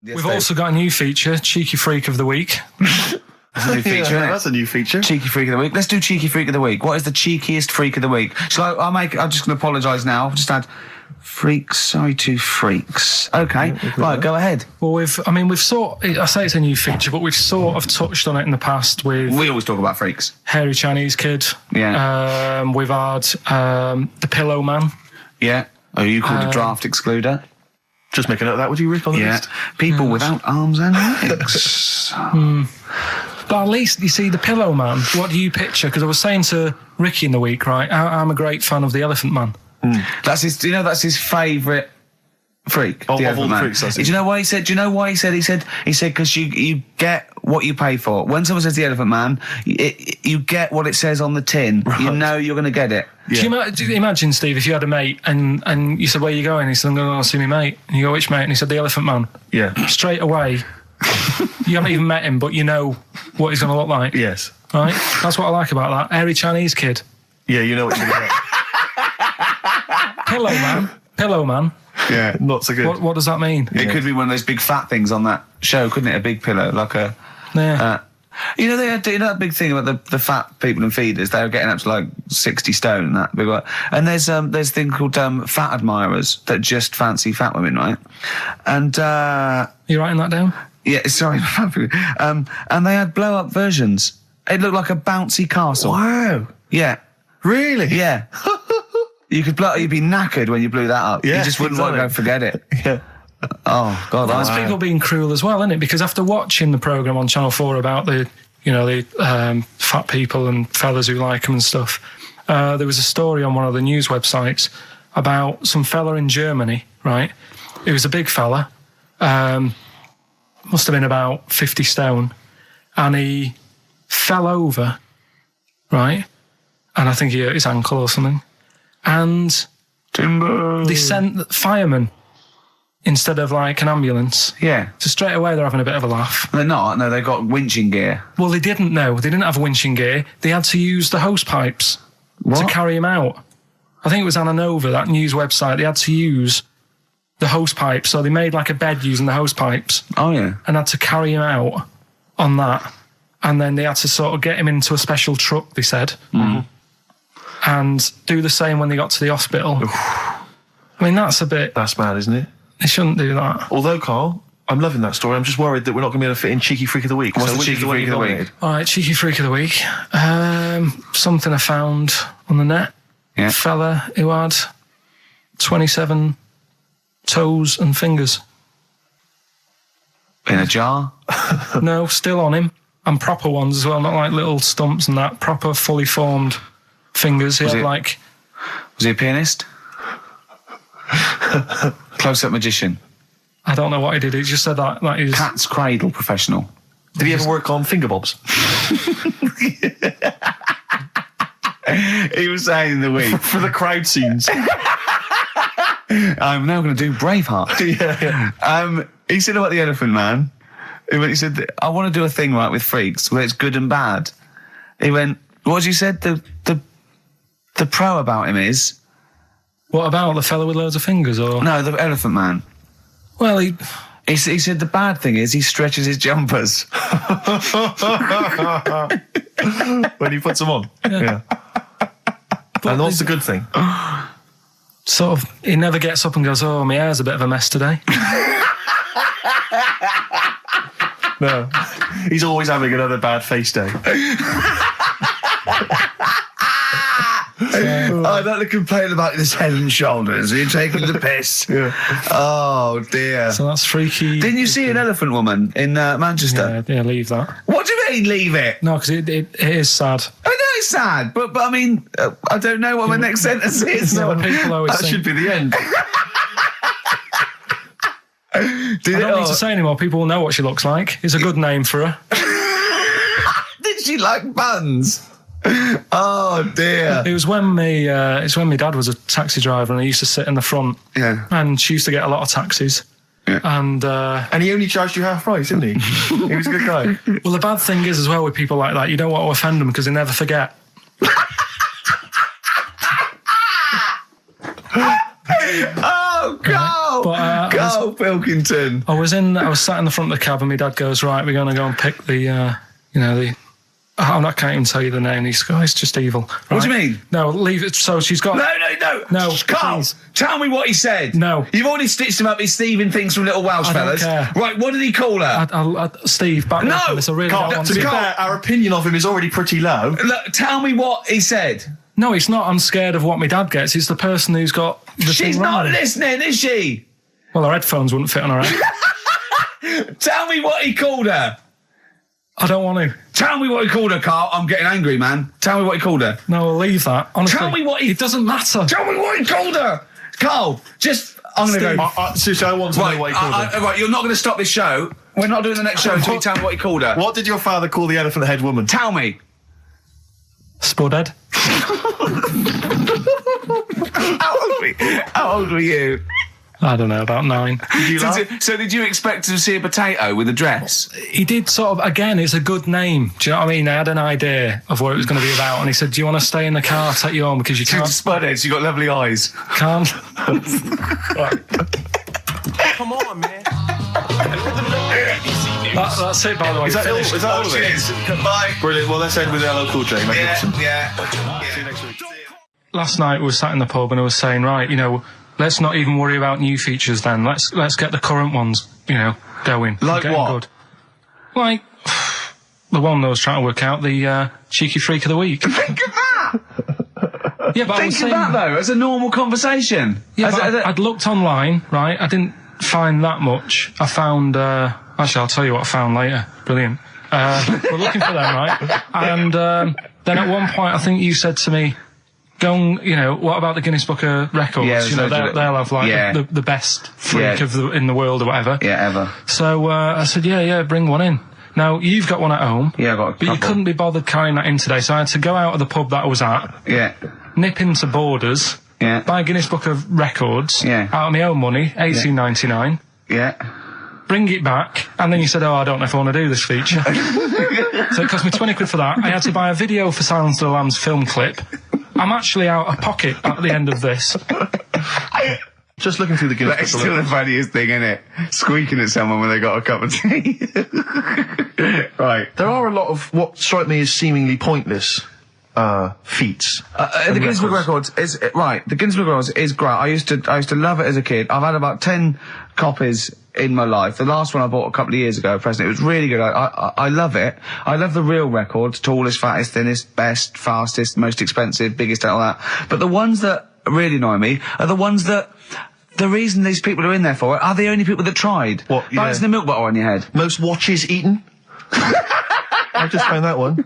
We've also got a new feature, Cheeky Freak of the Week. That's a new feature. That's a new feature. Cheeky Freak of the Week. Let's do Cheeky Freak of the Week. What is the cheekiest freak of the week? I'm just going to apologise now. I've just had freaks. Sorry to freaks. Okay, right, go ahead. Well, I say it's a new feature, but we've sort of touched on it in the past with... We always talk about freaks. Hairy Chinese kid. Yeah. We've had the Pillow Man. Yeah. Oh, you called a draft excluder? Just make a note of that, would you, Rick, on the list? People without arms and legs. But at least, you see, the Pillow Man, what do you picture? Because I was saying to Ricky in the week, right, I'm a great fan of the Elephant Man. That's his. Do you know that's his favourite freak? Oh, the of all Elephant the Man. freaks, that's it. Do you know why he said? Do you know why he said? He said because you get what you pay for. When someone says the Elephant Man, you get what it says on the tin. Right. You know you're going to get it. Yeah. Do you imagine, Steve, if you had a mate and you said, "Where are you going?" He said, "I'm going to go see my mate." And you go, "Which mate?" And he said, "The Elephant Man." Yeah. Straight away, you haven't even met him, but you know what he's going to look like. Yes. Right. That's what I like about that hairy Chinese kid. Yeah, you know what you're going to get. Pillow Man. Yeah, not so good. What does that mean? It could be one of those big fat things on that show, couldn't it? A big pillow, like a... Yeah. You know, they had that big thing about the fat people in feeders. They were getting up to like 60 stone and that big one. And there's a thing called fat admirers that just fancy fat women, right? And you writing that down? Yeah, sorry. And they had blow up versions. It looked like a bouncy castle. Wow. Yeah. Really? Yeah. You'd be knackered when you blew that up. Yeah, you just wouldn't want to go forget it. Yeah. Oh God, well, that's people being cruel as well, isn't it? Because after watching the programme on Channel 4 about the fat people and fellas who like them and stuff, there was a story on one of the news websites about some fella in Germany, right? He was a big fella, must have been about 50 stone, and he fell over, right? And I think he hurt his ankle or something. And Timber. They sent firemen instead of like an ambulance. Yeah. So straight away they're having a bit of a laugh. They're not. No, they've got winching gear. Well, they didn't know. They didn't have winching gear. They had to use the hose pipes to carry him out. I think it was Anna Nova, that news website. They had to use the hose pipes. So they made like a bed using the hose pipes. Oh, yeah. And had to carry him out on that. And then they had to sort of get him into a special truck, they said. Mm-hmm. And do the same when they got to the hospital. I mean, that's a bit... That's bad, isn't it? They shouldn't do that. Although, Carl, I'm loving that story. I'm just worried that we're not going to be able to fit in Cheeky Freak of the Week. What's the Cheeky Freak of the Week? All right, Cheeky Freak of the Week. Something I found on the net. Yeah. A fella who had 27 toes and fingers. In a jar? No, still on him. And proper ones as well, not like little stumps and that. Proper, fully formed fingers. He had like... Was he a pianist? Close-up magician? I don't know what he did. He just said that he was... Cat's cradle professional? Did he ever work on finger bobs? He was saying in the week. For the crowd scenes. I'm now going to do Braveheart. Yeah. He said about the Elephant Man. He said, I want to do a thing right with freaks where it's good and bad. He went, what did you said? The pro about him is... What about the fella with loads of fingers, or...? No, the Elephant Man. Well, he said the bad thing is he stretches his jumpers. When he puts them on. Yeah. And what's the good thing? Sort of, he never gets up and goes, oh, my hair's a bit of a mess today. No. He's always having another bad face day. I don't to complain about his head and shoulders. You're taking the piss. Yeah. Oh, dear. So that's freaky. Didn't you see an elephant woman in Manchester? Yeah, leave that. What do you mean, leave it? No, because it is sad. I know it's sad, but I mean, I don't know what my next sentence is. No, people always that think, should be the end. I don't need to say anymore. People will know what she looks like. It's a good name for her. Did she like buns? Oh dear! It was when my dad was a taxi driver, and he used to sit in the front. Yeah. And she used to get a lot of taxis. Yeah. And he only charged you half price, didn't he? He was a good guy. Well, the bad thing is as well with people like that, you don't want to offend them because they never forget. Oh, go! But Karl Pilkington. I was sat in the front of the cab, and my dad goes, "Right, we're going to go and pick the I can't even tell you the name. These guys just evil. Right? What do you mean? No, leave it. So she's got... No, Karl, please. tell me what he said. No. You've already stitched him up. He's Stephen things from Little Welsh I don't Fellas. care. Right, what did he call her? Steve, back No! up. I really Carl, don't want to be to. fair, our opinion of him is already pretty low. Look, tell me what he said. No, it's not. I'm scared of what my dad gets. It's the person who's got the She's thing not wrong. listening, is she? Well, her headphones wouldn't fit on her head. Tell me what he called her. I don't want to. Tell me what he called her, Karl. I'm getting angry, man. Tell me what he called her. No, I'll leave that. Honestly, Tell me what he... It doesn't matter. Tell me what he called her. Karl, just... I'm going to go... Seriously, I want to know what he called her. Right, you're not going to stop this show. We're not doing the next show until you tell me what he called her. What did your father call the elephant head woman? Tell me. Spudhead. How old were you? I don't know, about 9. Did you laugh? So did you expect to see a potato with a dress? He did sort of, again, it's a good name. Do you know what I mean? I had an idea of what it was going to be about, and he said, "Do you want to stay in the car, I'll take you home, because you She's can't." spudheads, you got lovely eyes. Can't. Come on, man. That's it, by the way. Is that all? Finished. Is that all of it? Cheers. Bye. Brilliant. Well, let's end with LL Cool J. Make it some. Yeah. See you next week. Last night we were sat in the pub and I was saying, right, let's not even worry about new features then. Let's get the current ones, going. Like Getting what? Good. Like the one that I was trying to work out, the cheeky freak of the week. Think of that. Yeah, but I Think was of saying, that though, as a normal conversation. yeah, but I'd looked online, right? I didn't find that much. I found. Actually, I'll tell you what I found later. Brilliant. We're looking for them, right? And then at one point, I think you said to me, "Go and, what about the Guinness Book of Records? Yeah, they'll have like the best freak in the world or whatever." Yeah, ever. So I said, yeah, bring one in. Now you've got one at home. Yeah, I got a But you couple. couldn't be bothered carrying that in today, so I had to go out of the pub that I was at, Yeah. nip into Borders, Yeah. buy a Guinness Book of Records, Yeah. out of my own money, $18.99. Yeah. Bring it back, and then you said, I don't know if I want to do this feature. So it cost me 20 quid for that. I had to buy a video for Silence of the Lambs film clip. I'm actually out of pocket at the end of this. Just looking through the Guinness That's Book. still the funniest thing, isn't it? Squeaking at someone when they got a cup of tea. Right. There are a lot of what strike me as seemingly pointless feats. The Guinness Book of Records is right. The Guinness Book of Records is great. I used to love it as a kid. I've had about 10 copies in my life. The last one I bought a couple of years ago, present. It was really good. I love it. I love the real records: tallest, fattest, thinnest, best, fastest, most expensive, biggest, and all that. But the ones that really annoy me are the ones that. The reason these people are in there for it are the only people that tried. What, yeah. Balancing the milk bottle on your head. Most watches eaten. I just found that one.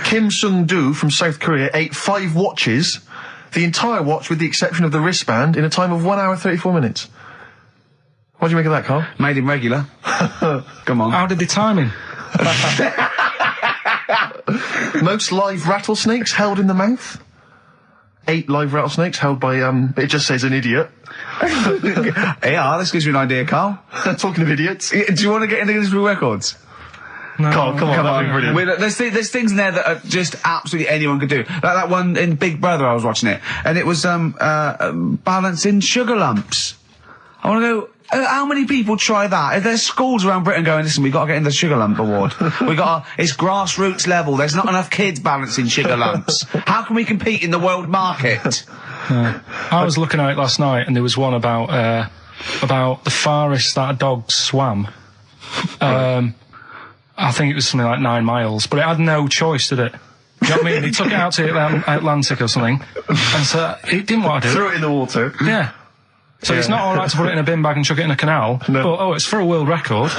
Kim Sung-do from South Korea ate 5 watches, the entire watch with the exception of the wristband, in a time of 1 hour 34 minutes. What do you make of that, Carl? Made him regular. Come on. How did they time him? Most live rattlesnakes held in the mouth. 8 live rattlesnakes held by, it just says an idiot. Yeah, this gives you an idea, Karl. Talking of idiots. Do you want to get into Guinness Book of Records? No. Carl, come on, that'd be brilliant. There's things in there that are just absolutely anyone could do. Like that one in Big Brother, I was watching it, and it was balancing sugar lumps. I want to go. How many people try that? If there's schools around Britain going, listen, we've got to get in the Sugar Lump Award. It's grassroots level. There's not enough kids balancing sugar lumps. How can we compete in the world market? I was looking at it last night, and there was one about the farthest that a dog swam. I think it was something like 9 miles, but it had no choice, did it? Do you know what I mean? He took it out to the Atlantic or something, and so it didn't want to do it. Threw it in the water. Yeah. So it's not all right to put it in a bin bag and chuck it in a canal. No. But, it's for a world record.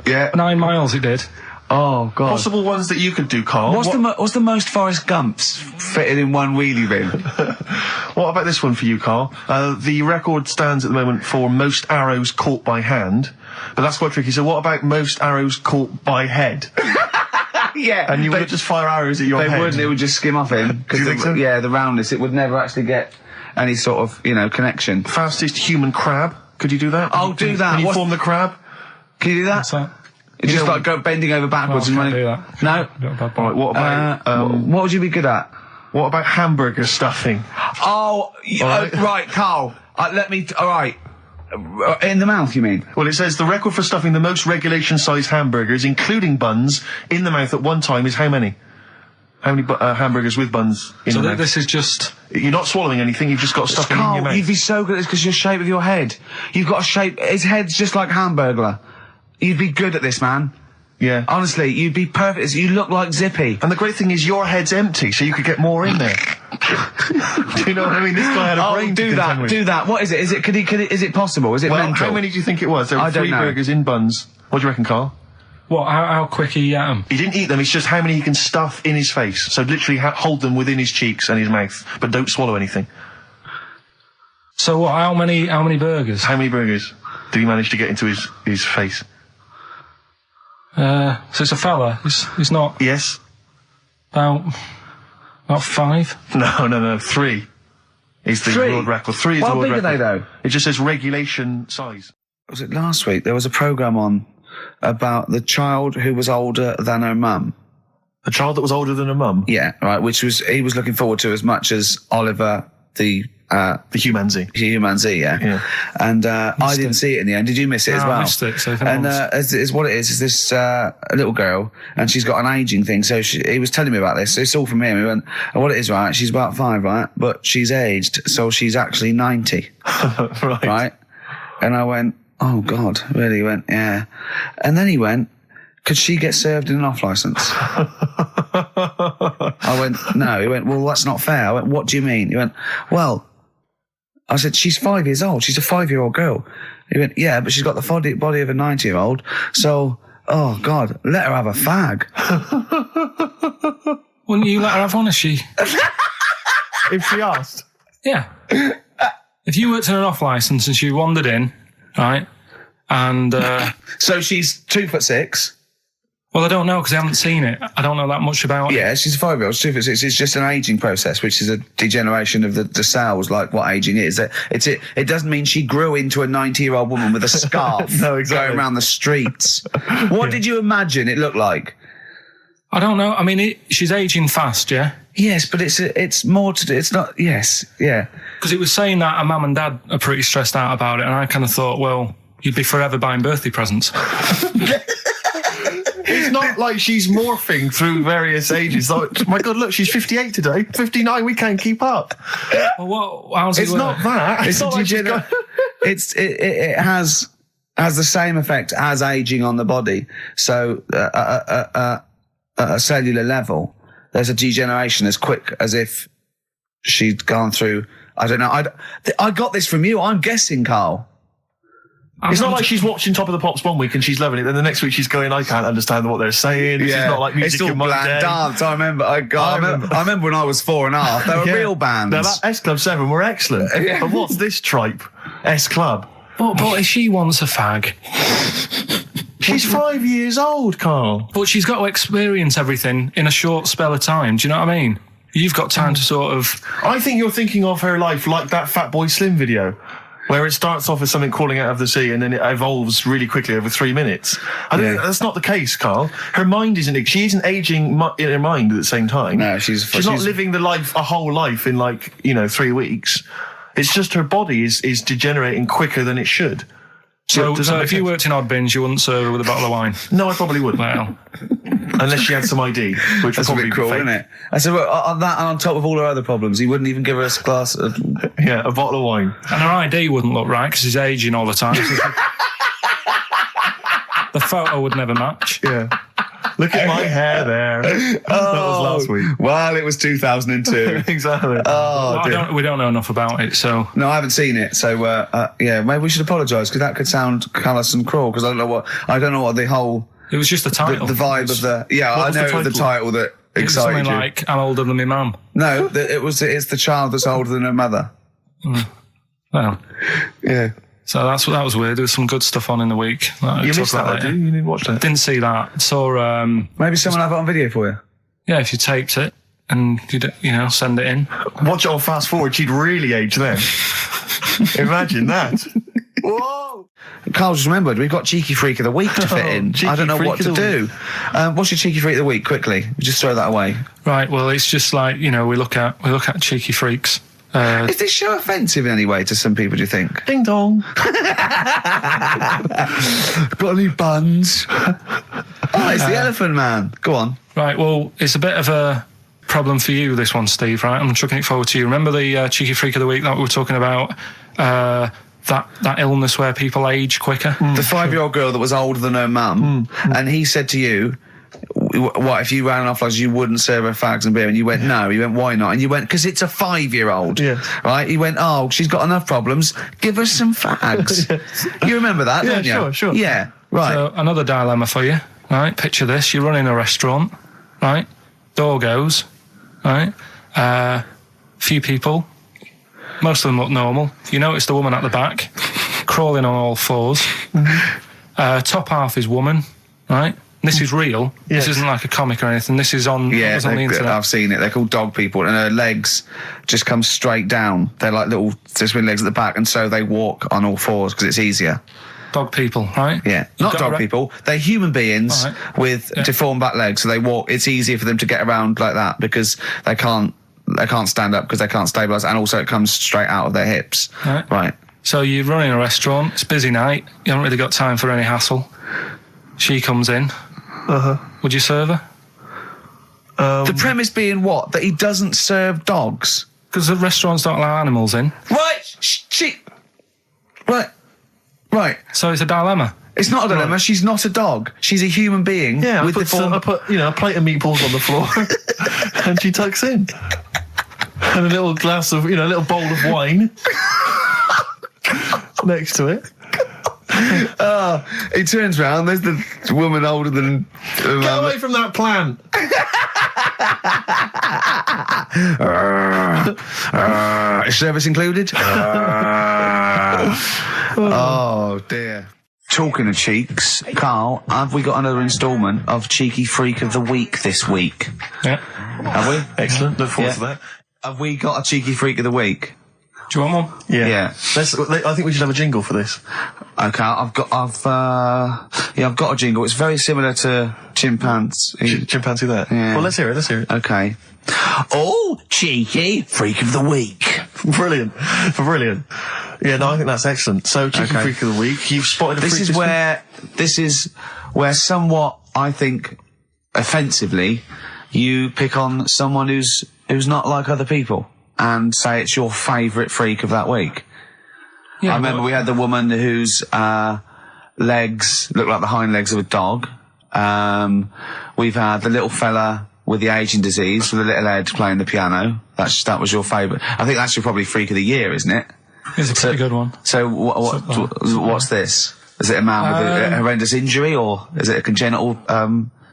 Yeah. 9 miles it did. Oh God. Possible ones that you could do, Carl. What's the most Forrest Gumps fitted in one wheelie bin? What about this one for you, Carl? The record stands at the moment for most arrows caught by hand, but that's quite tricky. So what about most arrows caught by head? Yeah. And you would just fire arrows at your head. They wouldn't. It would just skim off him. Do you think so? Yeah, the roundness. It would never actually get any sort of, connection. Fastest human crab. Could you do that? I'll do that. Can you form the crab? Can you do that? What's that? It's just like go bending over backwards No, I and can't running. do that. No. Right, what about what would you be good at? what about hamburger stuffing? Oh, right, Karl. All right. In the mouth, you mean? Well, it says the record for stuffing the most regulation-sized hamburgers, including buns, in the mouth at one time is how many? How many hamburgers with buns in the mouth? This is just... You're not swallowing anything, you've just got stuffing in your mouth. You'd be so good at this because your shape of your head. You've got a shape... His head's just like Hamburglar. You'd be good at this, man. Yeah. Honestly, you'd be perfect. You look like Zippy. And the great thing is your head's empty, so you could get more in there. Do you know what I mean? This guy had a brain to contend with. Do that. What is it? Is it possible? Is it mental? How many do you think it was? There were 3 burgers in buns. What do you reckon, Carl? What? How quick he ate them? He didn't eat them, it's just how many he can stuff in his face. So literally hold them within his cheeks and his mouth, but don't swallow anything. So what, how many burgers? How many burgers did he manage to get into his face? So it's a fella. He's not... Yes. About 5? No. 3 is the world record. 3 is the world record. How big are they, though? It just says regulation size. Was it last week? There was a programme on about the child who was older than her mum. A child that was older than her mum? Yeah, right, he was looking forward to as much as Oliver, the humanzee. Humanzee, yeah. And I didn't see it in the end. Did you miss it as well? I missed it. So and it's what it is this little girl, and she's got an ageing thing. So he was telling me about this. It's all from him. He went, what it is, right? She's about 5, right? But she's aged, so she's actually 90. Right? And I went, oh God, really? He went, yeah. And then he went, could she get served in an off licence? I went, no. He went, well, that's not fair. I went, what do you mean? He went, well, I said, she's 5 years old. She's a 5-year-old girl. He went, yeah, but she's got the body of a 90-year-old. So, oh God, let her have a fag. Wouldn't you let her have one if she... If she asked? Yeah. If you worked in an off licence and she wandered in, right, and... So she's 2'6". Well, I don't know because I haven't seen it. I don't know that much about it. Yeah, she's a 5-year-old. She's 2'6". It's just an ageing process, which is a degeneration of the cells, like what ageing is. It doesn't mean she grew into a 90-year-old woman with a scarf No, exactly. going around the streets. What did you imagine it looked like? I don't know. I mean, she's ageing fast, yeah? Yes, but it's more to do. It's not. Yes, yeah. Because it was saying that her mum and dad are pretty stressed out about it, and I kind of thought, well, you'd be forever buying birthday presents. It's not like she's morphing through various ages. Like, my God, look, she's 58 today. 59, we can't keep up. Well, how's it It's work? not that. It's not like she's got... it has the same effect as aging on the body. So at a cellular level, there's a degeneration as quick as if she'd gone through. I don't know. I got this from you. I'm guessing, Carl. It's not like she's watching Top of the Pops one week and she's loving it, then the next week she's going, I can't understand what they're saying. Yeah. It's not like music it's all in my bland day. dance. I remember. I remember when I was 4.5. They were real bands. Now, that S Club 7 were excellent. Yeah. But what's this tripe? S Club. But if she wants a fag... She's 5 years old, Carl. But she's got to experience everything in a short spell of time. Do you know what I mean? You've got time to sort of... I think you're thinking of her life like that Fatboy Slim video, where it starts off as something crawling out of the sea and then it evolves really quickly over 3 minutes. I don't think that's not the case, Carl. Her mind isn't... She isn't aging in her mind at the same time. No, she's not living a whole life in 3 weeks. It's just her body is degenerating quicker than it should. So if you worked in Odd Bins, you wouldn't serve her with a bottle of wine? No, I probably wouldn't. Well... Unless she had some ID, which That's would a probably bit cruel, be fake. isn't it? I said, well, on that and on top of all her other problems, he wouldn't even give her a glass of... Yeah, a bottle of wine. And her ID wouldn't look right because she's aging all the time. The photo would never match. Yeah. Look at my hair there. That was last week. Well, it was 2002. Exactly. Well, we don't know enough about it, so... No, I haven't seen it, so maybe we should apologise because that could sound callous and cruel because I don't know what the whole... It was just the title. The vibe of the... Yeah, I know the title that excited something you. like, I'm older than my mum. No, it's the child that's older than her mother. Well... Yeah. So that was weird. There was some good stuff on in the week. You missed that, did you? You didn't watch that? Didn't see that. Saw... Maybe someone have it on video for you. Yeah, if you taped it and you send it in. Watch it on fast forward. She'd really age then. Imagine that. Whoa! Carl just remembered we've got Cheeky Freak of the Week to fit in. I don't know what to do. What's your Cheeky Freak of the Week? Quickly, just throw that away. Right. Well, it's just like we look at cheeky freaks Is this show offensive in any way to some people, do you think? Ding dong. Got any buns? Oh, it's the Elephant Man. Go on. Right, well, it's a bit of a problem for you, this one, Steve, right? I'm chucking it forward to you. Remember the Cheeky Freak of the Week that we were talking about? That illness where people age quicker? The 5-year-old girl that was older than her mum, and he said to you, what, if you ran off like you wouldn't serve her fags and beer? And you went, no. You went, why not? And you went, because it's a 5-year-old. Yeah. Right? You went, oh, she's got enough problems. Give her some fags. You remember that, don't you? Sure. Yeah, right. So, another dilemma for you, right? Picture this. You're running a restaurant, right? Door goes, right? Few people. Most of them look normal. You notice the woman at the back, crawling on all fours. Top half is woman, right? This is real. Yes. This isn't like a comic or anything. This is on, Yeah, on the internet. I've seen it. They're called dog people, and her legs just come straight down. They're like little twin legs at the back, and so they walk on all fours because it's easier. Dog people, right? Yeah, not dog people. They're human beings with deformed back legs, so they walk. It's easier for them to get around like that because they can't stand up because they can't stabilise, and also it comes straight out of their hips. Right. So you're running a restaurant. It's a busy night. You haven't really got time for any hassle. She comes in. Would you serve her? The premise being what? That he doesn't serve dogs. Because the restaurants don't allow animals in. Right. So it's a dilemma. It's not a dilemma. Right. She's not a dog. She's a human being. Yeah, with I put a plate of meatballs on the floor, and she tucks in, and a little glass of, a little bowl of wine next to it. He turns round. There's the woman older than. Get away from that plant. Is service included? Oh dear. Talking of cheeks, Carl, have we got another instalment of Cheeky Freak of the Week this week? Yeah. Have we? Excellent. Look forward to that. Have we got a Cheeky Freak of the Week? Do you want one? Yeah. I think we should have a jingle for this. Okay, I've got a jingle. It's very similar to Chimpanzee. Chimpanzee there. Yeah. Well, let's hear it. Okay. Oh, Cheeky Freak of the Week. Brilliant. Yeah, no, I think that's excellent. So, Cheeky Freak of the Week, you've spotted a freak. This is where somewhat, I think, offensively, you pick on someone who's not like other people and say it's your favourite freak of that week. Yeah, I remember we had the woman whose legs look like the hind legs of a dog. We've had the little fella with the aging disease with a little head playing the piano. That was your favourite. I think that's your probably freak of the year, isn't it? It's a pretty good one. So what's this? Is it a man with a horrendous injury, or is it a congenital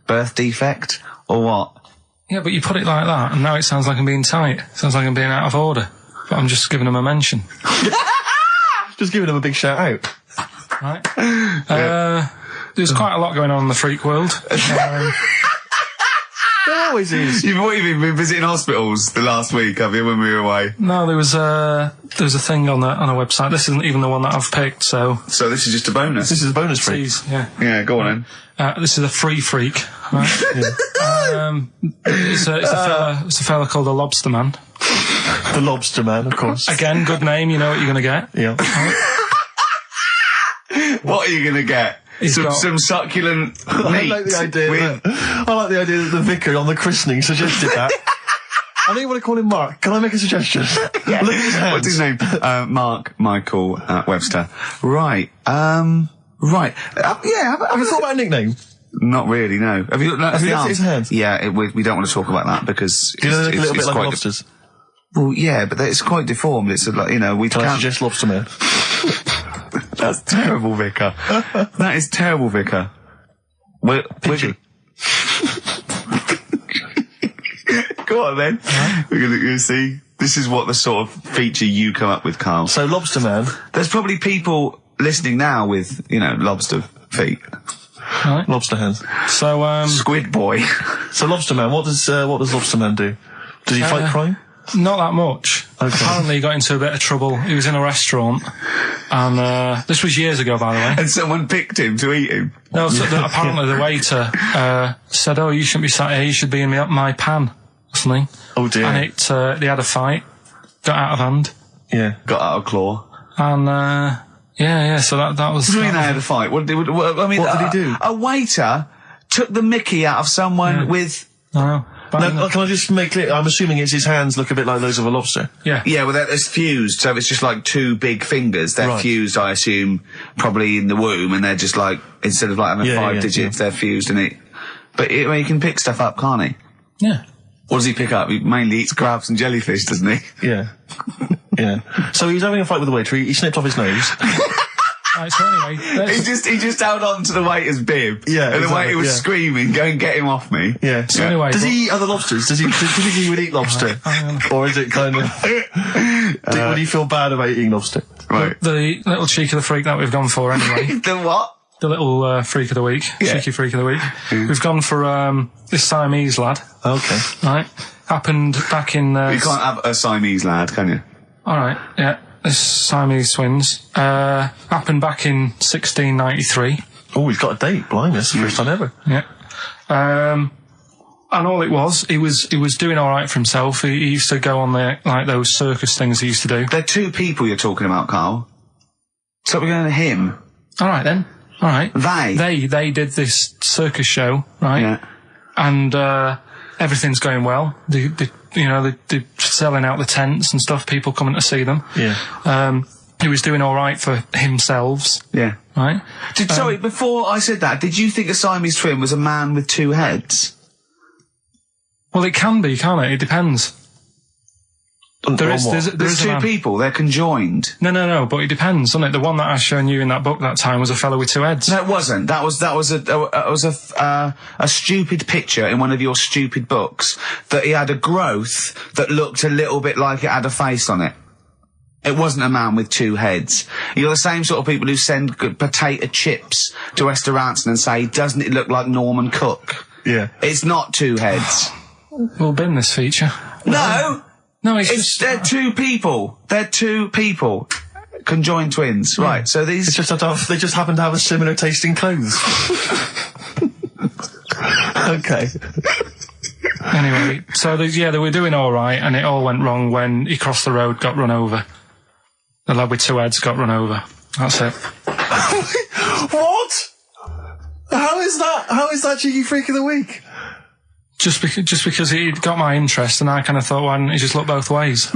birth defect, or what? Yeah, but you put it like that, and now it sounds like I'm being tight. It sounds like I'm being out of order. But I'm just giving him a mention. Just giving him a big shout out. Right. There's quite a lot going on in the freak world. There always is. You've been visiting hospitals the last week, have you, when we were away? No, there was a thing on a website. This isn't even the one that I've picked, so this is just a bonus. This is a bonus freak. Yeah, go on then. This is a free freak, right? It's a fella called the Lobster Man. The Lobster Man, of course. Again, good name, you know what you're going to get. Yeah. What are you going to get? Some succulent meat. I like the idea that the vicar on the christening suggested that. I don't want to call him Mark. Can I make a suggestion? Yeah. Look at his hands. What's his name? Mark Michael Webster. Right. Right. Have you thought about a nickname? Not really, no. Have you looked at his hands? Yeah, we don't want to talk about that because do they look a little bit like lobsters? Well, yeah, but it's quite deformed. It's like, we Can can't... I suggest Lobster Man? That's terrible, Vicar. That is terrible, Vicar. Pigeon. Go on then. We're going to see. This is what the sort of feature you come up with, Carl. So, Lobster Man. There's probably people listening now with, lobster feet. Right. Lobster hands. So, Squid Boy. So, Lobster Man, what does Lobster Man do? Does he fight crime? Not that much. Okay. Apparently he got into a bit of trouble. He was in a restaurant, and this was years ago, by the way. And someone picked him to eat him. No, so apparently the waiter said, "Oh, you shouldn't be sat here. You should be in my pan," or something. Oh dear. And they had a fight. got out of hand. Yeah. Got out of claw. And, so that was... What do you mean they had a fight? What did he do? A waiter took the mickey out of someone with... No. No, can I just make clear? I'm assuming it's his hands look a bit like those of a lobster. Yeah. Yeah, well, it's fused, so it's just like two big fingers. They're fused, I assume, probably in the womb, and they're just like, instead of like having 5 digits, they're fused in it. But he can pick stuff up, can't he? Yeah. What does he pick up? He mainly eats crabs and jellyfish, doesn't he? Yeah. Yeah. So he was having a fight with the waiter, he snipped off his nose. Right, so anyway... He just held on to the waiter's bib. Yeah, and the waiter was screaming, go and get him off me. Yeah. So anyway... Does he eat other lobsters? Does he typically would eat lobster? Or is it kind of... would he feel bad about eating lobster? Right. The little cheek of the freak that we've gone for anyway. The what? The little freak of the week. Yeah. Cheeky freak of the week. We've gone for this Siamese lad. Okay. Right. Happened back in... You can't have a Siamese lad, can you? Alright, yeah. This Siamese twins. Happened back in 1693. Oh, he's got a date. Blimey, that's the first time ever. Yeah. And all it was, he was doing alright for himself. He used to go on those circus things he used to do. They're two people you're talking about, Carl. So we're going to him. Alright then. Alright. They did this circus show, right? Yeah. And, everything's going well. They're selling out the tents and stuff, people coming to see them. Yeah. He was doing alright for himself. Yeah. Right? Sorry, before I said that, did you think a Siamese twin was a man with 2 heads? Well, it can be, can't it? It depends. There's 2 people, they're conjoined. No, but it depends, doesn't it? The one that I shown you in that book that time was a fellow with 2 heads. No, it wasn't. That was a stupid picture in one of your stupid books that he had a growth that looked a little bit like it had a face on it. It wasn't a man with 2 heads. You're the same sort of people who send potato chips to restaurants and say, doesn't it look like Norman Cook? Yeah. It's not 2 heads. We'll bin this feature. No! No, they're 2 people. They're 2 people. Conjoined twins. Yeah. Right, so these... they just happen to have a similar taste in clothes. Okay. Anyway, so they were doing alright, and it all went wrong when he crossed the road, got run over. The lad with 2 heads got run over. That's it. What? How is that cheeky freak of the week? Just because he got my interest, and I kind of thought, why didn't he just look both ways?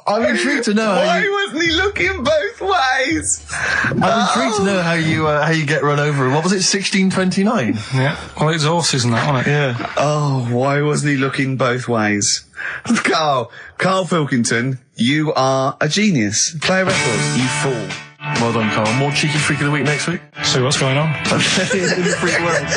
I'm intrigued to know why wasn't he looking both ways? I'm intrigued to know how you get run over. What was it, 1629? Yeah. Well, it's horses and that, wasn't it? Yeah. Oh, why wasn't he looking both ways? Karl Pilkington, you are a genius. Play a record, you fool. Well done, Karl. More cheeky freak of the week next week. See what's going on. In the freak world.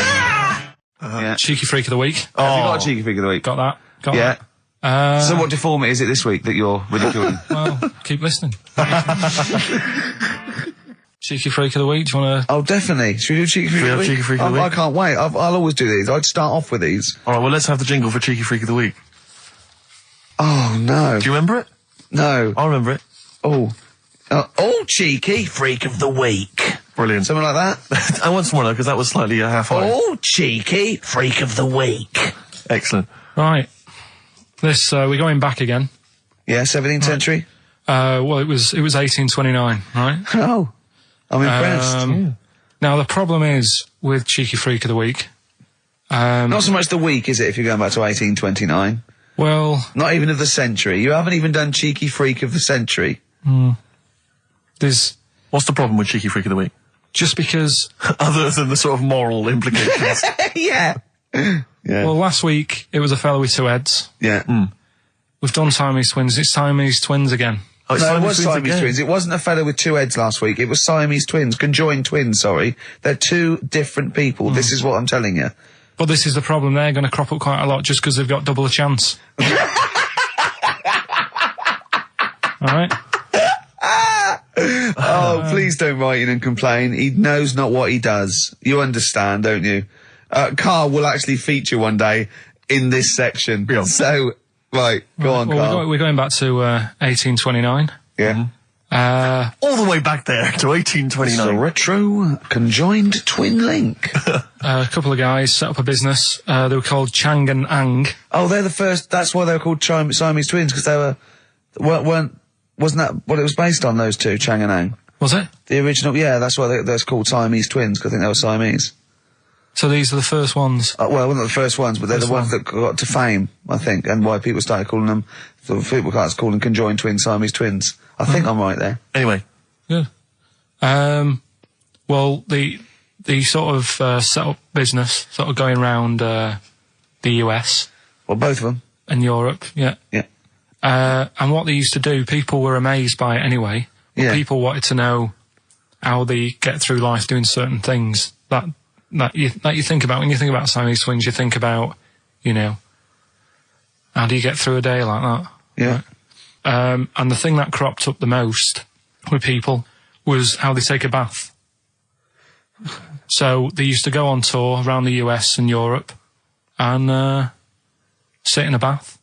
Yeah. Cheeky freak of the week. Have you got a cheeky freak of the week? Got that. Got yeah. that. So what deformity is it this week that you're ridiculing? Well, keep listening. Cheeky freak of the week, do you want to... Oh, definitely. Should we do cheeky freak of the week? Cheeky freak of the week? I can't wait. I'll always do these. I'd start off with these. Alright, well, let's have the jingle for cheeky freak of the week. Oh, no. Do you remember it? No. I remember it. Oh, cheeky freak of the week. Brilliant. Something like that? I want some more, though, because that was slightly half-high. Oh, cheeky freak of the week. Excellent. Right. This, we're going back again. Yeah, 17th century? Well, it was 1829, right? Oh, I'm impressed. Now, the problem is with Cheeky Freak of the Week... not so much the week, is it, if you're going back to 1829? Well... Not even of the century. You haven't even done Cheeky Freak of the century. There's... What's the problem with Cheeky Freak of the Week? Just because... Other than the sort of moral implications. Yeah. Yeah. Well, last week, it was a fellow with 2 heads. Yeah. We've done Siamese twins. It's Siamese twins again. Oh, no, it was Siamese twins. It wasn't a fellow with 2 heads last week. It was Siamese twins. Conjoined twins, sorry. They're 2 different people. This is what I'm telling you. But this is the problem. They're going to crop up quite a lot just because they've got double a chance. Alright? Oh, please don't write in and complain. He knows not what he does. You understand, don't you? Karl will actually feature one day in this section. Yeah. So, right, go on, Karl. We're going back to 1829. Yeah. All the way back there to It's a 1829. retro conjoined twin link. A couple of guys set up a business. They were called Chang and Ang. Oh, they're the first. That's why they were called Siamese twins, because they wasn't that what it was based on? Those two, Chang and Ang. Was it? The original, yeah. That's why they're called Siamese twins, because I think they were Siamese. So these are the first ones. Well, they're not the first ones, but they're the ones that got to fame, I think, and why people started calling them. So people started calling conjoined twins Siamese twins. I think I'm right there. Anyway. Good. Well, the sort of set up business, sort of going around the US Well, both of them. and Europe, yeah. Yeah. And what they used to do, people were amazed by it anyway. But Yeah. people wanted to know how they get through life doing certain things that you think about. When you think about Siamese twins, you think about, you know, how do you get through a day like that? Yeah. Right? And the thing that cropped up the most with people was how they take a bath. So they used to go on tour around the US and Europe and sit in a bath,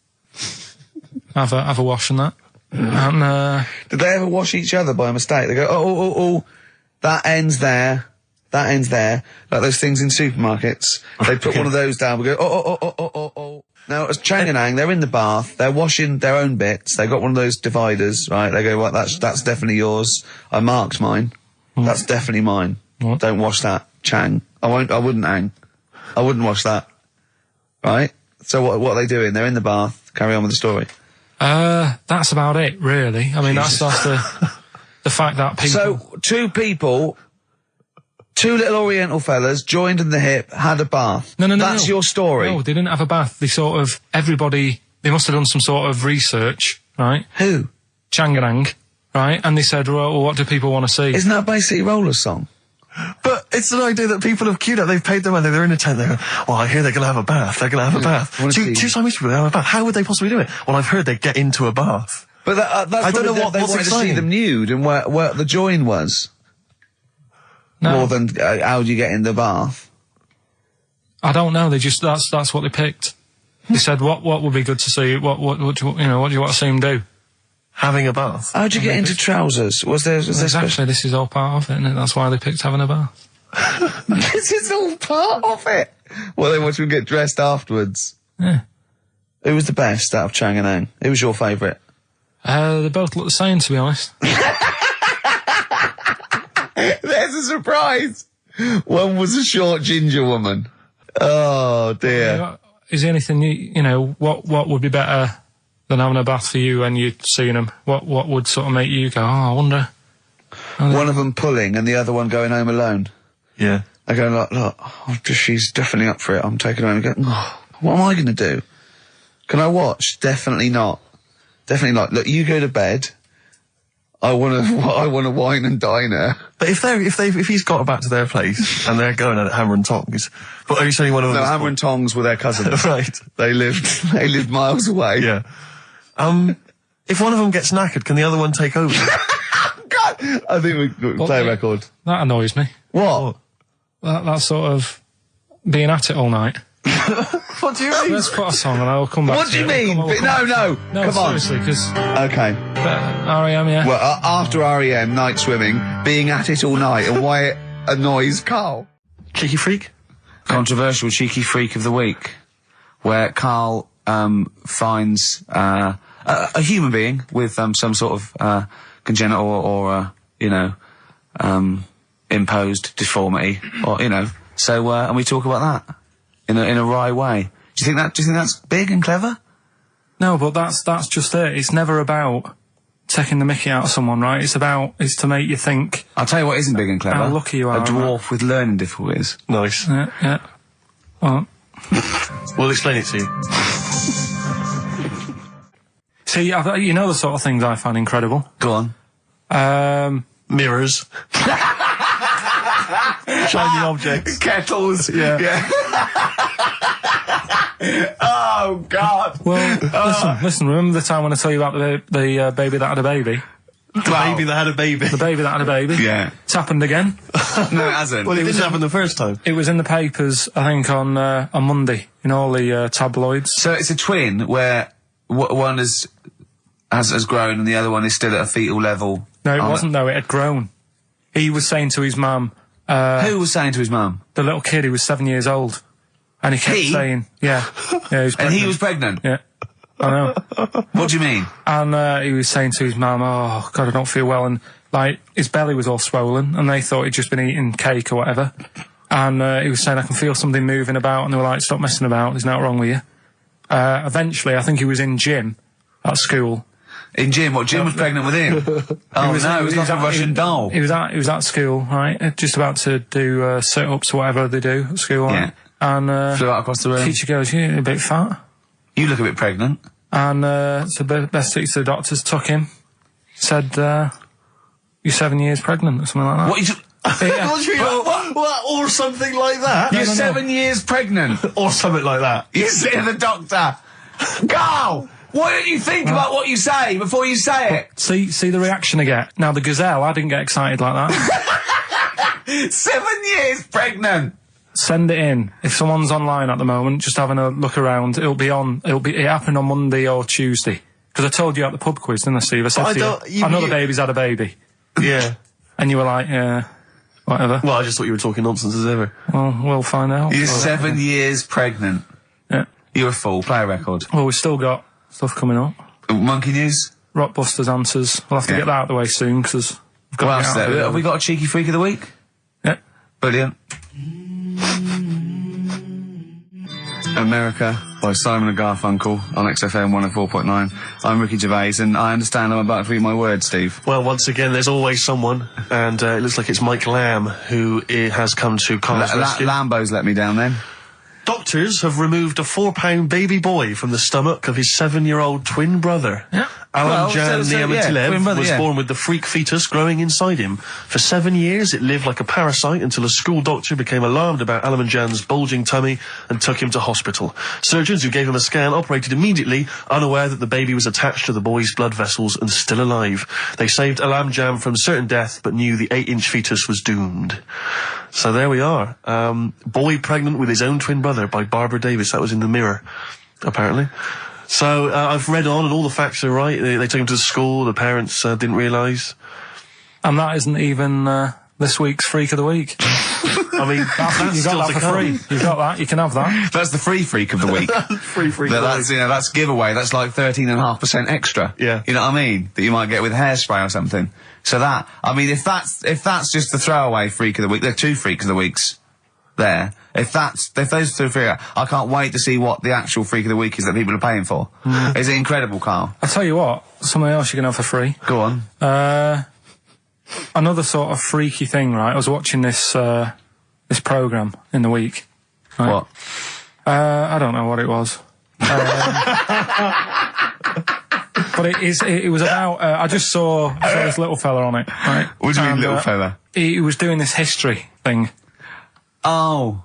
have a wash and that. And Did they ever wash each other by mistake? They go, oh, that ends there. That ends there. Like those things in supermarkets. They put one of those down. We go, oh. Now, as Chang and Ang, they're in the bath. They're washing their own bits. They've got one of those dividers, right? They go, well, that's definitely yours. I marked mine. That's definitely mine. What? Don't wash that, Chang. I wouldn't, Ang. I wouldn't wash that. Right? So what are they doing? They're in the bath. Carry on with the story. that's about it, really. I mean, that's the fact that people... So, two little Oriental fellas joined in the hip, had a bath. No. That's your story. No, they didn't have a bath. They they must have done some sort of research, right? Who? Chang and Ang, right? And they said, well, what do people want to see? Isn't that basically Roller's song? But it's an idea that people have queued up. They've paid their money. They're in a tent. They go, well, I hear they're going to have a bath. They're going to have a bath. Two Siamese people have a bath. How would they possibly do it? Well, I've heard they get into a bath. But that's I don't know they what's wanted to see exciting. them nude and where the join was. No. More than how do you get in the bath? I don't know. They just that's what they picked. They said what would be good to see. What do you want to see them do? Having a bath. How do you get into trousers? Was there Exactly. This is all part of it, and that's why they picked having a bath. This is all part of it. Well, they want you to get dressed afterwards. Yeah. Who was the best out of Chang and Ang? Who was your favourite? They both look the same, to be honest. There's a surprise. One was a short ginger woman. Oh dear. Is there anything what would be better than having a bath for you when you'd seen them? What would sort of make you go, oh, I wonder? One of them pulling and the other one going home alone. Yeah. I go, look, she's definitely up for it. I'm taking her home and go, oh, what am I going to do? Can I watch? Definitely not. Definitely not. Look, you go to bed. I want to wine and dine her. But if he's got back to their place and they're going at it hammer and tongs, but are you saying one of them? No, hammer and tongs were their cousins. Right. They lived miles away. Yeah. If one of them gets knackered, can the other one take over? God, I think we play a record. That annoys me. What? That sort of being at it all night. What do you mean? Let's put a song and I'll come back What to do you it. mean? We'll come No, No, come on. seriously, because Okay. R.E.M., yeah. Well, after REM, night swimming, being at it all night, and why it annoys Carl. Cheeky freak? Controversial cheeky freak of the week, where Carl finds a human being with some sort of congenital or imposed deformity, or So and we talk about that in a wry way. Do you think that's big and clever? No, but that's just it. It's never about taking the mickey out of someone, right? It's to make you think. I'll tell you what isn't big and clever. How lucky you are, A dwarf with learning difficulties. Nice. Yeah. Well, We'll explain it to you. see, you know the sort of things I find incredible. Go on. Mirrors. Shiny objects. Kettles. Yeah. Oh, God. Well, listen. Remember the time when I tell you about the baby that had a baby? The baby that had a baby. The baby that had a baby? Yeah. It's happened again. No, it hasn't. Well, it didn't happen the first time. It was in the papers, I think, on Monday, in all the tabloids. So it's a twin where one is has grown and the other one is still at a fetal level. No, it wasn't though. It had grown. He was saying to his mum. Who was saying to his mum? The little kid who was 7 years old, and he kept saying, "Yeah, he was pregnant." And he was pregnant. Yeah, I know. What do you mean? And he was saying to his mum, "Oh God, I don't feel well," and like his belly was all swollen, and they thought he'd just been eating cake or whatever. And he was saying, "I can feel something moving about," and they were like, "Stop messing about. There's nothing wrong with you." Eventually, I think he was in gym at school. In Jim? What, Jim was pregnant with him? Oh, it was like a Russian doll. He was at school, right? Just about to do sit-ups or whatever they do at school, right? Yeah. And flew out across the room. Teacher goes, "You're a bit fat." You look a bit pregnant. And so best took to the doctors, took him, said, "You're 7 years pregnant," or something like that. What? What? Or something like that? You're 7 years pregnant. Or something like that. You say to the doctor, "Carl, why don't you think about what you say before you say it?" See the reaction I get. Now the gazelle, I didn't get excited like that. 7 years pregnant. Send it in. If someone's online at the moment, just having a look around, it happened on Monday or Tuesday. Because I told you at the pub quiz, didn't I, Steve? I said to you, I know the baby's had a baby. Yeah. And you were like, yeah, whatever. Well, I just thought you were talking nonsense as ever. Well, we'll find out. You're 7 years pregnant. Yeah. You're a fool. Play a record. Well, we've still got stuff coming up. Monkey news? Rockbusters answers. We'll have to get that out of the way soon, because we've got What else there? Have we got a cheeky freak of the week? Yeah. Brilliant. America by Simon and Garfunkel on XFM 104.9. I'm Ricky Gervais, and I understand I'm about to read my words, Steve. Well, once again, there's always someone, and it looks like it's Mike Lamb who has come to Carl's rescue. Lambo's let me down then. Doctors have removed a 4-pound baby boy from the stomach of his 7-year-old twin brother. Yeah. Alan Jan Niamatilev was yeah. born with the freak fetus growing inside him. For 7 years, it lived like a parasite until a school doctor became alarmed about Alan Jan's bulging tummy and took him to hospital. Surgeons who gave him a scan operated immediately, unaware that the baby was attached to the boy's blood vessels and still alive. They saved Alan Jan from certain death, but knew the 8-inch fetus was doomed. So there we are. Boy pregnant with his own twin brother by Barbara Davis. That was in the Mirror, apparently. So I've read on, and all the facts are right. They took him to school. The parents didn't realise. And that isn't even this week's Freak of the Week. I mean, that's you got that for free. You got that. You can have that. That's the free freak of the week. Free freak. That's giveaway. That's like 13.5% extra. Yeah. You know what I mean? That you might get with hairspray or something. So that, I mean, if that's just the throwaway freak of the week, there are 2 freaks of the weeks there. If those 2 freak, I can't wait to see what the actual freak of the week is that people are paying for. Is it incredible, Carl? I'll tell you what, something else you can have for free. Go on. Another sort of freaky thing, right? I was watching this programme in the week. Right? What? I don't know what it was. But it was about, I just saw this little fella on it, right? What do you mean, little fella? He was doing this history thing. Oh.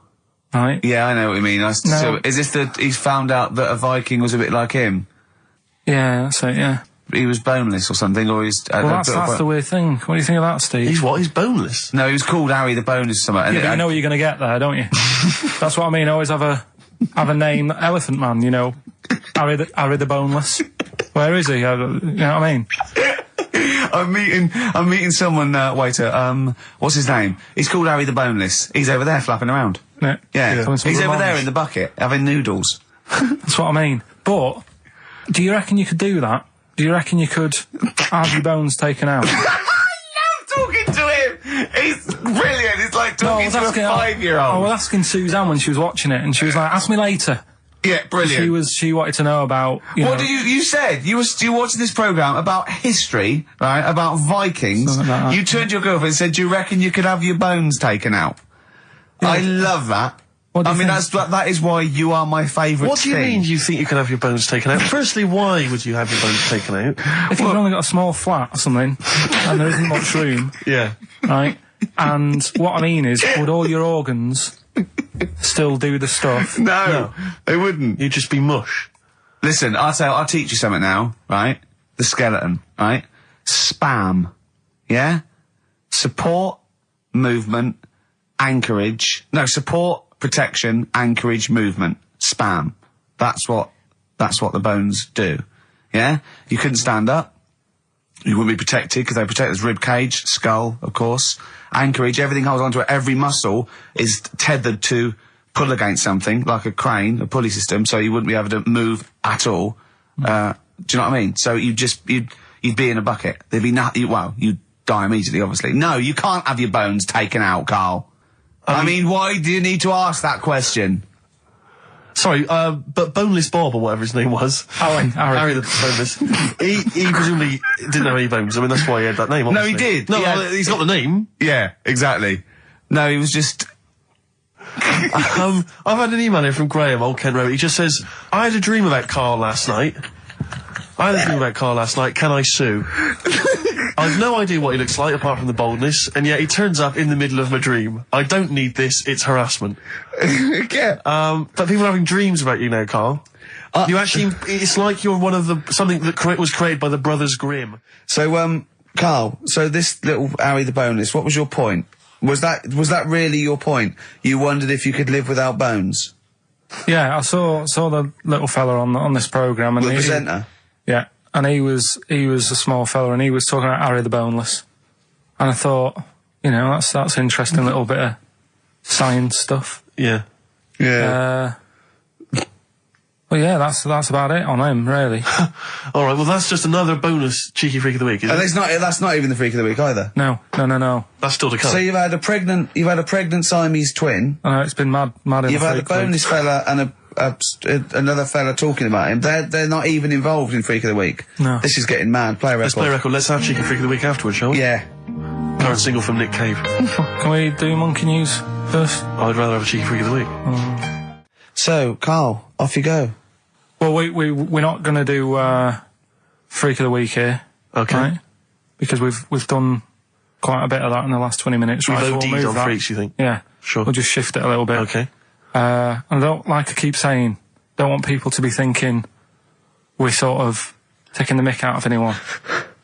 Right? Yeah, I know what you mean. So, is this he's found out that a Viking was a bit like him? Yeah, that's it, yeah. He was boneless or something, or he's... Well, that's the weird thing. What do you think of that, Steve? He's what? He's boneless? No, he was called Harry the Boneless or something. Yeah, but you know what you're going to get there, don't you? That's what I mean. Always have a name, Elephant Man, you know. Harry the Boneless. Where is he? You know what I mean? I'm meeting someone, waiter, what's his name? He's called Harry the Boneless. He's over there flapping around. Yeah. He's over there in the bucket, having noodles. That's what I mean. But, do you reckon you could do that? Do you reckon you could have your bones taken out? I love talking to him! He's brilliant! It's like talking to a 5-year-old. I was asking Suzanne when she was watching it, and she was like, ask me later. Yeah, brilliant. She wanted to know about, What you said? You were watching this programme about history, right? About Vikings. Something like that. You turned to your girlfriend and said, do you reckon you could have your bones taken out? Yeah. I love that. I mean, that is why you are my favourite What do you mean you think you can have your bones taken out? Firstly, why would you have your bones taken out? If you've only got a small flat or something, and there isn't much room, yeah, right? And what I mean is, would all your organs still do the stuff? No, they wouldn't. You'd just be mush. Listen, I'll teach you something now, right? The skeleton, right? Spam, yeah? Support, movement, anchorage. No, support, protection, anchorage, movement. Spam. That's what the bones do. Yeah? You couldn't stand up. You wouldn't be protected because they protect his rib cage, skull, of course, anchorage, everything holds onto it. Every muscle is tethered to pull against something, like a crane, a pulley system, so you wouldn't be able to move at all. Do you know what I mean? So you'd be in a bucket. There'd be nothing, you'd die immediately, obviously. No, you can't have your bones taken out, Carl. I mean, why do you need to ask that question? Sorry, but Boneless Bob, or whatever his name was. Harry the Boneless. he presumably didn't have any bones. I mean, that's why he had that name, obviously. No, he did. No, he's got the name. Yeah, exactly. No, he was just... I've had an email here from Graham, old Ken Rowe. He just says, I had a dream about Carl last night. Can I sue? I've no idea what he looks like apart from the boldness, and yet he turns up in the middle of my dream. I don't need this, it's harassment. Yeah. But people are having dreams about you now, Carl. You actually, it's like you're one of something that was created by the Brothers Grimm. So, Carl, so this little Harry the Boneless, what was your point? Was that really your point? You wondered if you could live without bones? Yeah, I saw the little fella on this programme, and the presenter. Yeah, and he was a small fella, and he was talking about Harry the Boneless, and I thought, that's interesting little bit of science stuff. Yeah. Well, yeah, that's about it on him, really. All right, well, that's just another bonus cheeky freak of the week, isn't it? That's not even the freak of the week either. No. That's still to come. So you've had a pregnant Siamese twin. I know, it's been mad in You've had a boneless fella and another fella talking about him. They're not even involved in freak of the week. No. This is getting mad. Play a record. Let's play a record. Let's have cheeky freak of the week afterwards, shall we? Yeah. Current single from Nick Cave. Can we do monkey news first? I'd rather have a cheeky freak of the week. So, Carl, off you go. Well, we're not going to do freak of the week here, okay? Right? Because we've done quite a bit of that in the last 20 minutes. We've right, OD'd on freaks, you think? Yeah, sure. We'll just shift it a little bit. Okay. And I don't, like I keep saying, don't want people to be thinking we're sort of taking the mick out of anyone.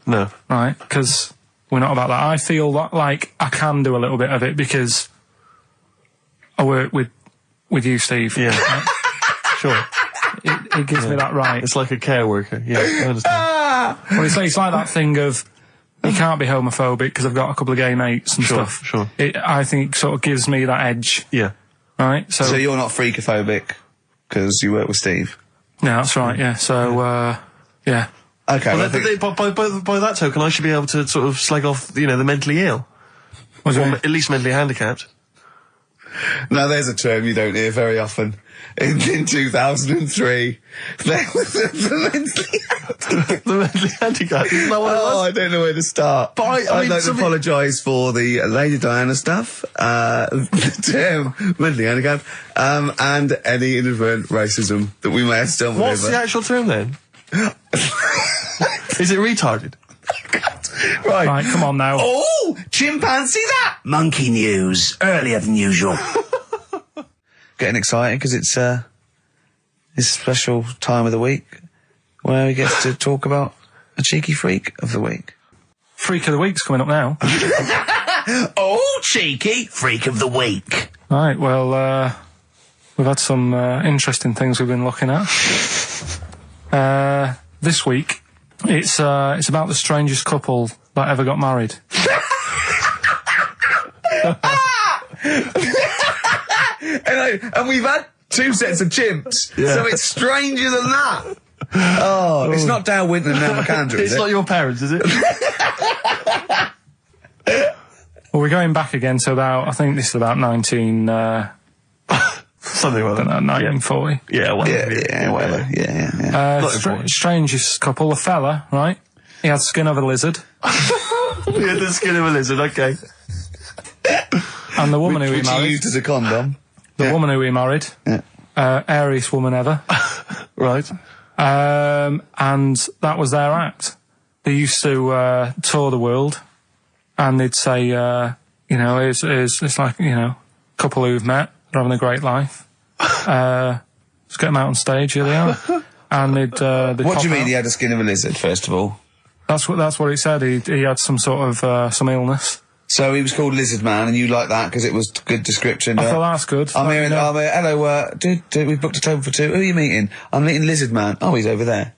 No. Right? Because we're not about that. I feel like I can do a little bit of it because I work with you, Steve. Yeah. Right? Sure. It gives me that right. It's like a care worker. Yeah, I understand. Well, it's like that thing of you can't be homophobic because I've got a couple of gay mates and stuff. Sure. I think it sort of gives me that edge. Yeah. Right? So you're not freakophobic because you work with Steve? Yeah, that's right, yeah. So, yeah. Okay. Well, by that token, I should be able to sort of slag off, the mentally ill. Or at least mentally handicapped. Now, there's a term you don't hear very often. In 2003, there was the mentally handicapped. Isn't that what it was? I don't know where to start. But I'd like to apologise for the Lady Diana stuff, the term mentally handicapped, and any inadvertent racism that we may have stumbled over. What's the actual term then? Is it retarded? Right, come on now. Oh, chimpanzee that! Monkey news, earlier than usual. Getting excited because it's this special time of the week where we get to talk about a cheeky freak of the week. Freak of the week's coming up now. Oh, cheeky freak of the week. Right, well, we've had some interesting things we've been looking at. This week, it's about the strangest couple that ever got married. And we've had 2 sets of chimps, so it's stranger than that. Oh, it's not Dale Winton and Nell McAndrew, is It's not your parents, is it? Well, we're going back again to I think this is about 19... something like that. 1940. Yeah, whatever. Yeah, whatever. Yeah. Strangest couple, a fella, right? He had the skin of a lizard. He had the skin of a lizard, okay. And the woman who he married... Which he used as a condom. The woman who he married. Yeah. Airiest woman ever. Right. And that was their act. They used to tour the world, and they'd say, it's like, a couple who've met, they're having a great life. Let's get them out on stage, here they are. And they'd what do you mean he had the skin of a lizard, first of all? That's what he said. He had some sort of some illness. So he was called Lizard Man, and you like that because it was good description. I thought that's good. I'm here. Hello. Dude, we've booked a table for 2. Who are you meeting? I'm meeting Lizard Man. Oh, he's over there.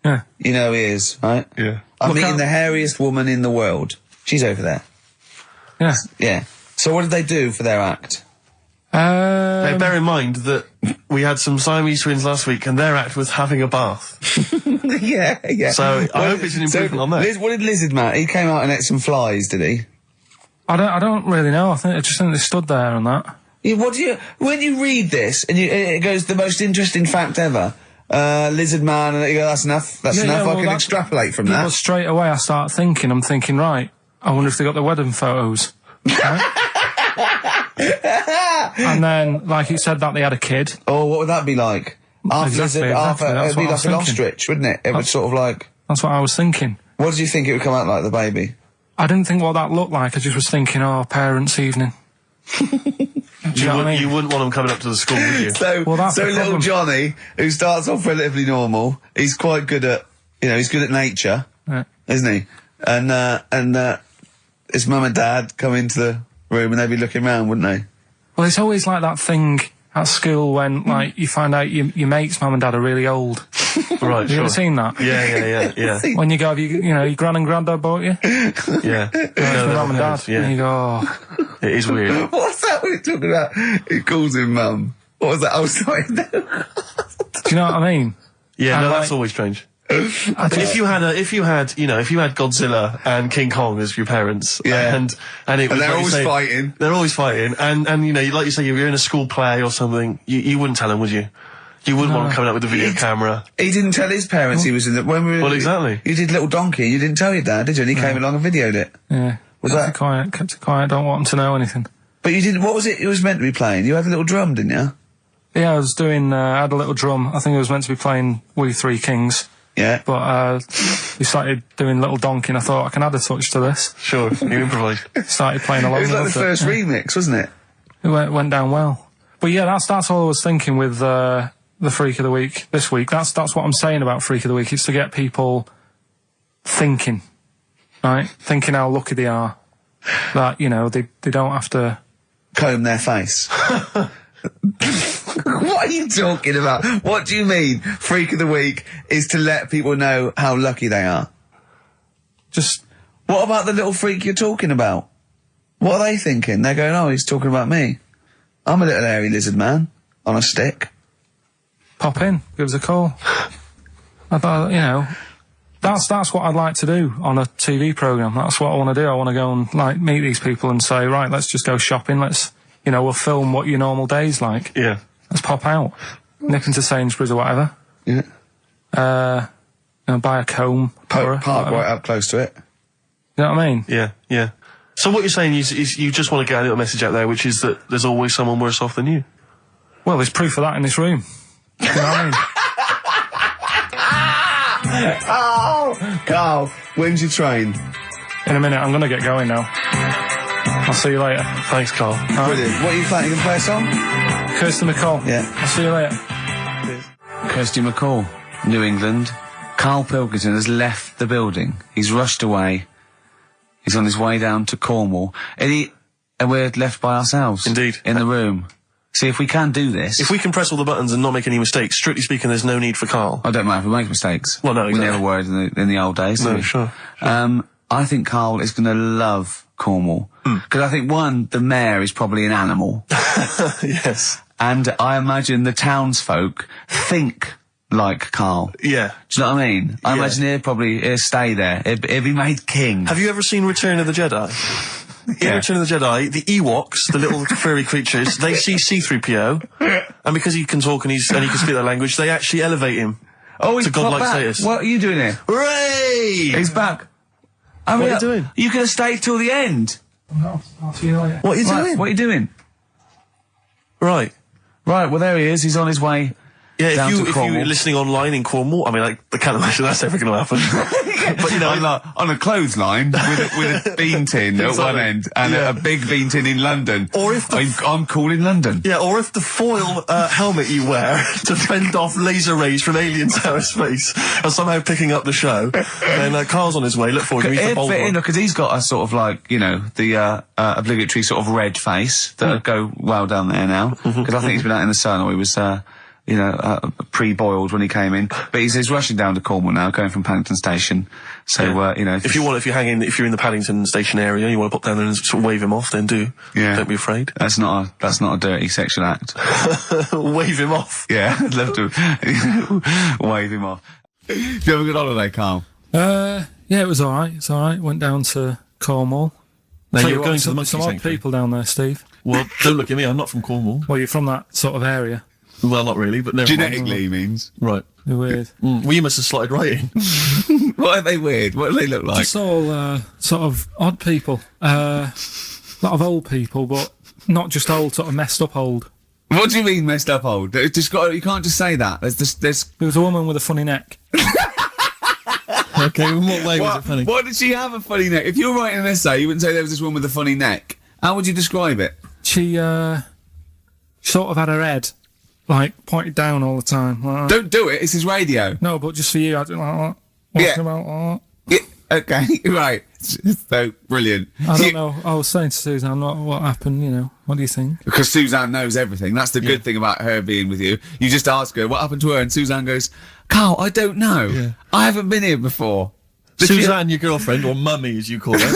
Yeah. You know he is, right? Yeah. I'm Look meeting out. the hairiest woman in the world. She's over there. Yeah. Yeah. So what did they do for their act? Hey, bear in mind that we had some Siamese twins last week and their act was having a bath. yeah. So I hope it's an improvement on that. What did Lizard Man? He came out and ate some flies, did he? I don't really know. I just think they stood there and that. Yeah, when you read this and it goes the most interesting fact ever, Lizard Man, and you go, that's enough. That's enough. I can extrapolate from that. But straight away I start thinking. I'm thinking, right. I wonder if they got the wedding photos. Right? And then, like you said, that they had a kid. Oh, what would that be like? Exactly, It'd be like an ostrich, wouldn't it? It would sort of like. That's what I was thinking. What did you think it would come out like, the baby? I didn't think what that looked like. I just was thinking, parents' evening. Do you know what I mean? You wouldn't want them coming up to the school, would you? So that's the little problem. Johnny, who starts off relatively normal, he's quite good at, he's good at nature, Yeah. isn't he? And his mum and dad come into the room and they'd be looking round, wouldn't they? Well, it's always like that thing at school when, like, you find out your mate's mum and dad are really old. Right, Have you ever seen that? Yeah. When you go, your gran and granddad bought you? Yeah. Your mum and dad. Yeah. And you go, oh. It is weird. What's that we're talking about? He calls him mum. What was that? Oh, sorry. Do you know what I mean? Yeah, And no, like- that's always strange. If you had Godzilla and King Kong as your parents, Yeah. and it was they're like you always say, fighting. They're always fighting, and like you say, you're in a school play or something, you wouldn't tell them, would you? You wouldn't want them coming out with a video camera. He didn't tell his parents he was in the... When we were, Well, exactly. You did Little Donkey, you didn't tell your dad, did you? And he came along and videoed it. Yeah. Was kept that- it quiet, don't want them to know anything. But you didn't... What was it was meant to be playing? You had a little drum, didn't you? Yeah, I was doing, I had a little drum. I think I was meant to be playing We Three Kings. Yeah. But we started doing Little Donkey and I thought I can add a touch to this. Sure, you improvise. Started playing along. It was like the with first yeah. remix, wasn't it? It went down well. But yeah, that's all I was thinking with the Freak of the Week this week. That's what I'm saying about Freak of the Week. It's to get people thinking, right? Thinking how lucky they are. That, they don't have to... Comb their face. What are you talking about? What do you mean? Freak of the Week is to let people know how lucky they are. Just... What about the little freak you're talking about? What are they thinking? They're going, oh, he's talking about me. I'm a little hairy lizard man on a stick. Pop in, give us a call. I thought, that's what I'd like to do on a TV programme. That's what I want to do. I want to go and, meet these people and say, right, let's just go shopping. Let's, we'll film what your normal day's like. Yeah. Let's pop out. Nip into Sainsbury's or whatever. Yeah. Buy a comb. Park whatever. right up close to it. You know what I mean? Yeah. So what you're saying is you just want to get a little message out there, which is that there's always someone worse off than you. Well, there's proof of that in this room. You know what I mean? Oh, Carl, when's your train? In a minute, I'm going to get going now. I'll see you later. Thanks, Carl. Brilliant. What are you planning to play a song? Kirsty McCall. Yeah. I'll see you later. Kirsty McCall, New England. Karl Pilkington has left the building. He's rushed away. He's on his way down to Cornwall. And we're left by ourselves. Indeed. In the room. See, if we can do this... If we can press all the buttons and not make any mistakes, strictly speaking, there's no need for Carl. I don't mind if we make mistakes. Well, no, exactly. We never worried in the old days, did No, we? sure. I think Carl is going to love Cornwall. Because I think, one, the mayor is probably an animal. Yes. And I imagine the townsfolk think like Carl. Yeah. Do you know what I mean? I Yeah. imagine he'll stay there. He'll be made king. Have you ever seen Return of the Jedi? In Return of the Jedi, the Ewoks, the little furry creatures, they see C-3PO, and because he can talk and he can speak their language, they actually elevate him Oh, he's to godlike back. status. What are you doing here? Hooray! He's back. What are you doing? You could have stayed till the end. I'll see you later. What are you Right, doing? what are you doing? Right. Right, well, there he is. He's on his way. Yeah, Down to if Cornwall. you're listening online in Cornwall, I mean, I can't imagine that's ever going to happen. But, on a clothesline with a bean tin at one Exactly. end and Yeah. a big bean tin in London. Or if the I'm cool in London. yeah, or if the foil helmet you wear to fend off laser rays from aliens out of space are somehow picking up the show, then Carl's on his way. Look forward to meet the It'd bold fit in one. because he's got a sort of like, the obligatory sort of red face that would go well down there now. Because I think he's been out in the sun or he was pre-boiled when he came in. But he's rushing down to Cornwall now, going from Paddington Station. So, if you're in the Paddington Station area, you want to pop down there and sort of wave him off, then do. Yeah. Don't be afraid. That's not a dirty sexual act. Wave him off. Yeah, I'd love to wave him off. Did you have a good holiday, Carl? Yeah, it was alright. It's alright. Went down to Cornwall. Now you're going to the monkey some odd sanctuary. people down there, Steve. Well, don't look at me. I'm not from Cornwall. Well, you're from that sort of area. Well, not really, but never mind. Genetically, he means. Right. They're weird. Well, you must have slotted right in. What are they weird? What do they look like? Just all sort of odd people. A lot of old people, but not just old, sort of messed up old. What do you mean messed up old? You can't just say that. There was a woman with a funny neck. Okay, in what way was it funny? What did she have a funny neck? If you were writing an essay, you wouldn't say there was this woman with a funny neck. How would you describe it? She sort of had her head, like, pointed down all the time. Like Don't do it, it's his radio. No, but just for you, I do like that. Yeah. About Yeah, okay, right. So, brilliant. I don't know. I was saying to Suzanne, what happened, What do you think? Because Suzanne knows everything. That's the good thing about her being with you. You just ask her, what happened to her? And Suzanne goes, Carl, I don't know. Yeah. I haven't been here before. Suzanne, your girlfriend, or mummy as you call her.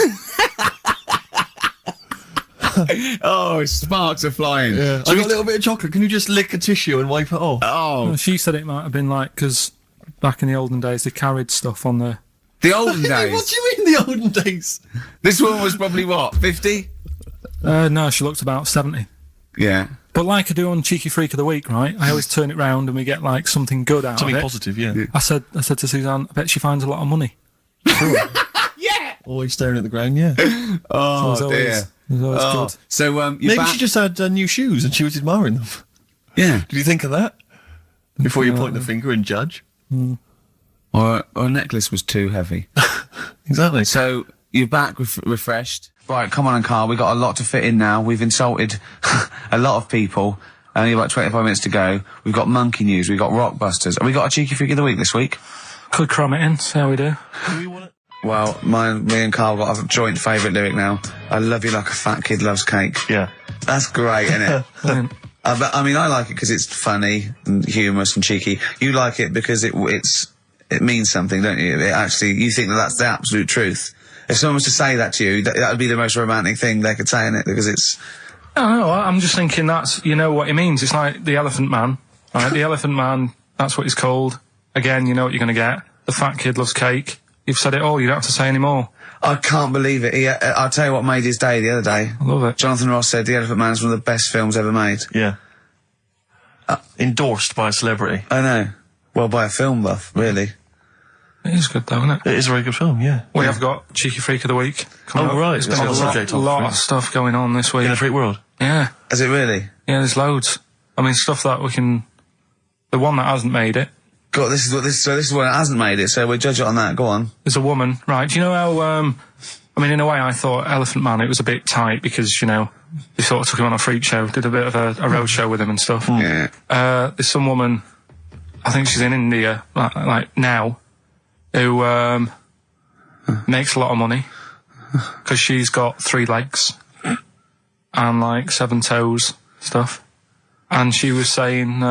Oh, sparks are flying. Yeah. I got a little bit of chocolate. Can you just lick a tissue and wipe it off? Oh. Well, she said it might have been like, because back in the olden days, they carried stuff on the... The olden days? What do you mean the olden days? This woman was probably, what, 50? No, she looked about 70. Yeah. But like I do on Cheeky Freak of the Week, right? I always turn it round and we get, like, something good out of it. Something positive, yeah. I said to Suzanne, I bet she finds a lot of money. Yeah! Always staring at the ground, yeah. Oh, so dear. It was always good. So, maybe she just had new shoes and she was admiring them. Yeah. Did you think of that? Before you point the finger and judge? Mm. Or a necklace was too heavy. Exactly. So, you're back refreshed. Right, come on, Carl, we've got a lot to fit in now. We've insulted a lot of people. Only about 25 minutes to go. We've got monkey news, we've got rockbusters. Have we got a Cheeky Freak of the Week this week? Could cram it in, see how we do. Do we want it? Well, me and Carl got a joint favourite lyric now. I love you like a fat kid loves cake. Yeah. That's great, isn't it? I mean, I like it because it's funny and humorous and cheeky. You like it because it means something, don't you? You think that's the absolute truth. If someone was to say that to you, that would be the most romantic thing they could say, innit? Because it's... I don't know, I'm just thinking that's, what it means. It's like the Elephant Man, right? The Elephant Man, that's what he's called. Again, you know what you're going to get. The fat kid loves cake. You've said it all, you don't have to say any more. I can't believe it. I'll tell you what made his day the other day. I love it. Jonathan Ross said The Elephant Man is one of the best films ever made. Yeah. Endorsed by a celebrity. I know. Well, by a film buff, really. It is good though, isn't it? It is a very good film, yeah. We have got Cheeky Freak of the Week. Right. There's been a lot of stuff going on this week. In the freak world? Yeah. Is it really? Yeah, there's loads. I mean, stuff that we can... The one that hasn't made it. God, this is one that hasn't made it, so we'll judge it on that. Go on. There's a woman, right? Do you know how, I mean, in a way, I thought Elephant Man, it was a bit tight because, they sort of took him on a freak show, did a bit of a road show with him and stuff. Yeah. There's some woman, I think she's in India, like now, who, makes a lot of money because she's got 3 legs and, like, 7 toes, stuff. And she was saying,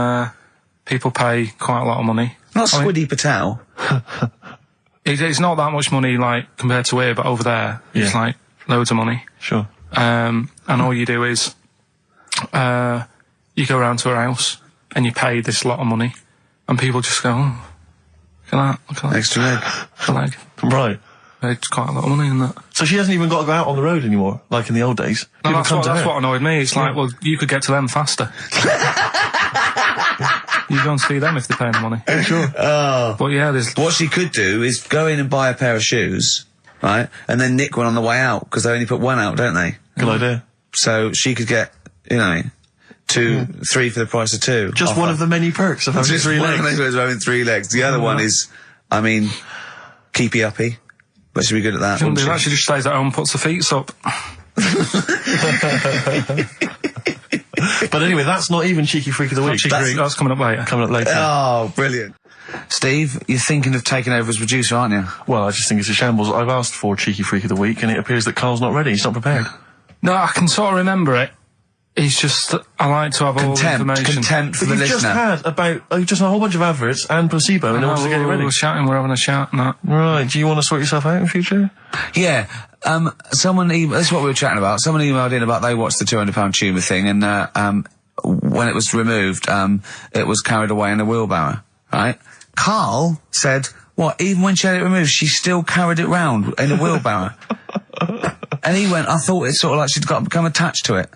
people pay quite a lot of money. Not Squiddy Patel. It's not that much money, like, compared to here, but over there, it's, like, loads of money. Sure. And all you do is, you go around to her house, and you pay this lot of money, and people just go, oh, look at that. Extra leg. Extra leg. Right. It's quite a lot of money in that. So she hasn't even got to go out on the road anymore, like in the old days? No, that's what annoyed me. It's like, well, you could get to them faster. You go and see them if they're paying the money. Sure. Oh. But yeah, there's... What she could do is go in and buy a pair of shoes, right, and then nick one on the way out, because they only put one out, don't they? Good idea. So she could get, 2, 3 for the price of 2. Just one of the many perks of having 3 legs. Just one of the perks of having 3 legs. The other one is, keepy uppy. But she'd be good at that. Shouldn't do that. She just stays at home and puts the feet up. But anyway, that's not even Cheeky Freak of the Week. That's coming up later. Oh, brilliant. Steve, you're thinking of taking over as producer, aren't you? Well, I just think it's a shambles. I've asked for Cheeky Freak of the Week, and it appears that Carl's not ready. He's not prepared. No, I can sort of remember it. He's just, I like to have all the information. Contempt for But the you've just listener. you've just had a whole bunch of adverts and placebo in order to get it ready. We're shouting, we're having a shout and that. Right, do you want to sort yourself out in future? Yeah. That's what we were chatting about. Someone emailed in about they watched the £200 tumour thing, and when it was removed, it was carried away in a wheelbarrow, right? Karl said, what, even when she had it removed, she still carried it round in a wheelbarrow? And he went, I thought it's sort of like she'd become attached to it.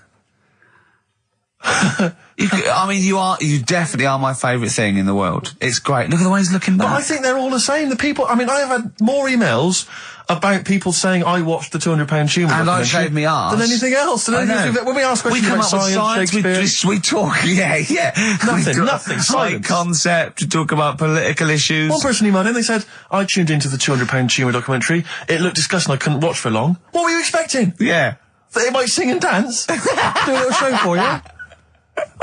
You definitely are my favourite thing in the world. It's great. Look at the way he's looking back. But I think they're all the same. The people, I have had more emails about people saying I watched the £200 tumour and I shaved me arse than anything else. When we ask questions about science, we talk, nothing. High concept, we talk about political issues. One person emailed in, they said, I tuned into the £200 tumour documentary. It looked disgusting, I couldn't watch for long. What were you expecting? Yeah. That it might sing and dance? Do a little show for you?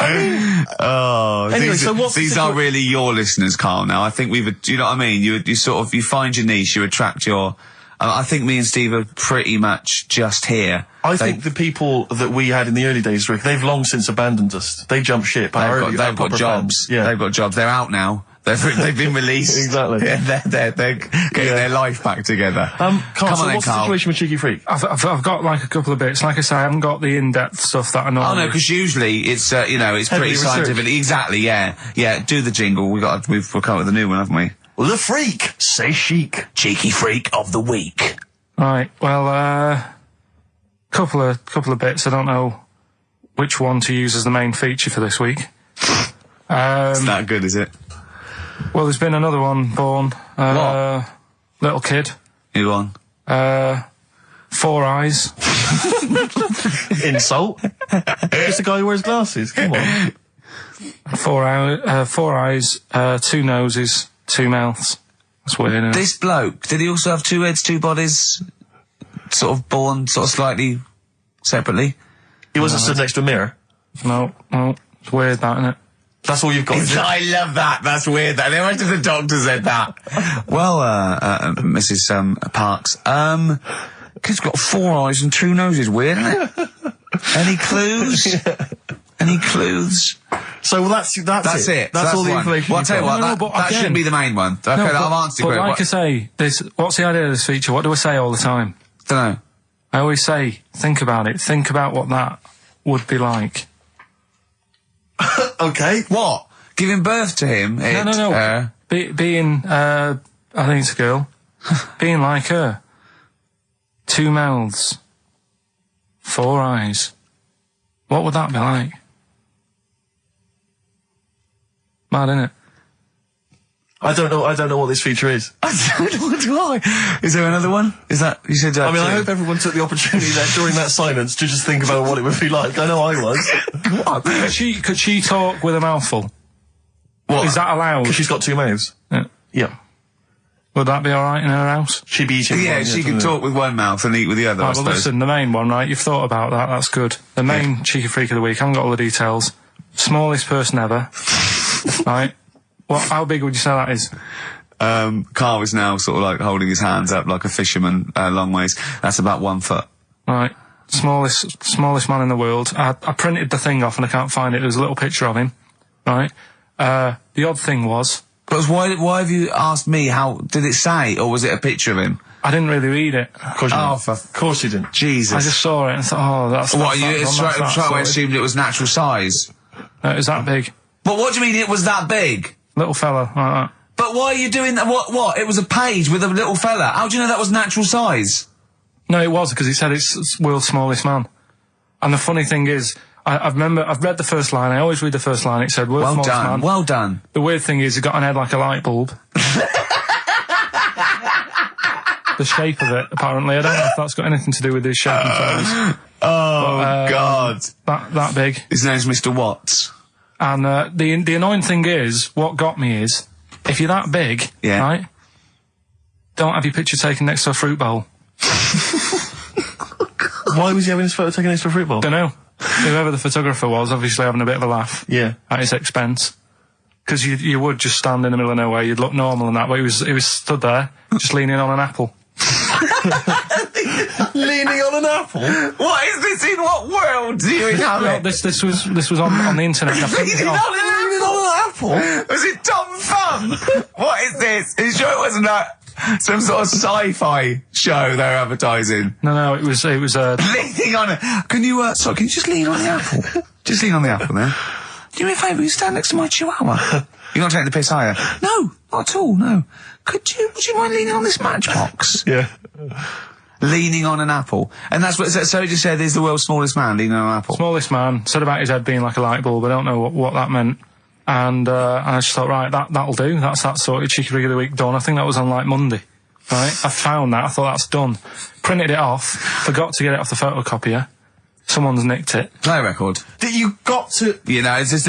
Anyway, so these are really your listeners, Karl. Now, I think you know what I mean. You find your niche, you attract your. I think me and Steve are pretty much just here. I think the people that we had in the early days, Rick, they've long since abandoned us. They jumped ship. They've got jobs. Yeah, they've got jobs. They're out now. They've been released. Exactly. Yeah, they're getting their life back together. Karl, Come on, what's the situation with Cheeky Freak? I've got like a couple of bits. Like I say, I haven't got the in-depth stuff that I know. Oh no, because usually it's it's pretty scientific. Exactly. Yeah. Do the jingle. We've come up with a new one, haven't we? The Freak, say chic. Cheeky Freak of the Week. Right. Well, couple of bits. I don't know which one to use as the main feature for this week. It's not good, is it? Well, there's been another one born. Little kid. Who one? 4 eyes. Insult. Just a guy who wears glasses. Come on. 4 eyes, 2 noses, 2 mouths. That's weird, isn't it? This bloke, did he also have 2 heads, 2 bodies? Sort of born slightly separately? He wasn't stood next to a mirror? No. It's weird, that, isn't it? That's all you've got. I love that. That's weird. That. Imagine the doctor said that. Well, Mrs. Parks, kid's got 4 eyes and 2 noses. Weird, isn't it? Any clues? Any clues? So that's it. That's all the information. Well, I'll tell you what, that again, shouldn't be the main one. Okay, I've answered your question. But like I say, what's the idea of this feature? What do I say all the time? Dunno. I always say, think about it. Think about what that would be like. Okay. What? Giving birth to him? No. Being, I think it's a girl. Being like her. 2 mouths. 4 eyes. What would that be like? Mad, innit? I don't know what this feature is. I don't know what do I. Is there another one? Is that, you said that? I hope everyone took the opportunity there during that silence to just think about what it would be like. I know I was. What? Could she talk with a mouthful? What? Is that allowed? Because she's got 2 mouths. Yeah. Would that be alright in her house? She'd be eating. Yeah, she can talk with one mouth and eat with the other, I Well, suppose. listen, the main one, right? You've thought about that. That's good. The main Cheeky Freak of the Week. I haven't got all the details. Smallest person ever. Right? How big would you say that is? Karl is now sort of like holding his hands up like a fisherman, long ways. That's about 1 foot. Right. Smallest man in the world. I printed the thing off and I can't find it. There's a little picture of him. Right? The odd thing was... But why have you asked me how... Did it say, or was it a picture of him? I didn't really read it. Of course you didn't. Jesus. I just saw it and thought, that's... What, you straight away assumed it was natural size? It was that big. But what do you mean it was that big? Little fella, like that. But why are you doing that? What? It was a page with a little fella. How do you know that was natural size? No, it was, because it said it's world's smallest man. And the funny thing is, I've read the first line. I always read the first line. It said world's smallest man. Well done. The weird thing is, it got an head like a light bulb. The shape of it, apparently. I don't know if that's got anything to do with his shape and size. God. That big. His name's Mr. Watts. And the annoying thing is, what got me is, if you're that big, right, don't have your picture taken next to a fruit bowl. Why was he having his photo taken next to a fruit bowl? Don't know. Whoever the photographer was, obviously having a bit of a laugh. Yeah. At his expense. Because you would just stand in the middle of nowhere, you'd look normal and that, but he was stood there, just leaning on an apple. Leaning on an apple? What is this? In what world do you inhabit? This was on the internet. And I printed it off. Leaning on an apple? Was it Tom Thumb? What is this? Are you sure it wasn't some sort of sci-fi show they're advertising? No, it was Leaning on it. Can you just lean on the apple? Just lean on the apple there. Do me a favour, you stand next to my chihuahua. You're not taking the piss, are you? No, not at all, no. Would you mind leaning on this matchbox? Yeah. Leaning on an apple. And that's what, so he just said he's the world's smallest man leaning on an apple. Smallest man, said about his head being like a light bulb. I don't know what that meant. And I just thought, right, that'll do. That's that sorted. Cheeky Freak of the Week done. I think that was on like Monday. Right? I found that. I thought that's done. Printed it off. Forgot to get it off the photocopier. Someone's nicked it. Play a record. You got to... You know, it's just...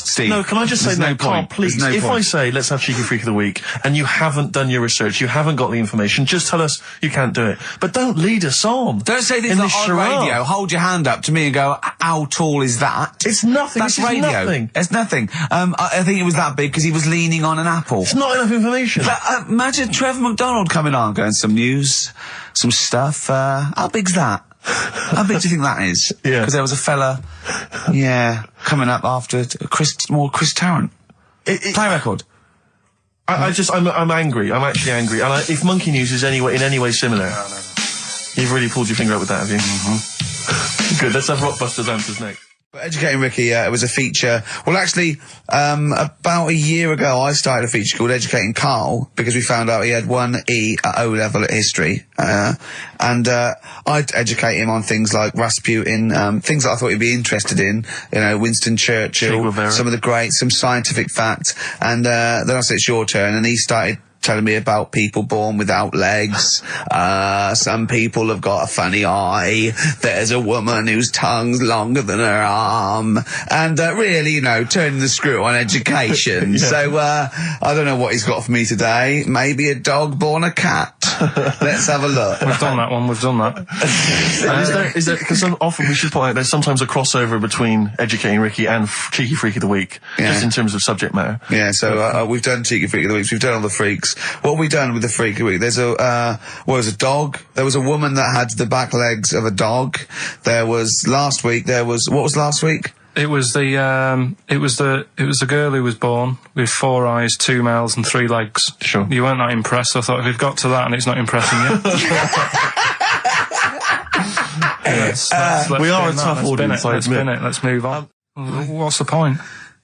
Steve. No, can I just say, no Carl, point. please, There's no if point. I say, let's have Cheeky Freak of the Week, and you haven't done your research, you haven't got the information, just tell us you can't do it. But don't lead us on. Don't say things like on radio. Hold your hand up to me and go, how tall is that? It's nothing. That's this is radio. Nothing. It's nothing. I think it was that big because he was leaning on an apple. It's not enough information. But, imagine Trevor McDonald coming on, going, some news, some stuff. How big's that? How big do you think that is? Yeah. Because there was a fella, coming up after Chris Tarrant. Play a record. I'm angry. I'm actually angry. And if Monkey News is in any way similar, you've really pulled your finger out with that, have you? Mm-hmm. Good. Let's have Rockbusters answers next. Educating Ricky, it was a feature. Well, actually, about a year ago, I started a feature called Educating Karl because we found out he had 1 E at O level at history. And I'd educate him on things like Rasputin, things that I thought he'd be interested in, you know, Winston Churchill, some of the greats, some scientific facts. And then I said, it's your turn. And he started telling me about people born without legs. Some people have got a funny eye. There's a woman whose tongue's longer than her arm. And really, you know, turning the screw on education. Yeah. So I don't know what he's got for me today. Maybe a dog born a cat. Let's have a look. We've done that one. We've done that. Is there, because often we should point out there's sometimes a crossover between Educating Ricky and Cheeky Freak of the Week, just in terms of subject matter. Yeah, so we've done Cheeky Freak of the Week. We've done all the freaks. What have we done with the Freak of the Week? There's a dog. There was a woman that had the back legs of a dog. There was last week. What was last week? It was the girl who was born with 4 eyes, 2 mouths, and 3 legs. Sure. You weren't that impressed. I thought if we've got to that and it's not impressing you. We are a tough audience. Let's spin it. Let's move on. What's the point?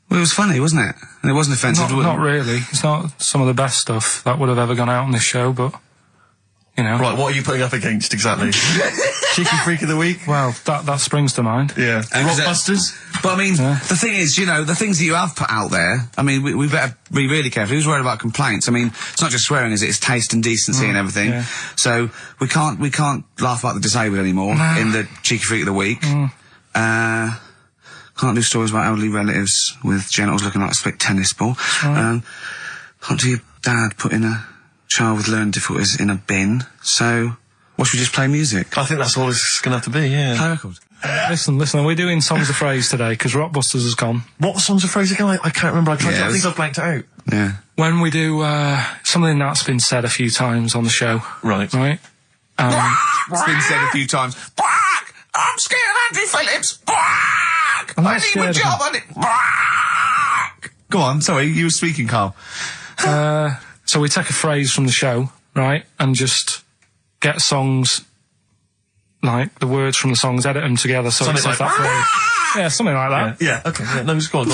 Well, it was funny, wasn't it? And it wasn't offensive. Not really. It's not some of the best stuff that would have ever gone out on this show, but, you know. Right, what are you putting up against, exactly? Cheeky Freak of the Week? Well, that springs to mind. Yeah. Rockbusters? But I mean, the thing is, you know, the things that you have put out there, I mean, we better be really careful. Who's worried about complaints? I mean, it's not just swearing, is it? It's taste and decency and everything. Yeah. So we can't laugh about the disabled anymore in the Cheeky Freak of the Week. Can't do stories about elderly relatives with genitals looking like a split tennis ball. Can't do your dad putting a child with learning difficulties in a bin. So, what should we just play music? I think that's all it's going to have to be, yeah. Play a record. Listen, we're doing Songs of Phrase today, because Rockbusters has gone. What Songs of Phrase again? I can't remember. I think I've blanked it out. Yeah. When we do, something that's been said a few times on the show. Right. Right? It's been said a few times. I'm scared of Andy Phillips. I need my job on it. Go on, sorry, you were speaking, Karl. So we take a phrase from the show, right, and just get songs, like the words from the songs, edit them together so it says that phrase. Yeah, something like that. Yeah, okay. Yeah, no, just go on.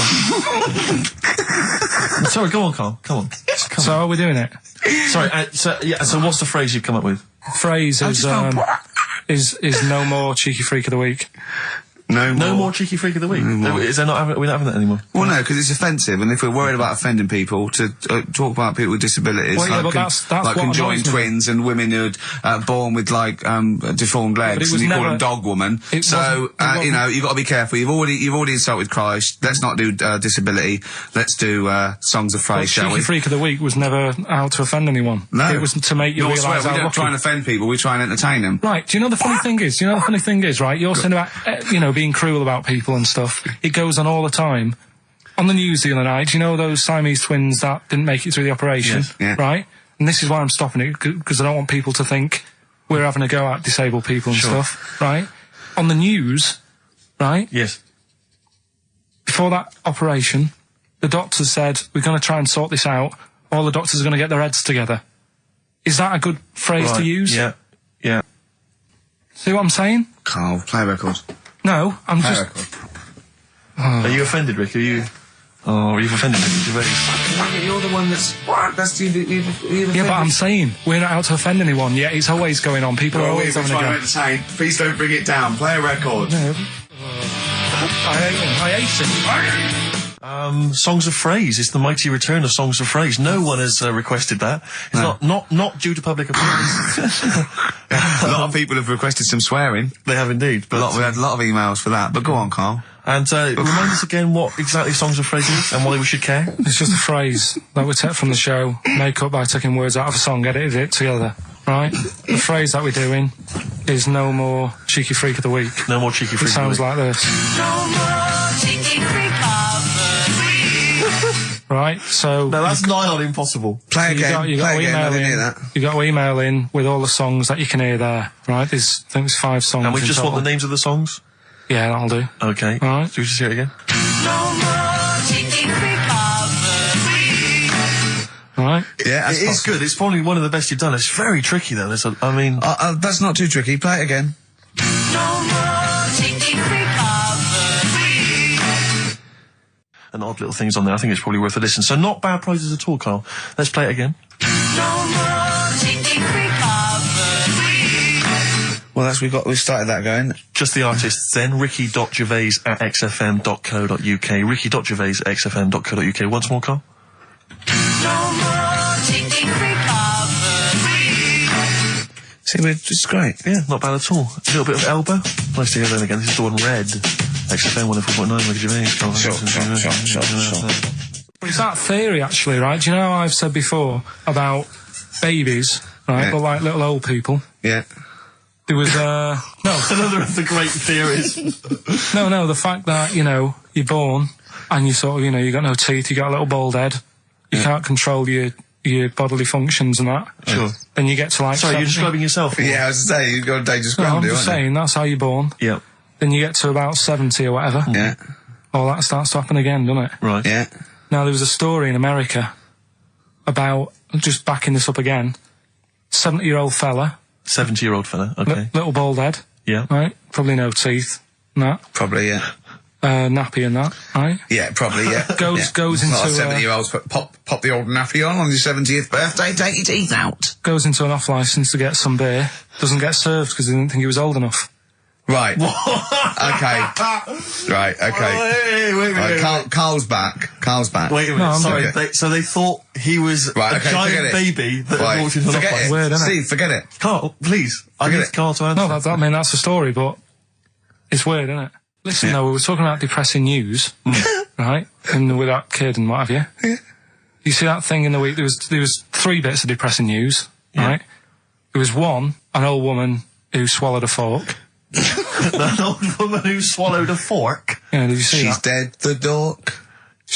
Sorry, go on, Karl. Come on. So are we doing it? Sorry, so what's the phrase you've come up with? Phrase is no more Cheeky Freak of the Week. No more Cheeky Freak of the Week. Is there not? We're not having that anymore. Well, no, because it's offensive, and if we're worried about offending people, to talk about people with disabilities, like conjoined twins and women who are born with like deformed legs, and you call them dog woman. So you know, you've got to be careful. You've already insulted Christ. Let's not do disability. Let's do Songs of Phrase, shall we? Cheeky Freak of the Week was never out to offend anyone. No, it was to make you realise how lucky. We don't try and offend people. We try and entertain them. Right? Do you know the funny thing is? Right? You're saying about being cruel about people and stuff. It goes on all the time. On the news the other night, you know those Siamese twins that didn't make it through the operation? Yes, yeah. Right? And this is why I'm stopping it, because I don't want people to think, we're having a go at disabled people and stuff, right? On the news, right? Yes. Before that operation, the doctors said, we're going to try and sort this out. All the doctors are going to get their heads together. Is that a good phrase to use? Yeah. Yeah. See what I'm saying? Carl, play a record. No, I'm Play a just... record. Are you offended, Rick? Are you... Oh, you've offended me, Gervais. You're the one that's... That's you. Yeah, but I'm saying, we're not out to offend anyone, yet it's always going on. People are always having a go. entertain. Please don't bring it down. Play a record. No. I hate it. Songs of Phrase. It's the mighty return of Songs of Phrase. No one has requested that. It's not due to public appearance. A lot of people have requested some swearing. They have indeed. But We had a lot of emails for that. But go on, Carl. And remind us again what exactly Songs of Phrase is and why we should care. It's just a phrase that we take from the show, make up by taking words out of a song, edited it together, right? The phrase that we're doing is no more Cheeky Freak of the Week. No more Cheeky Freak It sounds of the Week. like this. No more cheeky freak of the week. Right, so... No, that's nigh on impossible. Play again. You got Play to again. I email didn't hear in. that. You got to email in with all the songs that you can hear there, right? I think it's 5 songs. And we in just total. want the names of the songs? Yeah, that'll do. Okay. All right. So we just hear it again? No more cheeky freak of the week. All right. Yeah, It is good. It's probably one of the best you've done. It's very tricky, though. that's not too tricky. Play it again. No more cheeky freak of the week. and odd little things on there. I think it's probably worth a listen. So not bad prizes at all, Carl. Let's play it again. No more cheeky freak of the week. Well, we started that going. Just the artists then. ricky.gervais@xfm.co.uk. ricky.gervais@xfm.co.uk. Once more, Carl. No more cheeky freak of the week. See, it's great. Yeah, not bad at all. A little bit of elbow. Nice to hear that again. This is the one red. XFM 104.9, Ricky Gervais. Sure. It's that theory, actually, right? Do you know how I've said before about babies, right? Yeah. But like little old people. Yeah. There was, no, Another of the great theories. no, the fact that, you're born and you sort of, you got no teeth, you got a little bald head, you can't control your bodily functions and that. Sure. Then you get to like... Sorry, 70. you're describing yourself? Yeah, I was saying, you've got a dangerous No, ground, I'm just saying, that's how you're born. Yeah. Then you get to about 70 or whatever. Yeah. All that starts to happen again, doesn't it? Right. Yeah. Now, there was a story in America about, just backing this up again, 70-year-old fella, 70-year-old fella, okay. little bald head, Yeah. right? Probably no teeth, and that. Probably, yeah. Nappy and that, right? Yeah, probably, yeah. Goes A into lot of 70-year-olds pop the old nappy on your 70th birthday, take your teeth out. goes into an off license to get some beer, doesn't get served because he didn't think he was old enough. Right. Okay. Right, okay. Wait. Carl's back. Wait a minute, No, I'm sorry. okay. So they thought he was Right, a okay, giant forget it. baby that Right. walked into an Forget office. it. Weird, isn't it? Steve, forget it. Carl, please. I Forget need it. Carl to answer. No, that's the story, but it's weird, isn't it? Listen, though, we were talking about depressing news, right? And with that kid and what have you. Yeah. You see that thing in the week? There was 3 bits of depressing news, right? There was one, an old woman who swallowed a fork. An old woman who swallowed a fork. Yeah, did you see She's that? dead, the dork.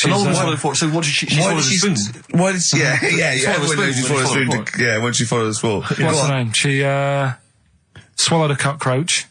An old woman She's, swallowed a fork. So what did she swallowed a spoon? Why did she... Yeah. Swallow a Everyone knows she spoon swallowed a when you spoon. swallow a Yeah, when she followed the sport. What's her name? She swallowed a cockroach.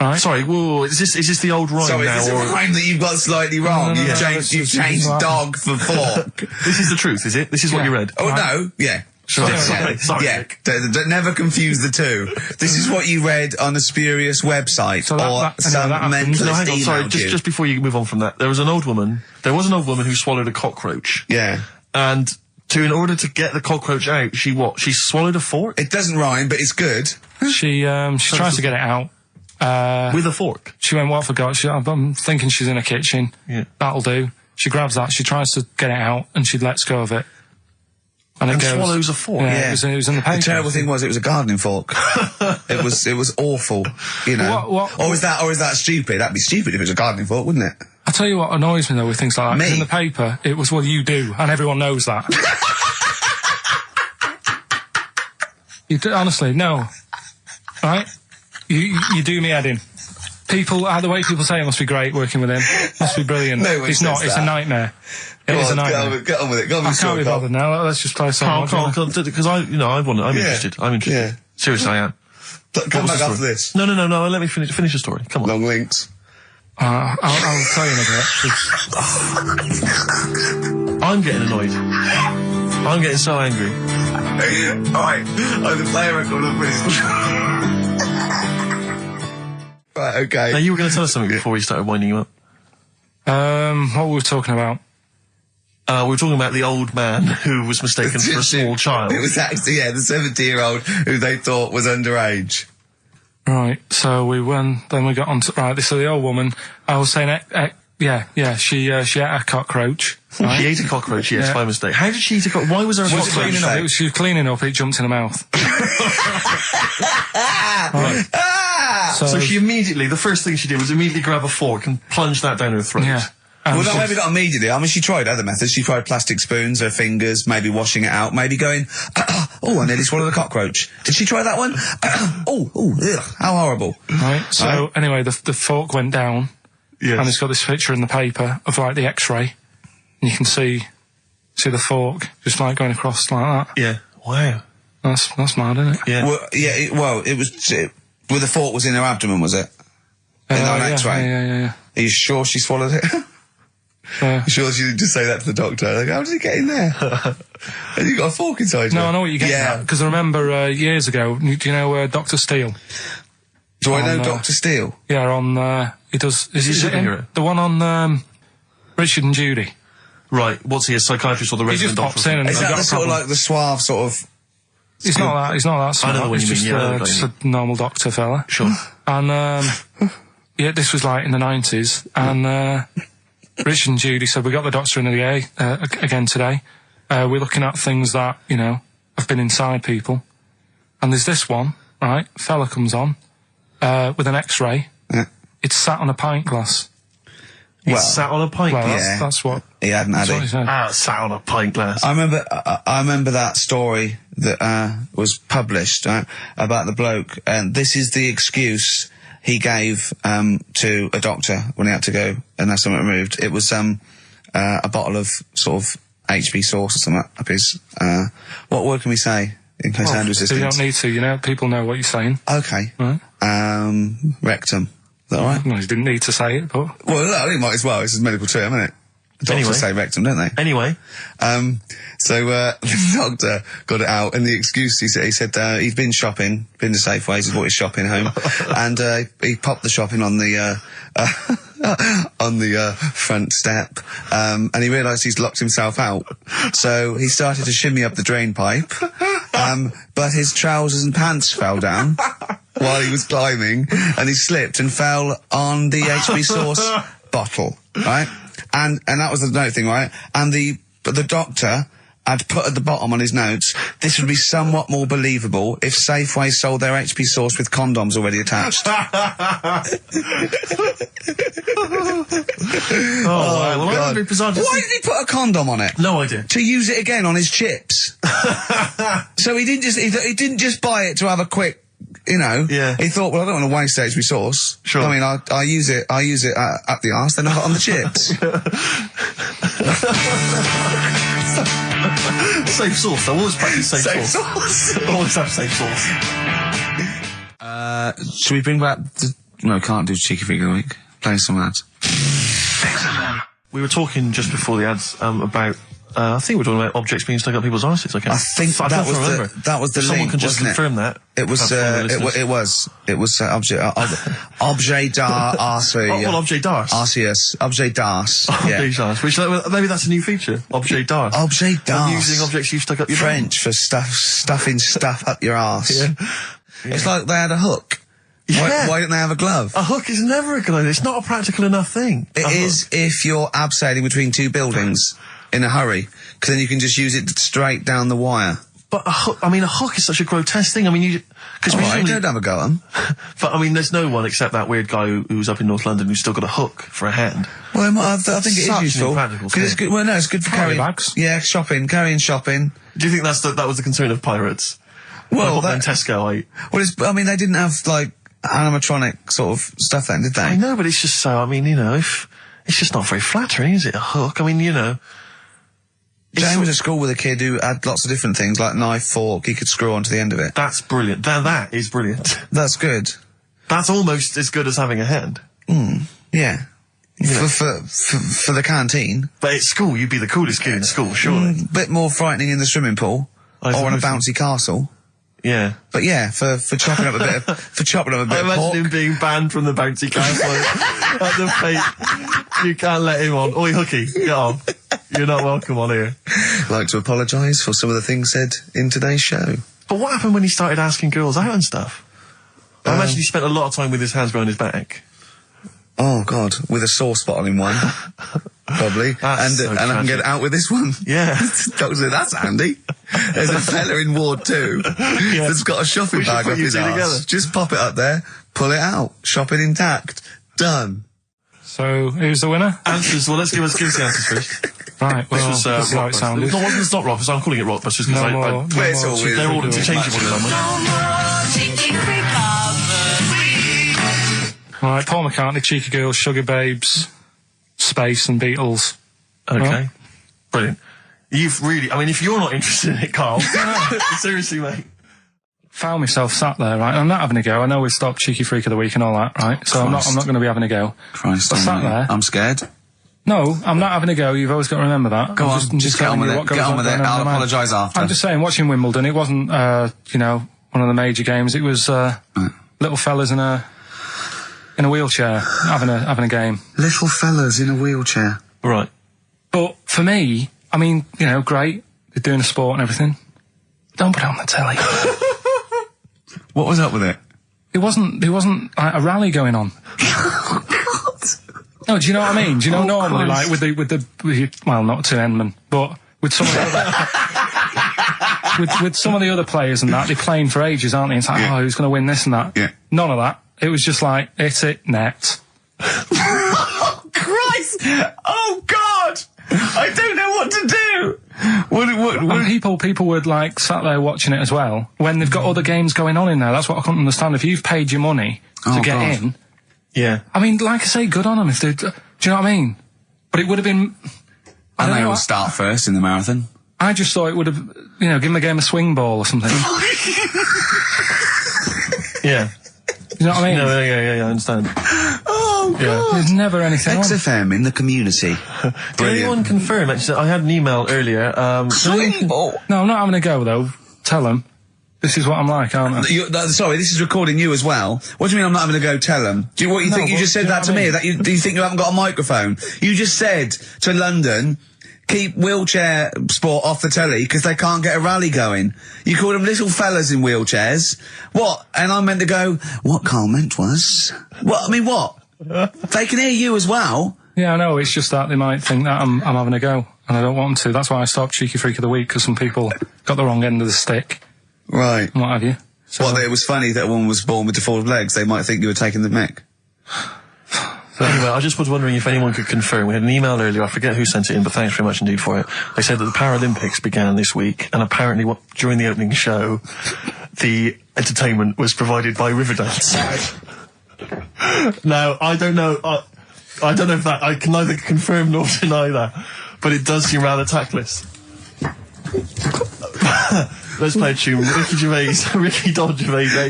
Right? Sorry, whoa, is this the old rhyme Sorry, now? is this a or- rhyme that you've got slightly wrong? No, You've it's changed what dog for fork. This is the truth, is it? This is what Yeah. you read? Oh, Right. no. Yeah. Sure. Yeah, Sorry. Yeah. Don't never confuse the two. This is what you read on a spurious website So that- or that- some that happens. mentalist No, hang on, sorry, emailed you. just before you move on from that, there was an old woman who swallowed a cockroach. Yeah. And in order to get the cockroach out, she swallowed a fork? It doesn't rhyme, but it's good. She tries to get it out. With a fork? She went, what I forgot? I'm thinking she's in a kitchen. Yeah. That'll do. She grabs that, she tries to get it out, and she lets go of it. And it goes, swallows a fork? Yeah, Yeah. It was in the paper. The terrible thing was it was a gardening fork. it was awful, you know. What- or is that stupid? That'd be stupid if it was a gardening fork, wouldn't it? I tell you what annoys me though with things like that. 'Cause Me? in the paper, it was, well, you do, and everyone knows that. You do, honestly, no. Right? You do me head in. The way people say it must be great working with him. Must be brilliant. No one It's not. says It's a that. nightmare. It is a nightmare. Get on with it. Go on I with can't be Carl. bothered now. Let's just play a song. Because I'm interested. I'm Yeah. interested. Seriously, I am. Come back after this. No. Let me finish the story. Come on. Long links. I'll tell you in a bit. I'm getting annoyed. I'm getting so angry. Alright, the player record of this. Right, okay. Now, you were going to tell us something before we started winding you up. What were we talking about? We were talking about the old man who was mistaken for a small child. It was actually, the 70-year-old who they thought was underage. Right, so then we got on to, right, this is the old woman. I was saying, she ate a cockroach. Right? She ate a cockroach, yes, by mistake. How did she eat a cockroach? Why was there a cockroach? She was cleaning up, it jumped in her mouth. Right. So she immediately, the first thing she did was immediately grab a fork and plunge that down her throat. Yeah. Well, maybe not immediately. I mean, she tried other methods. She tried plastic spoons, her fingers, maybe washing it out, maybe going, I nearly swallowed a cockroach. Did she try that one? Ugh, how horrible. Right, so anyway, the fork went down, and it's got this picture in the paper of, like, the X-ray, and you can see the fork just, like, going across like that. Yeah. Wow. That's mad, isn't it? Yeah. Well, it was, the fork was in her abdomen, was it? In an X-ray? Yeah. Are you sure she swallowed it? Sure she didn't just say that to the doctor? Like, how did it get in there? And you got a fork inside you? No, I know what you're getting at. Because I remember years ago, do you know Dr. Steele? Do I know Dr. Steele? Yeah, on, he does... Is he the one on Richard and Judy? Right, what's he, a psychiatrist or the resident doctor? He just pops in and is that the sort of like the suave sort of... He's not that smart. I know the one you mean, just a normal doctor fella. Sure. And, this was like in the 90s, and, Rich and Judy said, we got the doctor in again today. We're looking at things that, have been inside people. And there's this one, right? Fella comes on, with an X-ray. Yeah. It's sat on a pint glass. It's sat on a pint glass? That's what... He hadn't had what he it. said. Sat on a pint glass. I remember that story that, was published, about the bloke, and this is the excuse he gave to a doctor when he had to go and have something removed. It was a bottle of sort of HB sauce or something up his... what word can we say in case Andrew's listening? You don't need to, people know what you're saying. Okay. Right. Rectum. Is that all right? No, you didn't need to say it, but... Well, no, he might as well. It's a medical term, isn't it? Doctors say rectum, don't they? Anyway. So the doctor got it out, and the excuse, he said he'd been shopping, been to Safeways, he bought his shopping home, and he popped the shopping on the front step, and he realised he's locked himself out. So he started to shimmy up the drain pipe, but his trousers and pants fell down while he was climbing, and he slipped and fell on the HB sauce bottle, right? And that was the note thing, right? And the doctor had put at the bottom on his notes, this would be somewhat more believable if Safeway sold their HP sauce with condoms already attached. Wow. Well, God. Why did he put a condom on it? No idea. To use it again on his chips. So he didn't just buy it to have a quick, Yeah. He thought, well, I don't want to waste HB sauce. Sure. I mean, I use it up the arse, then I got on the chips. Safe sauce. I always practice safe sauce. Always have safe sauce. Should we bring back no, can't do Cheeky Figure of the Week. Play some ads. We were talking just before the ads about I think we were talking about objects being stuck up people's arses. Okay. I think that was the Someone link, can just wasn't confirm that. It was objet d'art Well, objet d'art. Arceus. Objet d'art. Objet d'art. Which maybe that's a new feature. Objet d'art. Objet d'art. Using objects you've stuck up your French for stuffing stuff up your arse. Yeah. It's like they had a hook. Yeah. Why didn't they have a glove? A hook is never a good idea. It's not a practical enough thing. It is if you're abseiling between two buildings in a hurry, because then you can just use it straight down the wire. But a hook is such a grotesque thing. I mean, because Right, don't have a go at them. But I mean, there's no one except that weird guy who's up in North London who's still got a hook for a hand. Well, I think it is Such an useful. impractical Because it's thing. good. Well, no, it's good for carrying bags. Yeah, carrying shopping. Do you think that was the concern of pirates? Well, like what Tesco. They didn't have like animatronic sort of stuff then, did they? I know, but it's just so. I mean, it's just not very flattering, is it? A hook. I mean, Jane was at school with a kid who had lots of different things, like knife, fork, he could screw onto the end of it. That's brilliant. That is brilliant. That's good. That's almost as good as having a hand. Yeah. For the canteen. But at school, you'd be the coolest kid in school, surely. Bit more frightening in the swimming pool. Or on a bouncy castle. Yeah. But yeah, for chopping up a bit of, I imagine pork. him being banned from the bouncy castle at the fate. You can't let him on. Oi, Hooky, get on. You're not welcome on here. I'd like to apologise for some of the things said in today's show. But what happened when he started asking girls out and stuff? I imagine he spent a lot of time with his hands behind his back. Oh, God, with a sore spot on him one. Probably. That's so and I can get out with this one. Yeah. Doctor said, that's handy. There's a fella in Ward 2 that's got a shopping We should bag put up you his two arse. together. Just pop it up there, pull it out, shopping intact. Done. So, who's the winner? Answers. Well, let's give us the answers first. Right, well, This was this is how it sounded. No, it's not Rockbusters. I'm calling it Rockbusters because No more. But it's all they're all interchangeable. Right, Paul McCartney, Cheeky Girls, Sugar Babes, Space and Beatles. Okay. Well, Brilliant. You've really, I mean, if you're not interested in it, Carl, seriously, mate. found myself sat there, right, and I'm not having a go. I know we've stopped Cheeky Freak of the Week and all that, right? So I'm not going to be having a go. Christ, I sat there. I'm scared. No, I'm not having a go. You've always got to remember that. Go on, just get on telling with you it. what goes Get on with it. going I'll in my mind. apologise after. I'm just saying, watching Wimbledon, it wasn't, you know, one of the major games. It was little fellas in a wheelchair having a game. Little fellas in a wheelchair. Right. But for me, I mean, you know, great. They're doing a sport and everything. Don't put it on the telly. What was up with it? There wasn't like a rally going on. No, do you know what I mean? Do you know normally, like with the well, not to Enman, but with some of the other, with some of the other players and that, they're playing for ages, aren't they? It's like, oh, who's going to win this and that? Yeah. None of that. It was just like, hit it, net. Oh, Christ! Oh, God! I don't know what to do! And people would like sat there watching it as well when they've got other games going on in there. That's what I couldn't understand. If you've paid your money to get in, Yeah. I mean, like I say, good on them. If they, do you know what I mean? But it would have been. I don't And they know. will start first in the marathon. I just thought it would have, you know, given the game a swing ball or something. Yeah. You know what I mean? No, yeah, I understand. Oh, God. There's never anything on. XFM in the community. Did anyone confirm, actually, I had an email earlier, Swing ball. No, I'm not having a go though. Tell them. This is what I'm like, aren't I? Sorry, this is recording you as well. What do you mean I'm not having to go tell them? Do you, what you No, think? You but just said do you that know to what I me? mean? Do you think you haven't got a microphone? You just said to London, keep wheelchair sport off the telly because they can't get a rally going. You called them little fellas in wheelchairs. What? And I meant to go, what Carl meant was... What? I mean, what? They can hear you as well. Yeah, I know. It's just that they might think that I'm having a go, and I don't want them to. That's why I stopped Cheeky Freak of the Week, because some people got the wrong end of the stick Right. and what have you. So, Well, it was funny that a woman was born with deformed legs. They might think you were taking the mick. Anyway, I just was wondering if anyone could confirm. We had an email earlier, I forget who sent it in, but thanks very much indeed for it. They said that the Paralympics began this week, and apparently during the opening show, the entertainment was provided by Riverdance. Now, I don't know if that, I can neither confirm nor deny that, but it does seem rather tactless. Let's play a tune. Ricky Gervais.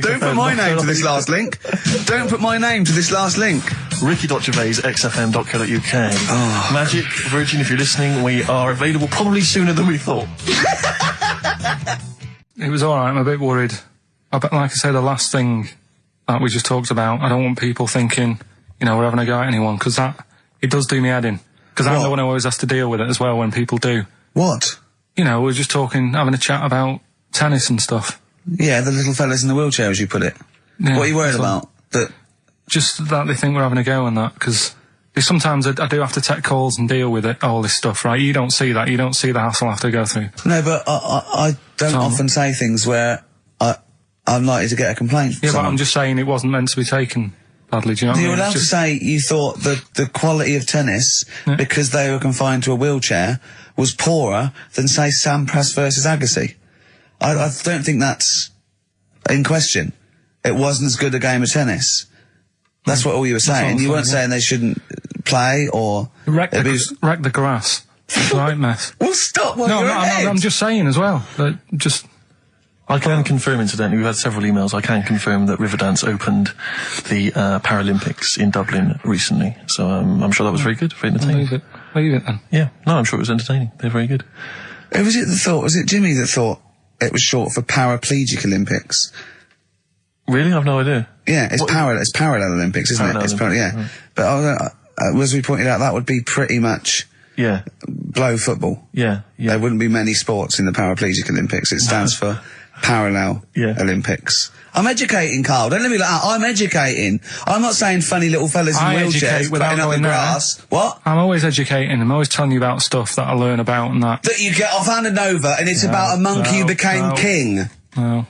Don't put my name to this last link. Don't put my name to this last link. Ricky.Gervais, xfm.co.uk. Magic, Virgin, if you're listening, we are available probably sooner than we thought. it was all right. I'm a bit worried. Like I say, the last thing that we just talked about, I don't want people thinking, you know, we're having a go at anyone, because it does do me head in. Because I'm the one who always has to deal with it as well when people do. What? You know, we're just talking, having a chat about tennis and stuff. Yeah, the little fellas in the wheelchair, as you put it. Yeah, What are you worried so- about? That Just that they think we're having a go and that, because sometimes I do have to take calls and deal with it, all this stuff, right? You don't see that. You don't see the hassle I have to go through. No, but I don't Tom. often say things where I'm likely to get a complaint from Yeah, but someone. I'm just saying it wasn't meant to be taken badly, do you know what I You're mean? allowed It's to just- say you thought that the quality of tennis, because they were confined to a wheelchair, was poorer than, say, Sampras versus Agassi. I don't think that's in question. It wasn't as good a game of tennis. That's what all you were saying. what I'm You weren't saying, saying they shouldn't play or Wreck abuse. the grass. Right mess. Well, stop while No, you're ahead. I'm just saying as well. That just. I can confirm, incidentally, we've had several emails, I can confirm that Riverdance opened the Paralympics in Dublin recently. So I'm sure that was very good, very entertaining. Leave it then. Yeah, no, I'm sure it was entertaining. They're very good. Who was it that thought? Was it Jimmy that thought it was short for Paraplegic Olympics? Really? I've no idea. Yeah, it's Parallel Olympics, isn't it? It's yeah. But as we pointed out, that would be pretty much Yeah. blow football. Yeah. There wouldn't be many sports in the Paraplegic Olympics. It stands for Parallel Olympics. I'm educating, Carl. Don't let me like that. I'm educating. I'm not saying funny little fellas in wheelchairs playing up the grass. What? I'm always educating. I'm always telling you about stuff that I learn about and that. That you get off-handed over, and it's about a monkey who became king. No.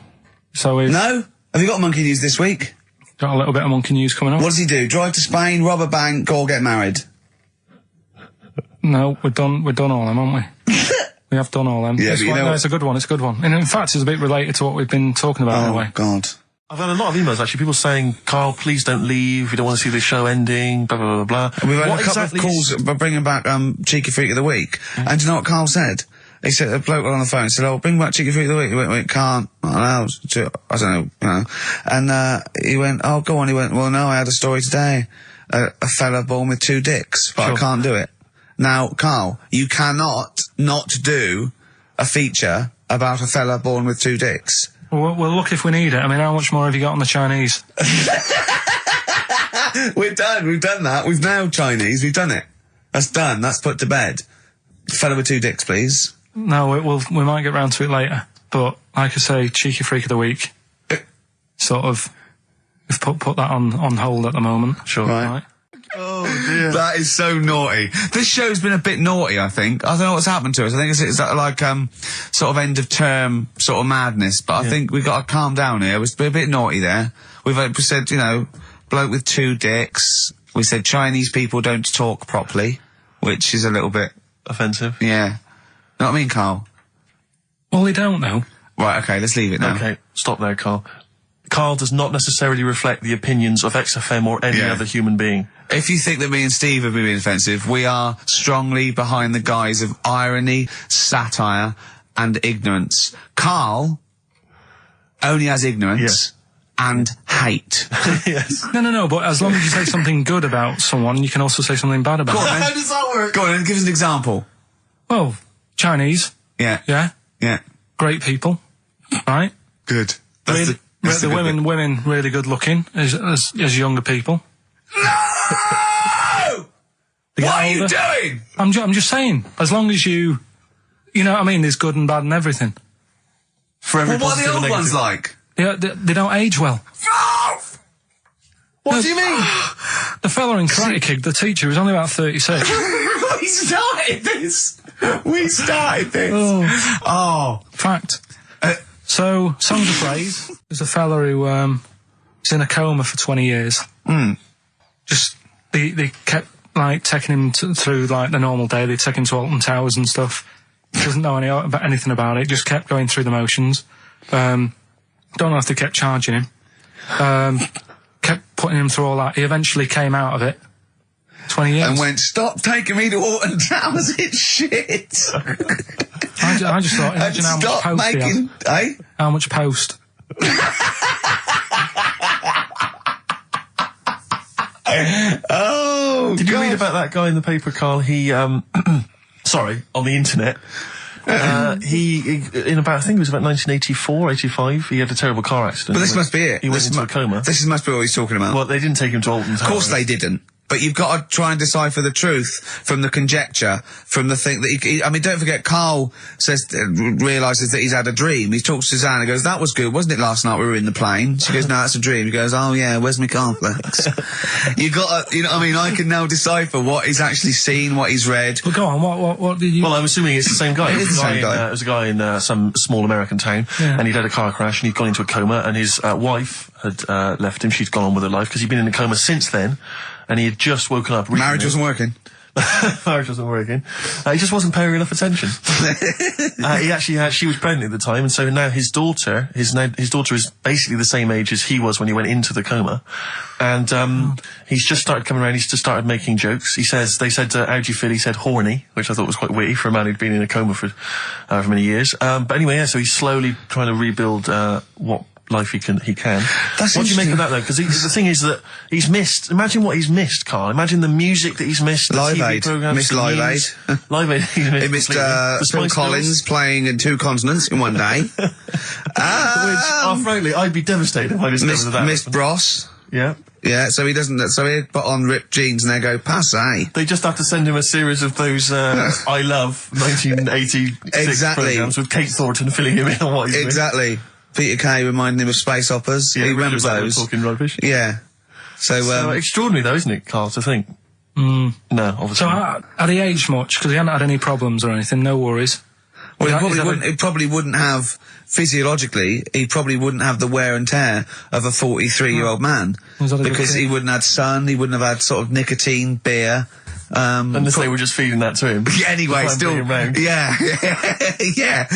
So No? Have you got monkey news this week? Got a little bit of monkey news coming up. What does he do? Drive to Spain, rob a bank, or get married? No, we're done all them, haven't we? We have done all them. Yeah, but you know it's a good one. It's a good one. And in fact, it's a bit related to what we've been talking about anyway. Oh, God. I've had a lot of emails, actually, people saying, Carl, please don't leave, we don't want to see the show ending, blah, blah, blah, blah. We've had a couple of calls by bringing back Cheeky Freak of the Week. And do you know what Carl said? He said, a bloke on the phone said, bring back Cheeky Freak of the Week. He went, we can't, not allowed to, I don't know, you know. And he went, oh, go on. He went, well, no, I had a story today. A fella born with 2 dicks, but I can't do it. Now, Carl, you cannot not do a feature about a fella born with 2 dicks. Well, we'll look if we need it. I mean, how much more have you got on the Chinese? We're done. We've done that. We've nailed Chinese. We've done it. That's done. That's put to bed. Fella with 2 dicks, please. No, we might get round to it later. But, like I say, Cheeky Freak of the Week. Sort of, we've put that on hold at the moment. Sure. Right. Oh dear. That is so naughty. This show's been a bit naughty, I think. I don't know what's happened to us. I think it's like, sort of end of term sort of madness, but I think we've got to calm down here. We've been a bit naughty there. We've said, you know, bloke with 2 dicks. We said Chinese people don't talk properly, which is a little bit offensive. Yeah. Know what I mean, Carl? Well, they don't know. Right, okay, let's leave it now. Okay, stop there, Carl. Carl does not necessarily reflect the opinions of XFM or any other human being. If you think that me and Steve have been being offensive, we are strongly behind the guise of irony, satire, and ignorance. Carl only has ignorance and hate. Yes. No, but as long as you say something good about someone, you can also say something bad about them. How does that work? Go on, and give us an example. Well, Chinese. Yeah. Yeah? Yeah. Great people. Right? Good. The women really good looking as younger people. No! What are you doing? I'm just saying, as long as you know what I mean, there's good and bad and everything. For every what are the old ones like? They don't age well. What do you mean? The fella in Karate Kid, the teacher, was only about 36. We started this. Oh. Fact. So, Songs of Praise, there's a fella who was in a coma for 20 years. Just, they kept, like, taking him through, like, the normal day. They'd take him to Alton Towers and stuff. He doesn't know anything about it. Just kept going through the motions. Don't know if they kept charging him. Kept putting him through all that. He eventually came out of it. 20 years. And went, stop taking me to Alton Towers, it's shit. I just thought, imagine how much post he had. How much post? Oh, Did you read about that guy in the paper, Carl? He, sorry, on the internet. He in about, I think it was about 1984, 85, he had a terrible car accident. But this must be it. He went into a coma. This must be what he's talking about. Well, they didn't take him to Alton Towers. Of course they didn't. But you've got to try and decipher the truth from the conjecture, from the thing that I mean, don't forget, Carl realises that he's had a dream. He talks to Suzanne and goes, that was good, wasn't it, last night we were in the plane? She goes, no, that's a dream. He goes, oh yeah, where's my cornflakes? You got to, you know what I mean? I can now decipher what he's actually seen, what he's read. Well, go on, what did you... Well, I'm assuming it's the same guy. It is the same guy. It was a guy in some small American town, and he'd had a car crash and he'd gone into a coma, and his wife had left him. She'd gone on with her life because he'd been in a coma since then. And he had just woken up recently. Marriage wasn't working? Marriage wasn't working. He just wasn't paying enough attention. She was pregnant at the time, and so now his daughter is basically the same age as he was when he went into the coma. And, he's just started coming around, he's just started making jokes. They said, how do you feel? He said horny, which I thought was quite witty for a man who'd been in a coma for however many years. But anyway, yeah, so he's slowly trying to rebuild, what life he can. That's what do you make of that though? Because the thing is that he's missed. Imagine what he's missed, Carl. Imagine the music that he's missed. The Live TV Aid. programs, Missed Live Aid. Live Aid. He missed Phil Collins playing in 2 continents in one day. Frankly, I'd be devastated if I discovered that. Missed Bros. Yeah. Yeah, so he doesn't. So he put on ripped jeans and they go passe. They just have to send him a series of those I Love 1986 programs with Kate Thornton filling him in on what he's doing. Exactly. Peter Kay reminding him of space operas. Yeah, he remembers those. Talking rubbish. Yeah. So extraordinary though, isn't it, Carl, to think? No, obviously. So had he aged much? Because he hadn't had any problems or anything, no worries. Well, he probably wouldn't have, physiologically, he probably wouldn't have the wear and tear of a 43-year-old man. Because he wouldn't have sun, he wouldn't have had sort of nicotine, beer. Unless they were just feeding that to him. Anyway, still. Yeah. Yeah.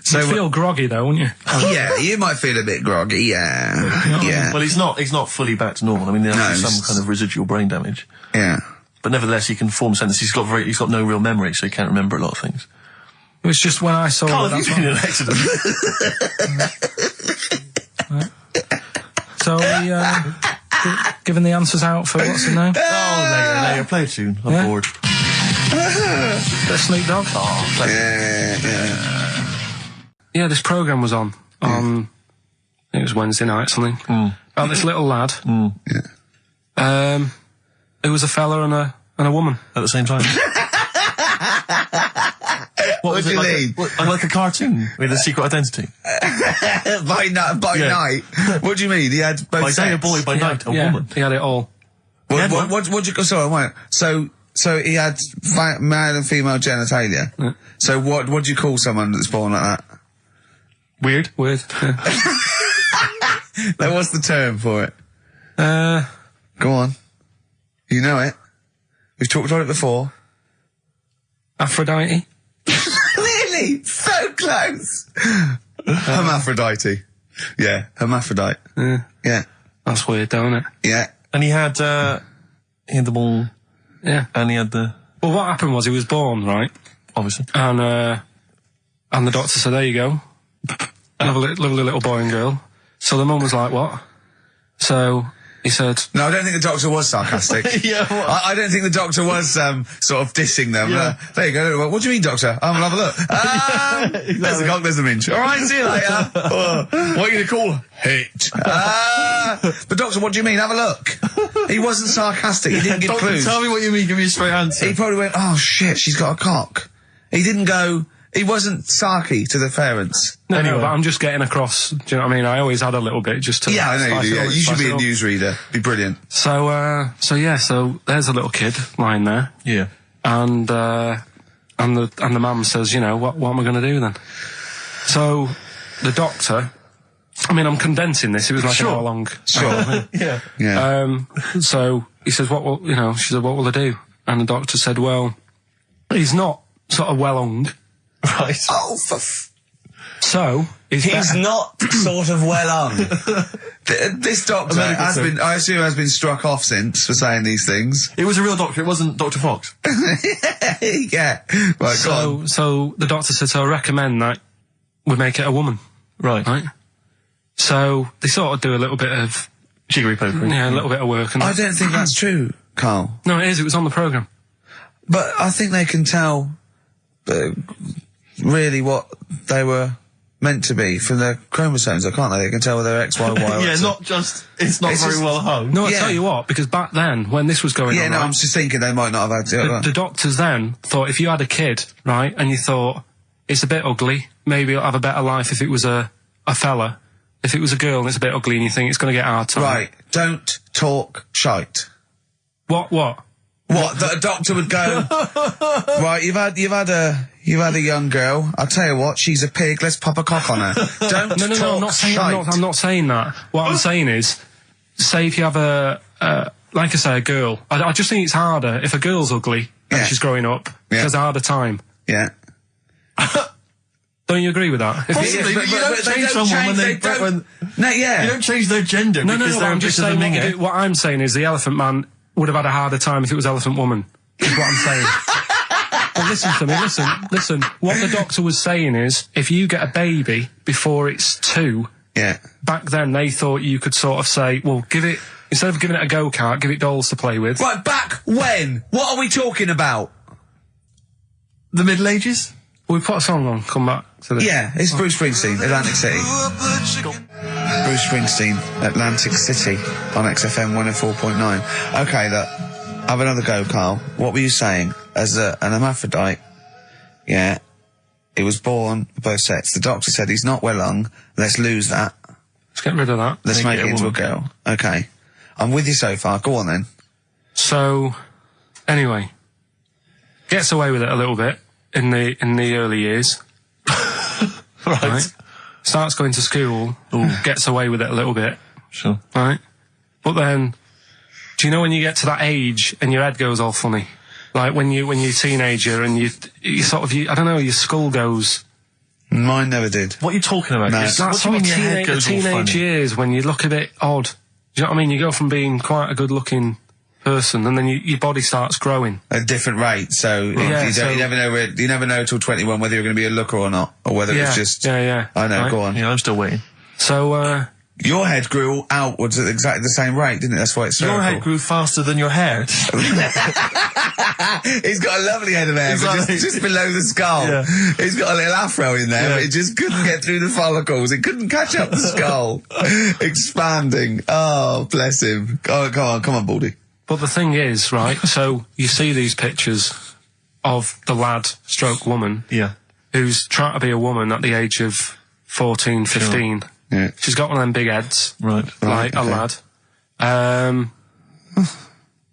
So you'd feel groggy though, wouldn't you? Yeah, you might feel a bit groggy, yeah. Well, he's not fully back to normal. I mean, there's some kind of residual brain damage. Yeah. But nevertheless, he can form sentences. He's got no real memory, so he can't remember a lot of things. It was just when I saw Carl, that. have you been in an accident? So we giving the answers out for what's it now? Oh, later, play a tune. I'm bored. Bit of Snoop Dogg. Oh, play Yeah, this programme was on. It was Wednesday night, something. About this little lad. It was a fella and a woman. At the same time. What do you mean? Like a cartoon with a secret identity. By night? What do you mean? He had both by day a sex? boy, by night a woman. He had it all. What do you... Sorry, wait. So he had male and female genitalia. Yeah. So what do you call someone that's born like that? Weird. Yeah. Now, what's the term for it? Go on. You know it. We've talked about it before. Aphrodite. Really? So close. Hermaphrodite. Yeah, hermaphrodite. Yeah. That's weird, though, isn't it? Yeah. And he had the ball. Yeah. And he had the... Well, what happened was he was born, right? Obviously. And the doctor said, there you go. Lovely little boy and girl. So the mum was like, what? So he said... No, I don't think the doctor was sarcastic. Yeah, what? I don't think the doctor was sort of dissing them. Yeah. There you go. What do you mean, doctor? I'm gonna have a look. Exactly. There's a cock, there's a minge. All right, see you later. What are you going to call? Hit. But doctor, what do you mean? Have a look. He wasn't sarcastic. He didn't give Doctor, clues. tell me what you mean. Give me a straight answer. He probably went, oh shit, she's got a cock. He didn't go... He wasn't sarky to the parents. No, Anyway. but I'm just getting across. Do you know what I mean? I always had a little bit just to... Yeah, I know you spice do. it Yeah. up, You should spice be it a up. newsreader. Be brilliant. So there's a little kid lying there. Yeah. And the mum says, you know, what am I going to do then? So the doctor, I mean, I'm condensing this. It was like an hour long. Sure. Yeah. Yeah. So he says, she said, what will I do? And the doctor said, well, he's not sort of well hung. Right. Oh, So he's not sort of well on. This doctor has term. been, I assume, has been struck off since for saying these things. It was a real doctor. It wasn't Dr. Fox. Yeah. Right, go on. So the doctor said, so I recommend that we make it a woman. Right. Right? So they sort of do a little bit of... Jiggery pokery. Yeah, a little bit of work. And I don't think that's true, Carl. No, it is. It was on the programme. But I think they can tell really what they were meant to be from their chromosomes, can't they? They can tell whether they're X, Y, Y, or Yeah, X. not just... It's not It's very just- well hung. No, I Yeah. tell you what, because back then, when this was going Yeah, on, no, right, I'm just thinking they might not have had to. the doctors then thought if you had a kid, right, and you thought, it's a bit ugly, maybe it'll have a better life if it was a fella. If it was a girl and it's a bit ugly and you think it's going to get hard time. Right, don't talk shite. What? What? That a doctor would go, right, you've had a young girl, I'll tell you what, she's a pig, let's pop a cock on her. Don't No, talk shite. I'm not saying that. What I'm saying is, say if you have a like I say, a girl. I just think it's harder if a girl's ugly and she's growing up. She has a harder time. Yeah. Don't you agree with that? If Possibly, but you don't change someone when they don't. No, yeah. You don't change their gender. No, because they're I'm just saying what I'm saying is the Elephant Man would have had a harder time if it was Elephant Woman. Is what I'm saying. But listen to me, listen. What the doctor was saying is, if you get a baby before it's 2, back then they thought you could sort of say, well, instead of giving it a go-kart, give it dolls to play with. Right, back when? What are we talking about? The Middle Ages? We put a song on, come back to this. Yeah, it's Bruce Springsteen, Atlantic City. Bruce Springsteen, Atlantic City, on XFM 104.9. Okay, look, have another go, Carl. What were you saying? As an hermaphrodite, he was born both sets. The doctor said he's not well lung. Let's lose that. Let's get rid of that. Let's make it into a girl. Okay. I'm with you so far. Go on then. So, anyway, gets away with it a little bit in the early years. right. Starts going to school. Gets away with it a little bit. Sure. Right. But then, do you know when you get to that age and your head goes all funny? Like when you're a teenager and you sort of, I don't know, your skull goes. Mine never did. What are you talking about? No. What do you mean your head goes all teenage funny? years when you look a bit odd. Do you know what I mean? You go from being quite a good-looking person and then your body starts growing. At a different rate, so, you never know till 21 whether you're going to be a looker or not, or whether it's just... Yeah. I know, right? go on. Yeah, I'm still waiting. So, your head grew outwards at exactly the same rate, didn't it? That's why it's Your head grew faster than your hair. He's got a lovely head of hair, but just below the skull. Yeah. He's got a little afro in there, but it just couldn't get through the follicles. It couldn't catch up the skull. Expanding. Oh, bless him. Oh, come on, Baldy. but the thing is, right, so you see these pictures of the lad stroke woman who's trying to be a woman at the age of 14, 15. Sure. Yeah. She's got one of them big heads. Right. Like a lad.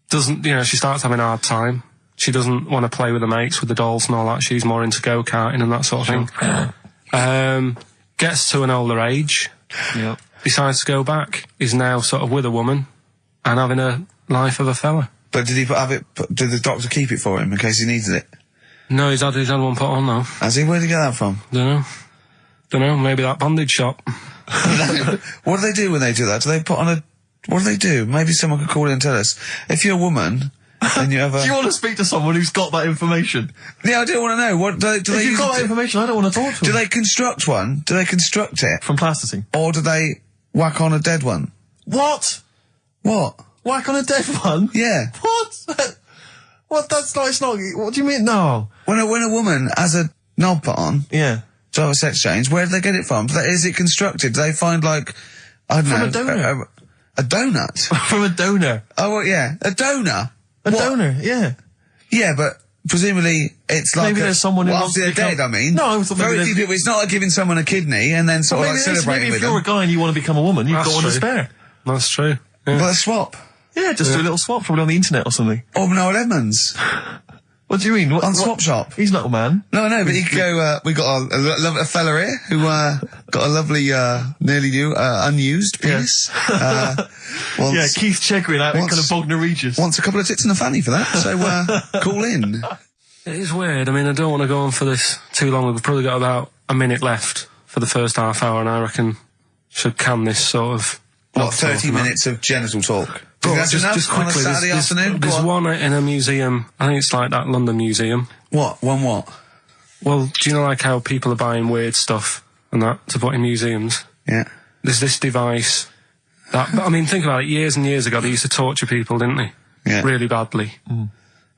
Doesn't, she starts having a hard time. She doesn't want to play with the mates, with the dolls and all that. She's more into go-karting and that sort of thing. Gets to an older age. Yep. Decides to go back. Is now sort of with a woman and having a life of a fella. But did the doctor keep it for him in case he needed it? No, he's had one put on though. Has he? Where'd he get that from? Don't know, maybe that bondage shop. What do they do when they do that? Do they put on a... What do they do? Maybe someone could call in and tell us. If you're a woman and you have a... Do you want to speak to someone who's got that information? Yeah, I do want to know. What do they if you've got that information, I don't want to talk to Do them. they construct one? Do they construct it? From plasticine? Or do they whack on a dead one? What? What? Whack on a dead one? Yeah. What? What? That's not, it's not, what do you mean? No. When a woman has a knob put on... Yeah. To have a sex change, where do they get it from? Is it constructed? Do they find, like, I don't know... From a donor. A donut? From a donor. Oh, well, yeah. A donor? A donor, yeah. Yeah, but presumably it's like... Maybe there's someone who well, wants after to they're become... dead, I mean. No, I thought maybe very few people... It's not like giving someone a kidney and then sort of like celebrating with them. Maybe if you're a guy and you want to become a woman, you've That's got one to true. spare. That's true. Yeah. But a swap. Yeah, just do a little swap, probably on the internet or something. Or Noel Edmonds. What do you mean? On Swap Shop. He's not a man. No, but you could go, we got a fella here who, got a lovely, nearly new, unused penis. Yeah, Keith Chegrin out in kind of Bognor Regis. Wants a couple of tits and a fanny for that, so, call in. It is weird. I mean, I don't want to go on for this too long. We've probably got about a minute left for the first half hour, and I reckon should can this sort of... What, 30 minutes of genital talk? But That's enough just on a quickly, Saturday afternoon? There's Go on. one in a museum. I think it's like that London Museum. What? One what? Well, do you know like how people are buying weird stuff and that to put in museums? Yeah. There's this device that, I mean, think about it. Years and years ago, they used to torture people, didn't they? Yeah. Really badly.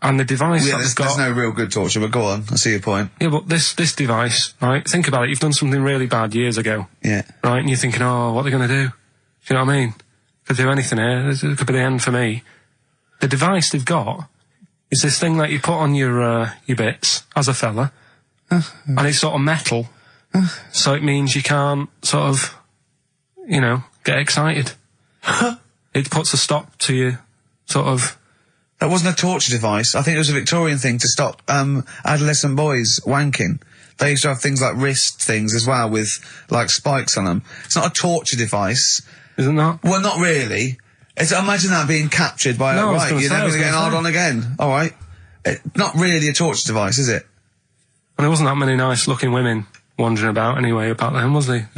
And the device Yeah, that there's they've got... no real good torture, but go on. I see your point. Yeah, but this device, right? Think about it. You've done something really bad years ago. Yeah. Right? And you're thinking, oh, what are they going to do? Do you know what I mean? Could do anything here. It could be the end for me. The device they've got is this thing that you put on your bits as a fella, and it's sort of metal, so it means you can't sort of, get excited. It puts a stop to you, sort of. That wasn't a torture device. I think it was a Victorian thing to stop adolescent boys wanking. They used to have things like wrist things as well with like spikes on them. It's not a torture device. Isn't that? Well, not really. Imagine that being captured by No, I was right, gonna you're say, never I was going to get gonna hard say. on again. All right. Not really a torture device, is it? And there wasn't that many nice-looking women wandering about anyway back then, was there?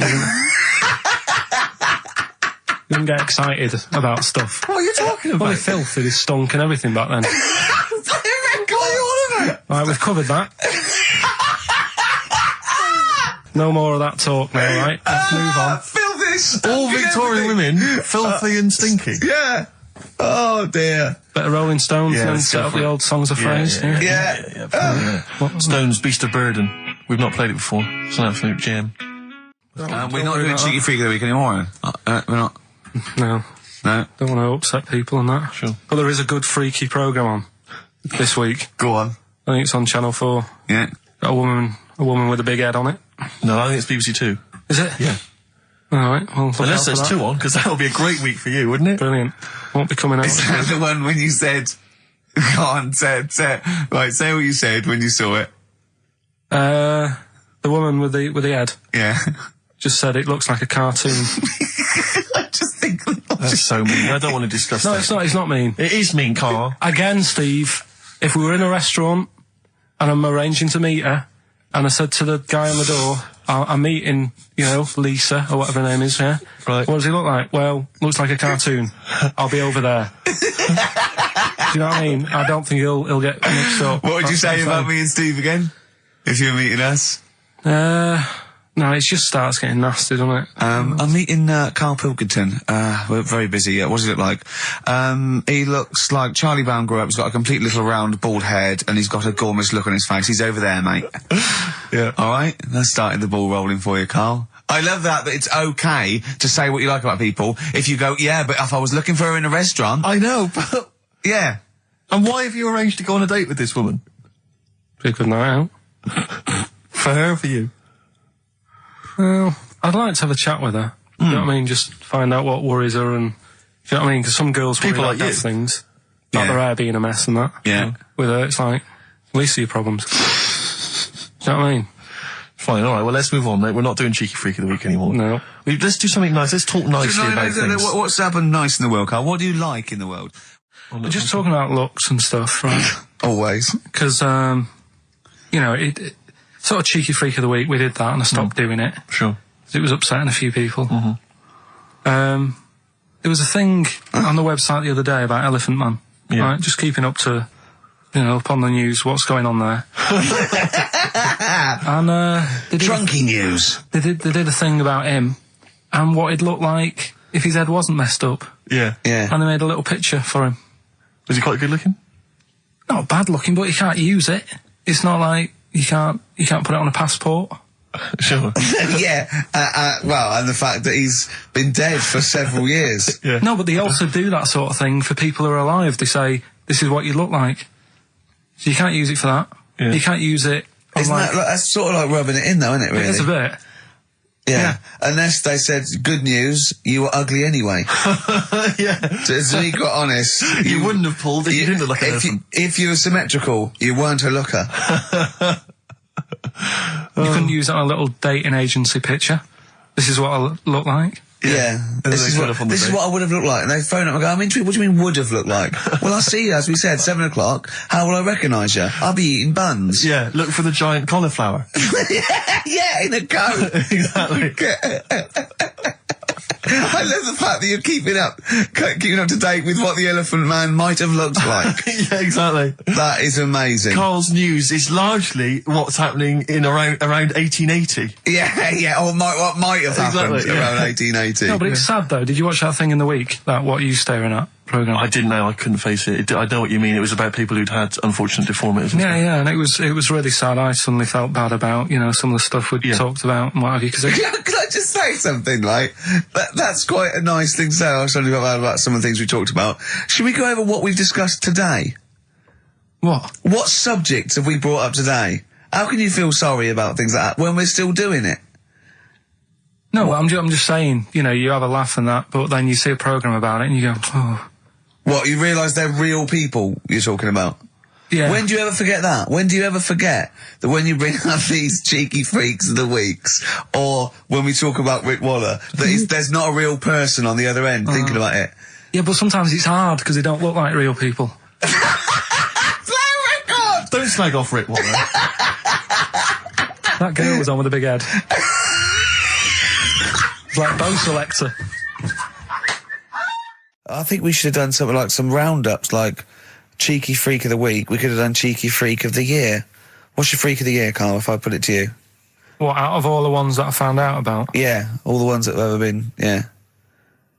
You didn't get excited about stuff. What are you talking about? Probably filth, it stunk and everything back then. Right, we've covered that. No more of that talk now, right? Let's move on. Filthy. All Victorian women, filthy and stinky. Yeah. Oh dear. Bit of Rolling Stones Yeah, and let's set go up for the it. old songs of phrase. Yeah. Stones, Beast of Burden. We've not played it before. It's an absolute gem. We're not doing Cheeky Freak of the Week anymore. We're not. No, No. don't want to upset people and that. Sure. But there is a good freaky programme on this week. Go on. I think it's on Channel 4. Yeah. Got a woman with a big head on it. No, I think it's BBC Two. Is it? Yeah. All right. Well, look Unless out for there's that. two on, because that would be a great week for you, wouldn't it? Brilliant. Won't be coming out. Is that the one when you said? Go on, say what you said when you saw it. The woman with the head Yeah. just said it looks like a cartoon. I just think. That's so mean. I don't want to discuss No, that. it's not. It's not mean. It is mean, Carl. Again, Steve, if we were in a restaurant and I'm arranging to meet her, and I said to the guy on the door, I'm meeting, Lisa, or whatever her name is, yeah? Right. What does he look like? Well, looks like a cartoon. I'll be over there. Do you know what I mean? I don't think he'll get mixed up. What would you That's say what I'm about saying. me and Steve again? If you were meeting us? No, it just starts getting nasty, doesn't it? I'm meeting Karl Pilkington. We're very busy. What does he look like? He looks like Charlie Brown grew up. He's got a complete little round bald head, and he's got a gormless look on his face. He's over there, mate. Yeah. All right, that's starting the ball rolling for you, Carl. I love that it's okay to say what you like about people. If you go, yeah, but if I was looking for her in a restaurant, I know, but... yeah. And why have you arranged to go on a date with this woman? Be a good night out. For her or for you? Well, I'd like to have a chat with her. You know what I mean? Just find out what worries her and... You know what I mean? Because some girls worry People about like you. dead things. Like Yeah. their hair being a mess and that. Yeah. With her, it's like, at least your problems. Do you know what I mean? Fine, alright, well let's move on, mate. We're not doing Cheeky Freak of the Week anymore. No. Let's do something nice. Let's talk nicely about things. What's happened nice in the world, Carl? What do you like in the world? We're just talking about looks and stuff, right? Always. Because, it sort of Cheeky Freak of the Week, we did that and I stopped doing it. Sure. It was upsetting a few people. There was a thing on the website the other day about Elephant Man. Yeah. Right? Just keeping up to, up on the news, what's going on there. And they did Drunky news. They did a thing about him and what he'd look like if his head wasn't messed up. Yeah. Yeah. And they made a little picture for him. Was he quite good looking? Not bad looking, but you can't use it. It's not like you can't put it on a passport. Sure. Yeah. Well, and the fact that he's been dead for several years. Yeah. No, but they also do that sort of thing for people who are alive. They say, this is what you look like. So you can't use it for that. Yeah. You can't use it on Isn't that's sort of like rubbing it in, though, isn't it, really? It is a bit. Yeah. Unless they said, good news, you were ugly anyway. Yeah. To be quite honest. You wouldn't have pulled it. You didn't look like an elephant. If you were symmetrical, you weren't a looker. You couldn't use it on a little dating agency picture. This is what I look like. Yeah. then This they is turn up on the this is day. what I would have looked like. And they phone up and go, I'm intrigued. What do you mean would have looked like? Well, I see you, as we said, 7 o'clock. How will I recognise you? I'll be eating buns. Yeah, look for the giant cauliflower. Yeah, in a coat. Exactly. I love the fact that you're keeping up to date with what the Elephant Man might have looked like. Yeah, exactly. That is amazing. Carl's news is largely what's happening in around 1880. Yeah, or what might have happened Exactly, yeah. around 1880. No, but it's sad though. Did you watch that thing in the week? That What Are You Staring At programme? I didn't know. I couldn't face it. I know what you mean. It was about people who'd had unfortunate deformities. And stuff. Yeah, and it was really sad. I suddenly felt bad about, some of the stuff we'd talked about and what have you, because Can I just say something, like, that's quite a nice thing to say. I suddenly felt bad about some of the things we talked about. Should we go over what we've discussed today? what? What subjects have we brought up today? How can you feel sorry about things like that when we're still doing it? No, I'm just saying, you have a laugh and that, but then you see a programme about it and you go, oh. What, you realise they're real people you're talking about? Yeah. When do you ever forget that? When do you ever forget that when you bring up these cheeky freaks of the weeks, or when we talk about Rick Waller, that there's not a real person on the other end thinking about it? Yeah, but sometimes it's hard because they don't look like real people. Don't slag off Rick Waller. That girl was on with a big head. Like Bo Selector. I think we should have done something like some roundups, like Cheeky Freak of the Week. We could have done Cheeky Freak of the Year. What's your Freak of the Year, Carl, if I put it to you? What, out of all the ones that I found out about? Yeah, all the ones that have ever been, yeah.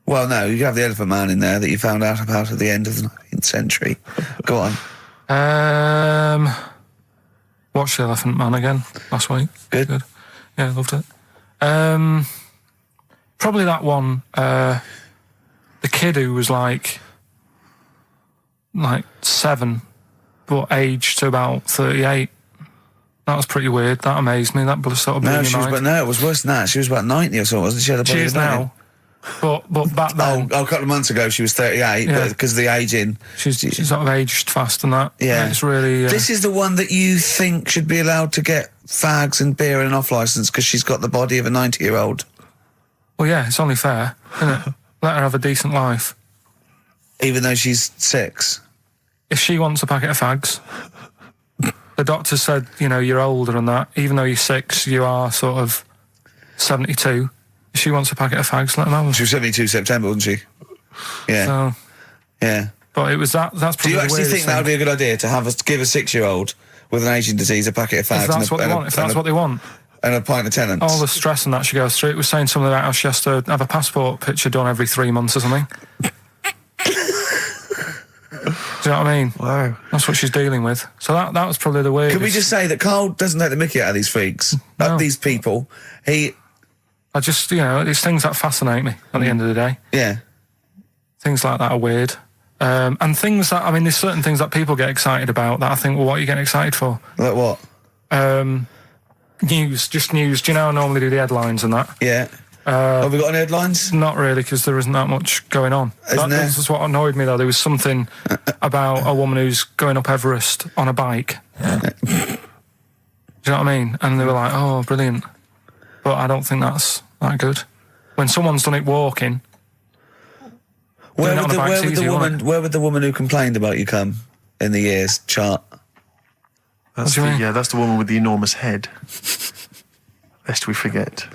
Well, no, you have the Elephant Man in there that you found out about at the end of the 19th century. Go on. Watched The Elephant Man again last week. Good. Yeah, loved it. Probably that one, the kid who was like 7, but aged to about 38. That was pretty weird. That amazed me. That sort of blew my mind. No, it was worse than that. She was about 90 or something, wasn't she? She is now. But back then... a couple of months ago she was 38, but because of the ageing... She's sort of aged fast and that. Yeah. It's really... This is the one that you think should be allowed to get fags and beer and an off-licence because she's got the body of a 90-year-old. Well, yeah, it's only fair, isn't it? Let her have a decent life. Even though she's 6. If she wants a packet of fags... The doctor said, you're older and that. Even though you're 6, you are sort of 72. If she wants a packet of fags, let her know. She was 72 September, wasn't she? Yeah. So, yeah. But it was that's probably Do you actually think thing. that would be a good idea to give a 6-year-old with an aging disease a packet of fags? If that's what they want. And a pint of Tennants. All the stress and that she goes through. It was saying something about how she has to have a passport picture done every 3 months or something. Do you know what I mean? Wow. That's what she's dealing with. So that was probably the weirdest. Can we just say that Carl doesn't take the mickey out of these freaks? No. These people. I just, it's things that fascinate me at the end of the day. Yeah. Things like that are weird. And things that, there's certain things that people get excited about that I think, well, what are you getting excited for? Like what? News. Do you know I normally do the headlines and that? Yeah. Have we got any headlines? Not really, because there isn't that much going on. Isn't there? This is what annoyed me, though. There was something about a woman who's going up Everest on a bike. Do you know what I mean? And they were like, oh, brilliant. But I don't think that's that good. When someone's done it walking... Where would the woman who complained about you come in the years chart? That's the woman with the enormous head. Lest we forget.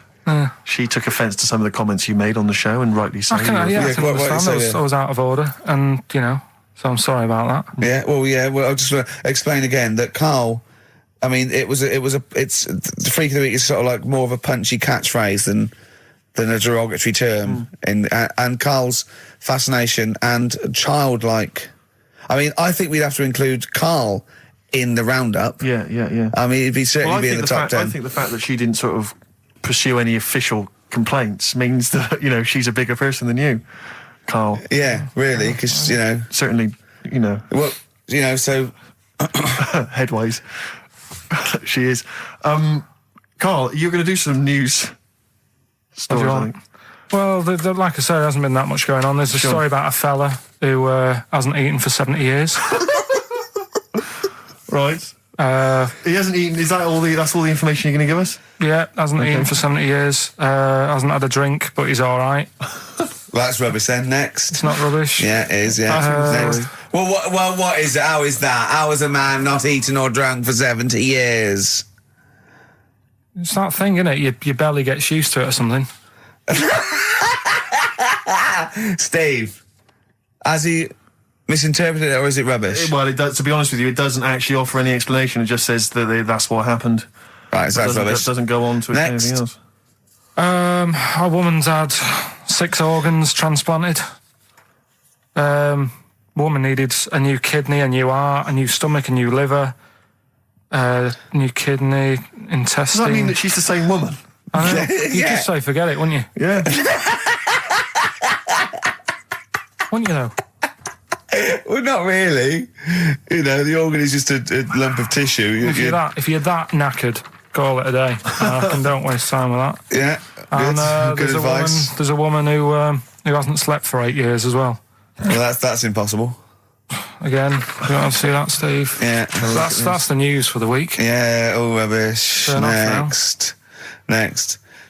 She took offence to some of the comments you made on the show, and rightly so. I can understand. I was out of order, and so I'm sorry about that. Yeah, well, I'll just explain again that Carl. It's the freak of the week is sort of like more of a punchy catchphrase than a derogatory term, and Carl's fascination and childlike. I think we'd have to include Carl in the roundup. Yeah. He'd certainly be in the top 10. I think the fact that she didn't sort of pursue any official complaints means that, she's a bigger person than you, Carl. Yeah, really, because, certainly, Well, so... headways. She is. Carl, you're going to do some news stories, I think. Well, like I said, there hasn't been that much going on. There's a story about a fella who hasn't eaten for 70 years. Right. He hasn't eaten. Is that that's all the information you're going to give us? Yeah, hasn't eaten for 70 years. Hasn't had a drink, but he's all right. That's rubbish then. Next. It's not rubbish. Yeah, it is, yeah. Next. Well, what is it? How is that? How is a man not eaten or drunk for 70 years? It's that thing, isn't it? Your belly gets used to it or something. Steve, has he misinterpreted it or is it rubbish? Well, it does, to be honest with you, it doesn't actually offer any explanation. It just says that that's what happened. Right, so that's rubbish. It doesn't go on to anything else. A woman's had 6 organs transplanted. Woman needed a new kidney, a new heart, a new stomach, a new liver, new kidney, intestine. Does that mean that she's the same woman? I know. You'd just say forget it, wouldn't you? Yeah. Wouldn't you know? Well, not really. The organ is just a lump of tissue. If you're that knackered, call it a day. And don't waste time with that. Yeah. And good advice. There's a woman who hasn't slept for 8 years as well. Well, that's impossible. Again, you don't have to see that, Steve. Yeah. That's the news for the week. Yeah, all rubbish. Next.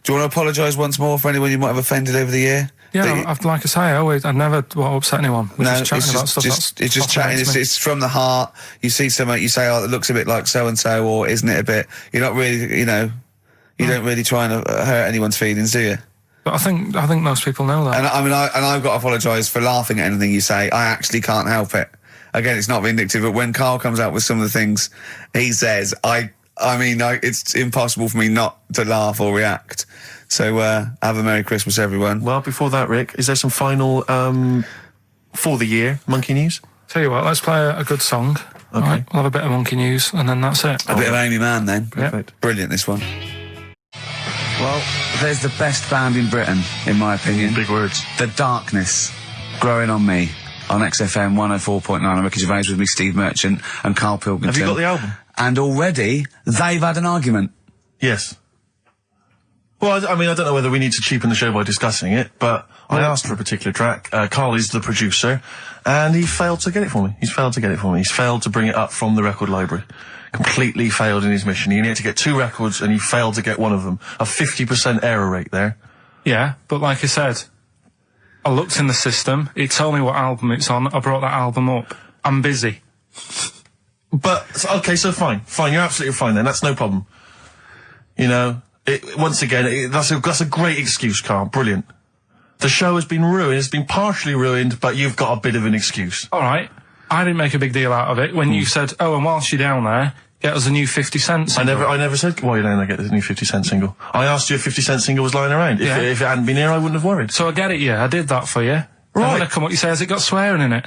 Do you want to apologise once more for anyone you might have offended over the year? Yeah, like I say, I never upset anyone. We're just chatting about stuff. It's just chatting. It's from the heart. You see something, you say, "Oh, it looks a bit like so and so," or "Isn't it a bit?" You're not really, you don't really try and hurt anyone's feelings, do you? But I think most people know that. And I've got to apologise for laughing at anything you say. I actually can't help it. Again, it's not vindictive, but when Karl comes out with some of the things he says, it's impossible for me not to laugh or react. So, have a Merry Christmas, everyone. Well, before that, Rick, is there some final, for the year, Monkey News? Tell you what, let's play a good song. Okay. Right, we'll have a bit of Monkey News, and then that's it. A bit of Amy Mann, then. Perfect. Brilliant, this one. Well, there's the best band in Britain, in my opinion. Big words. The Darkness, Growing on Me, on XFM 104.9. I'm Ricky Gervais, with me, Steve Merchant and Karl Pilkington. Have you got the album? And already, they've had an argument. Yes. Well, I don't know whether we need to cheapen the show by discussing it, but I asked for a particular track. Karl is the producer, and he failed to get it for me. He's failed to bring it up from the record library. Completely failed in his mission. He needed to get 2 records, and he failed to get one of them. A 50% error rate there. Yeah, but like I said, I looked in the system, it told me what album it's on, I brought that album up. I'm busy. But, okay, so fine, you're absolutely fine then, that's no problem. Once again, that's a great excuse, Karl, brilliant. The show has been ruined, it's been partially ruined, but you've got a bit of an excuse. Alright, I didn't make a big deal out of it when you said, oh, and whilst you're down there, get us a new 50 Cent single. I never said, while you're down there, get this new 50 Cent single. I asked you if 50 Cent single was lying around. Yeah. If it hadn't been here, I wouldn't have worried. So I get it, yeah, I did that for you. Right. And when I come up, you say, has it got swearing in it?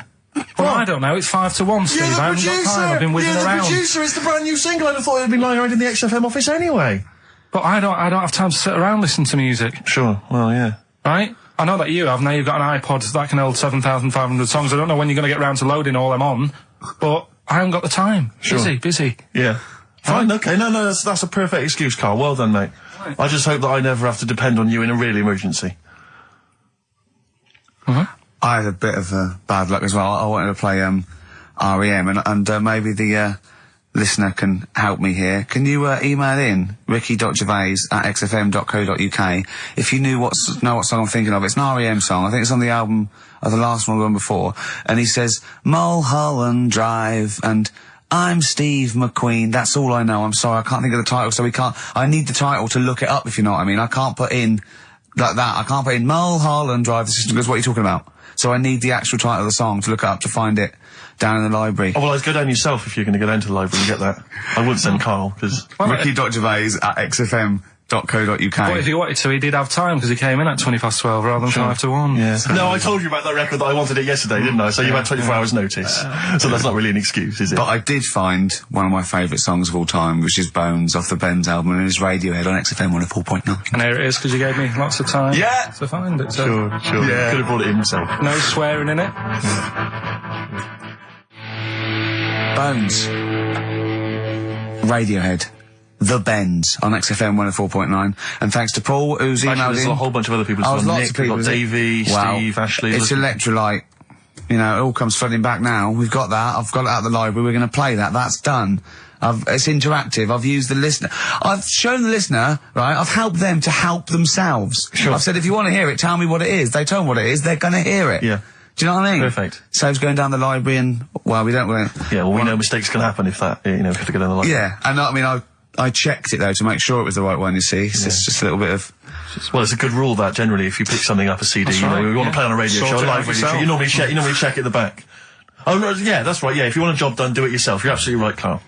Well, I don't know, it's 5 to 1, Steve. You're the I haven't got time, I've been whizzing around. You're the producer, it's the brand new single. I'd have thought it had been lying around in the XFM office anyway. But I don't have time to sit around listening to music. Sure, well, yeah. Right? I know that you have. Now you've got an iPod that can hold 7,500 songs. I don't know when you're going to get round to loading all them on, but I haven't got the time. Sure. Busy. Yeah. Fine, okay. No, that's a perfect excuse, Karl. Well done, mate. Right. I just hope that I never have to depend on you in a real emergency. Uh-huh. I had a bit of bad luck as well. I wanted to play R.E.M. and maybe the listener can help me here. Can you email in ricky.gervais@xfm.co.uk if you know what song I'm thinking of? It's an R.E.M. song. I think it's on the album of the last one before. And he says Mulholland Drive and I'm Steve McQueen. That's all I know. I'm sorry, I can't think of the title, so I need the title to look it up, if you know what I mean. I can't put in like that. I can't put in Mulholland Drive. The system goes, what are you talking about? So I need the actual title of the song to look up to find it down in the library. Oh, well, I'd go down yourself if you're going to go down to the library and get that. I wouldn't send Karl, because... Ricky.gervais@xfm.co.uk. But if he wanted to, he did have time, because he came in at 12:20 rather than 5 to 1. Yeah. No, I told you about that record that I wanted it yesterday, didn't I? So you had 24 hours notice. So that's not really an excuse, is it? But I did find one of my favourite songs of all time, which is Bones off the Bends album, and it's Radiohead on XFM 104.9. And here it is, because you gave me lots of time to find it. So. Sure. Yeah. Could have brought it in himself. No swearing in it. Bones. Radiohead. The Bends on XFM 104.9. And thanks to Paul, who's emailed Actually, there's in. a whole bunch of other people. Lots Nick, of people. we've got Davey, Steve, Ashley. It's Electrolyte. It all comes flooding back now. We've got that. I've got it out of the library. We're going to play that. That's done. It's interactive. I've used the listener. I've shown the listener, right? I've helped them to help themselves. Sure. I've said, if you want to hear it, tell me what it is. They tell me what it is. They're going to hear it. Yeah. Do you know what I mean? Perfect. Saves going down the library and, well, we don't... Yeah, well, we know mistakes can happen if that, if you have to go down the library. Yeah, and I checked it, though, to make sure it was the right one, you see. It's just a little bit of... Well, it's a good rule that, generally, if you pick something up, a CD, That's right, we want to play on a radio show, a live radio show, you normally check at the back. Oh, yeah, that's right, yeah, if you want a job done, do it yourself. You're absolutely right, Karl.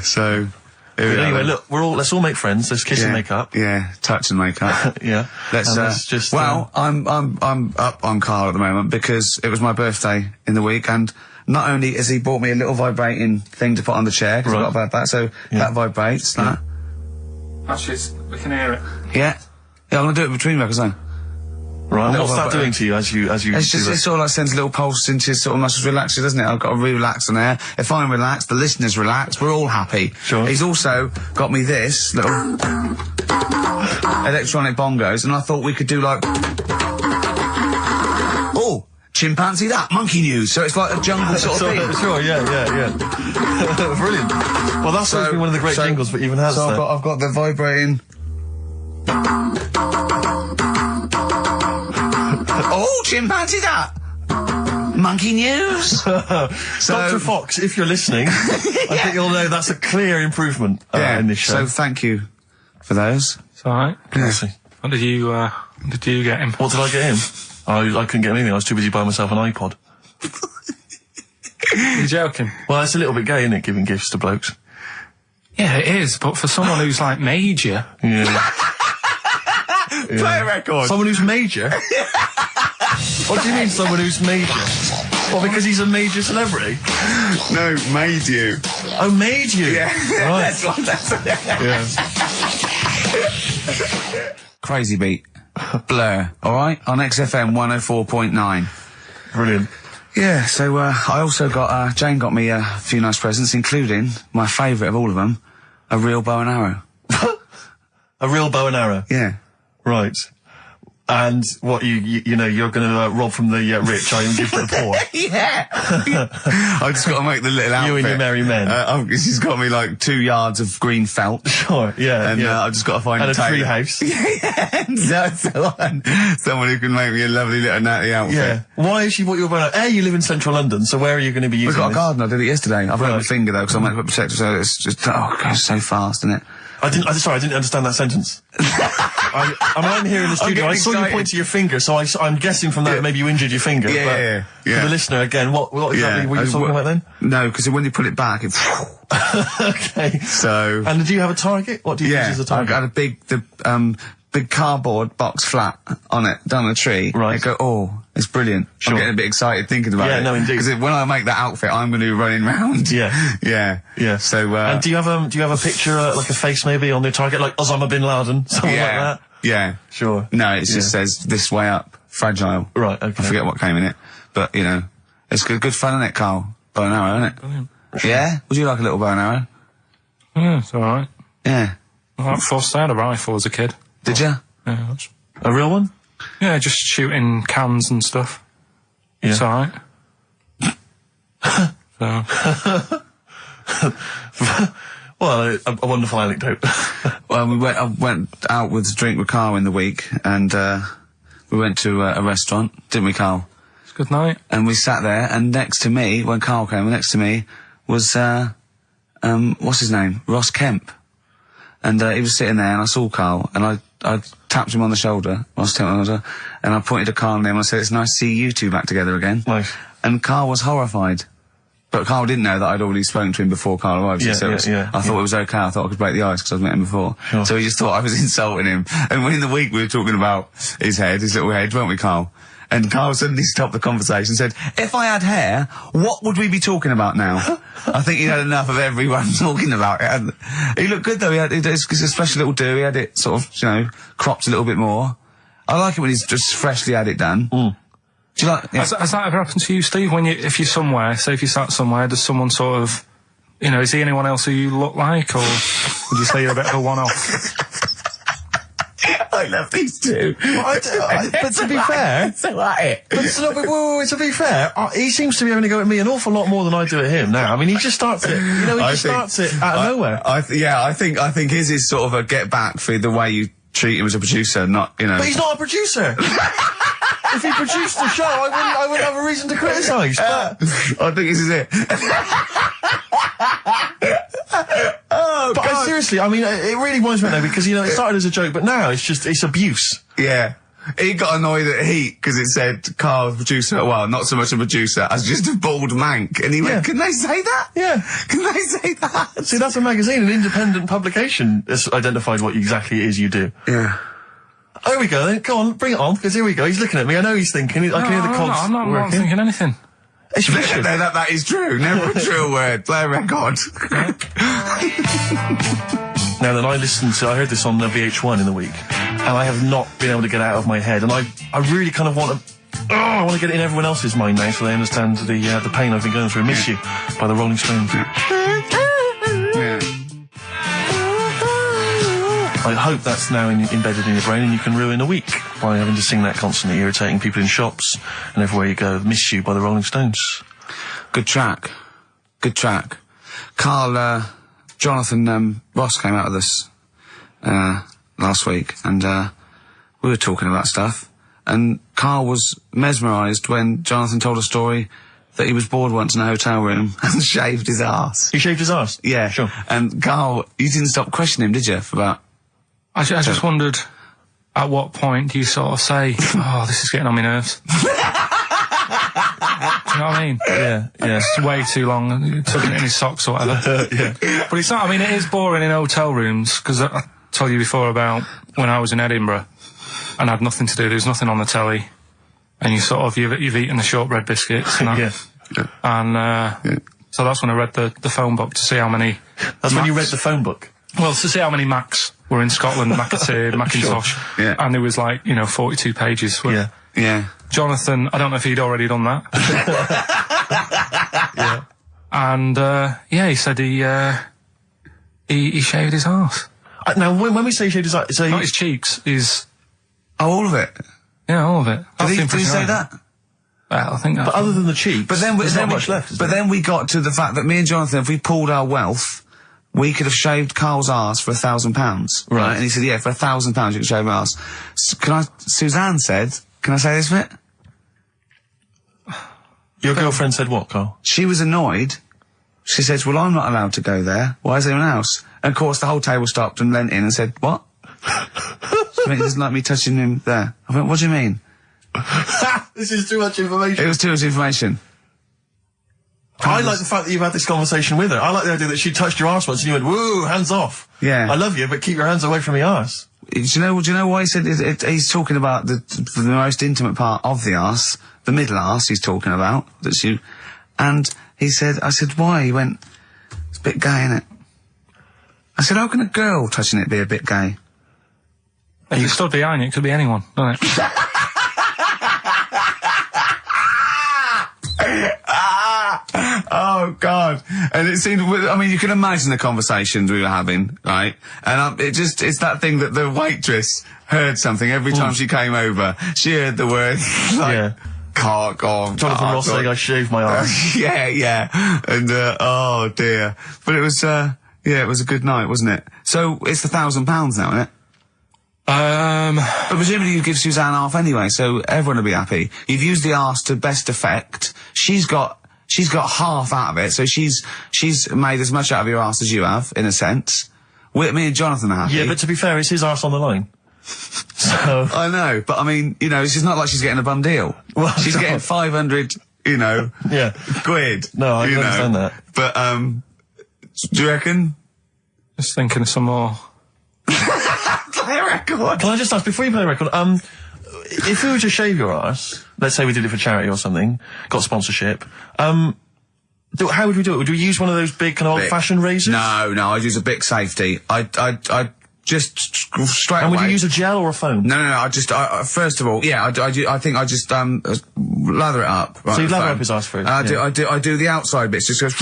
So... But anyway, look, let's all make friends, let's kiss and make up. Yeah, touch and make up. Yeah. Let's just... Well, I'm up on Karl at the moment, because it was my birthday in the week, and... Not only has he bought me a little vibrating thing to put on the chair, because I've got about that, so that vibrates. That. Actually, we can hear it. Yeah, I'm going to do it between records then. Right, and what's that doing to you as you It's just, it sort of like sends a little pulse into your sort of muscles, relaxes, doesn't it? I've got to relax on air. If I'm relaxed, the listeners relax, we're all happy. Sure. He's also got me this little electronic bongos, and I thought we could do like... Oh! Chimpanzee that, monkey news, so it's like a jungle sort of thing. Sure, yeah. Brilliant. Well, that's always been one of the great jingles that even has that. I've got the vibrating... Oh, chimpanzee that. Monkey news. Dr. Fox, if you're listening, I think you'll know that's a clear improvement in this show. So thank you for those. It's alright. Let's see. What did you get him? What did I get him? I couldn't get him anything. I was too busy buying myself an iPod. You're joking? Well, it's a little bit gay, isn't it, giving gifts to blokes? Yeah, it is, but for someone who's like major. Yeah. Play a record. Someone who's major? What do you mean, someone who's major? Well, because he's a major celebrity? No, made you. Oh, made you? Yeah. Right. That's Yeah. Crazy Beat. Blur. Alright? On XFM 104.9. Brilliant. Yeah, so I also got, Jane got me a few nice presents, including my favourite of all of them, a real bow and arrow. A real bow and arrow? Yeah. Right. And what, you know, you're going to rob from the rich, and give to the poor? Yeah. I just got to make the little outfit. You and your merry men. She's got me like 2 yards of green felt. Sure, yeah. And yeah. I've just got to find and a tailor. tree house. Yeah, someone who can make me a lovely little natty outfit. Yeah. Why has she bought you a bow and arrow? You live in central London, so where are you going to be using We've got this? a garden, I did it yesterday. I've got Right. my finger though, because I'm like a protector, so it's just, it goes so fast, isn't it? I didn't understand that sentence. I'm here in the studio. I saw you point to your finger, so I'm guessing from that maybe you injured your finger. Yeah. For the listener, again, what exactly were you talking about then? No, because when you pull it back, it's... Okay. So... And do you have a target? What do you use as a target? I've got a big cardboard box flat on it, down the tree. Right. I go, oh, it's brilliant. Sure. I'm getting a bit excited thinking about it. Yeah, no, indeed. Because when I make that outfit, I'm going to be running round. Yeah. Yeah. So, and do you have a picture, like a face maybe on the target, like Osama bin Laden, something like that? Yeah. Sure. No, it just says this way up, fragile. Right, okay. I forget what came in it. But, you know, it's good fun, isn't it, Carl? Bow and arrow, isn't it? Brilliant. Yeah? Would you like a little bow and arrow? Yeah, it's alright. Yeah. I forced out a rifle as a kid. Did you? Yeah, that's... A real one? Yeah, just shooting cans and stuff. Yeah. It's alright. So... Well, a wonderful anecdote. Well, I went out with a drink with Carl in the week, and we went to a restaurant, didn't we, Carl? It's a good night. And we sat there, and next to me, when Carl came, next to me was, what's his name? Ross Kemp. And he was sitting there, and I saw Carl, and I tapped him on the shoulder, Ross Kemp on the shoulder, and I pointed to Carl and him, and I said, it's nice to see you two back together again. Nice. And Carl was horrified. But Carl didn't know that I'd already spoken to him before Carl arrived. Yeah, so I thought it was okay. I thought I could break the ice because I'd met him before. Sure. So he just thought I was insulting him. And when in the week we were talking about his little head, weren't we, Carl? And Carl suddenly stopped the conversation and said, if I had hair, what would we be talking about now? I think he'd had enough of everyone talking about it. And he looked good though. It's a special little do. He had it sort of, you know, cropped a little bit more. I like it when he's just freshly had it done. Mm. Do you like? Yeah. Has that ever happened to you, Steve? If you're somewhere, say if you sat somewhere, does someone sort of, you know, is he anyone else who you look like, or would you say you're a bit of a one-off? I love these two. But to be fair, so at it. But to be fair, he seems to be having a go at me an awful lot more than I do at him now. I mean, he just starts it. You know, he starts it out of nowhere. I think his is sort of a get back for the way you treat him as a producer, not, you know. But he's not a producer. If he produced the show, I wouldn't have a reason to criticise. But I think this is it. But seriously, I mean, it really winds me up though, because, you know, it started as a joke, but now it's abuse. Yeah. He got annoyed at Heat because it said Carl, producer, well, not so much a producer as just a bald mank. And he went, can they say that? Yeah. Can they say that? See, that's a magazine, an independent publication has identified what exactly it is you do. Yeah. Oh, here we go then. Go on, bring it on, because here we go. He's looking at me. I know he's thinking. I can hear the cogs I'm not working. thinking anything. It's No, vicious. that is true. Never a true word. Play a record. Now then, I heard this on VH1 in the week, and I have not been able to get it out of my head, and I really kind of want to, I want to get it in everyone else's mind now so they understand the pain I've been going through. Miss You by the Rolling Stones. Yeah. I hope that's now embedded in your brain and you can ruin a week by having to sing that constantly, irritating people in shops and everywhere you go. Miss You by the Rolling Stones. Good track. Good track. Carl, Jonathan, Ross came out with us, last week, and, we were talking about stuff. And Karl was mesmerised when Jonathan told a story that he was bored once in a hotel room and shaved his arse. He shaved his arse? Yeah. Sure. And Karl, you didn't stop questioning him, did you, for about... I just wondered, at what point do you sort of say, oh, this is getting on my nerves? Do you know what I mean? Yeah. It's way too long, tucking it in his socks or whatever. Yeah. But it's not, I mean, it is boring in hotel rooms, because I told you before about when I was in Edinburgh and had nothing to do, there was nothing on the telly, and you sort of, you've eaten the shortbread biscuits, and Yeah. And so that's when I read the phone book to see how many... That's when you read the phone book? Well, to see how many Macs were in Scotland, McAteer, Macintosh, Sure. Yeah. and there was 42 pages. Yeah. Yeah. Jonathan, I don't know if he'd already done that. Yeah. And, he said he shaved his arse. Now, when we say he shaved his arse, so Not his cheeks, Oh, all of it? all of it. That's the Did he impression say I had. that? Well, I think that's... But other than the cheeks, But then, there's not much left. But then we got to the fact that me and Jonathan, if we pulled our wealth, we could have shaved Karl's arse for £1,000. Right. And he said, yeah, for £1,000 you can shave my arse. Suzanne said, can I say this bit? Your girlfriend said what, Karl? She was annoyed. She says, well, I'm not allowed to go there. Why is anyone else? And of course the whole table stopped and leant in and said, what? She went, he doesn't like me touching him there. I went, what do you mean? This is too much information. It was too much information. I like the fact that you've had this conversation with her. I like the idea that she touched your arse once and you went, woo, hands off. Yeah. I love you, but keep your hands away from my arse. Do you know why he said he's talking about the most intimate part of the arse, the middle arse he's talking about, and he said, I said, why? He went, it's a bit gay, innit? I said, how can a girl touching it be a bit gay? If you stood behind it, it could be anyone, doesn't it? Oh, God. And it seemed, I mean, you can imagine the conversations we were having, right? And it's that thing that the waitress heard something every time she came over. She heard the word, cock or... Jonathan Ross saying I shaved my arse. Yeah. And, oh, dear. But it was, it was a good night, wasn't it? So, it's the £1,000 now, isn't it? But presumably you give Suzanne half anyway, so everyone will be happy. You've used the arse to best effect. She's got half out of it, so she's made as much out of your arse as you have, in a sense. Me and Jonathan are happy. Yeah, but to be fair, it's his arse on the line. So... I know, but I mean, it's not like she's getting a bum deal. Well, she's getting 500, Yeah. quid. No, I can understand that. But, do you reckon? Just thinking of some more... Play a record. Can I just ask, before you play the record, if we were to shave your arse, let's say we did it for charity or something, got sponsorship, how would we do it? Would we use one of those big kind of old-fashioned razors? No, I'd use a Bic Safety. I'd just straight away. And would you use a gel or a foam? No, I first of all, I think I just, lather it up. Right, So you lather up his arse first? I do the outside bits, just goes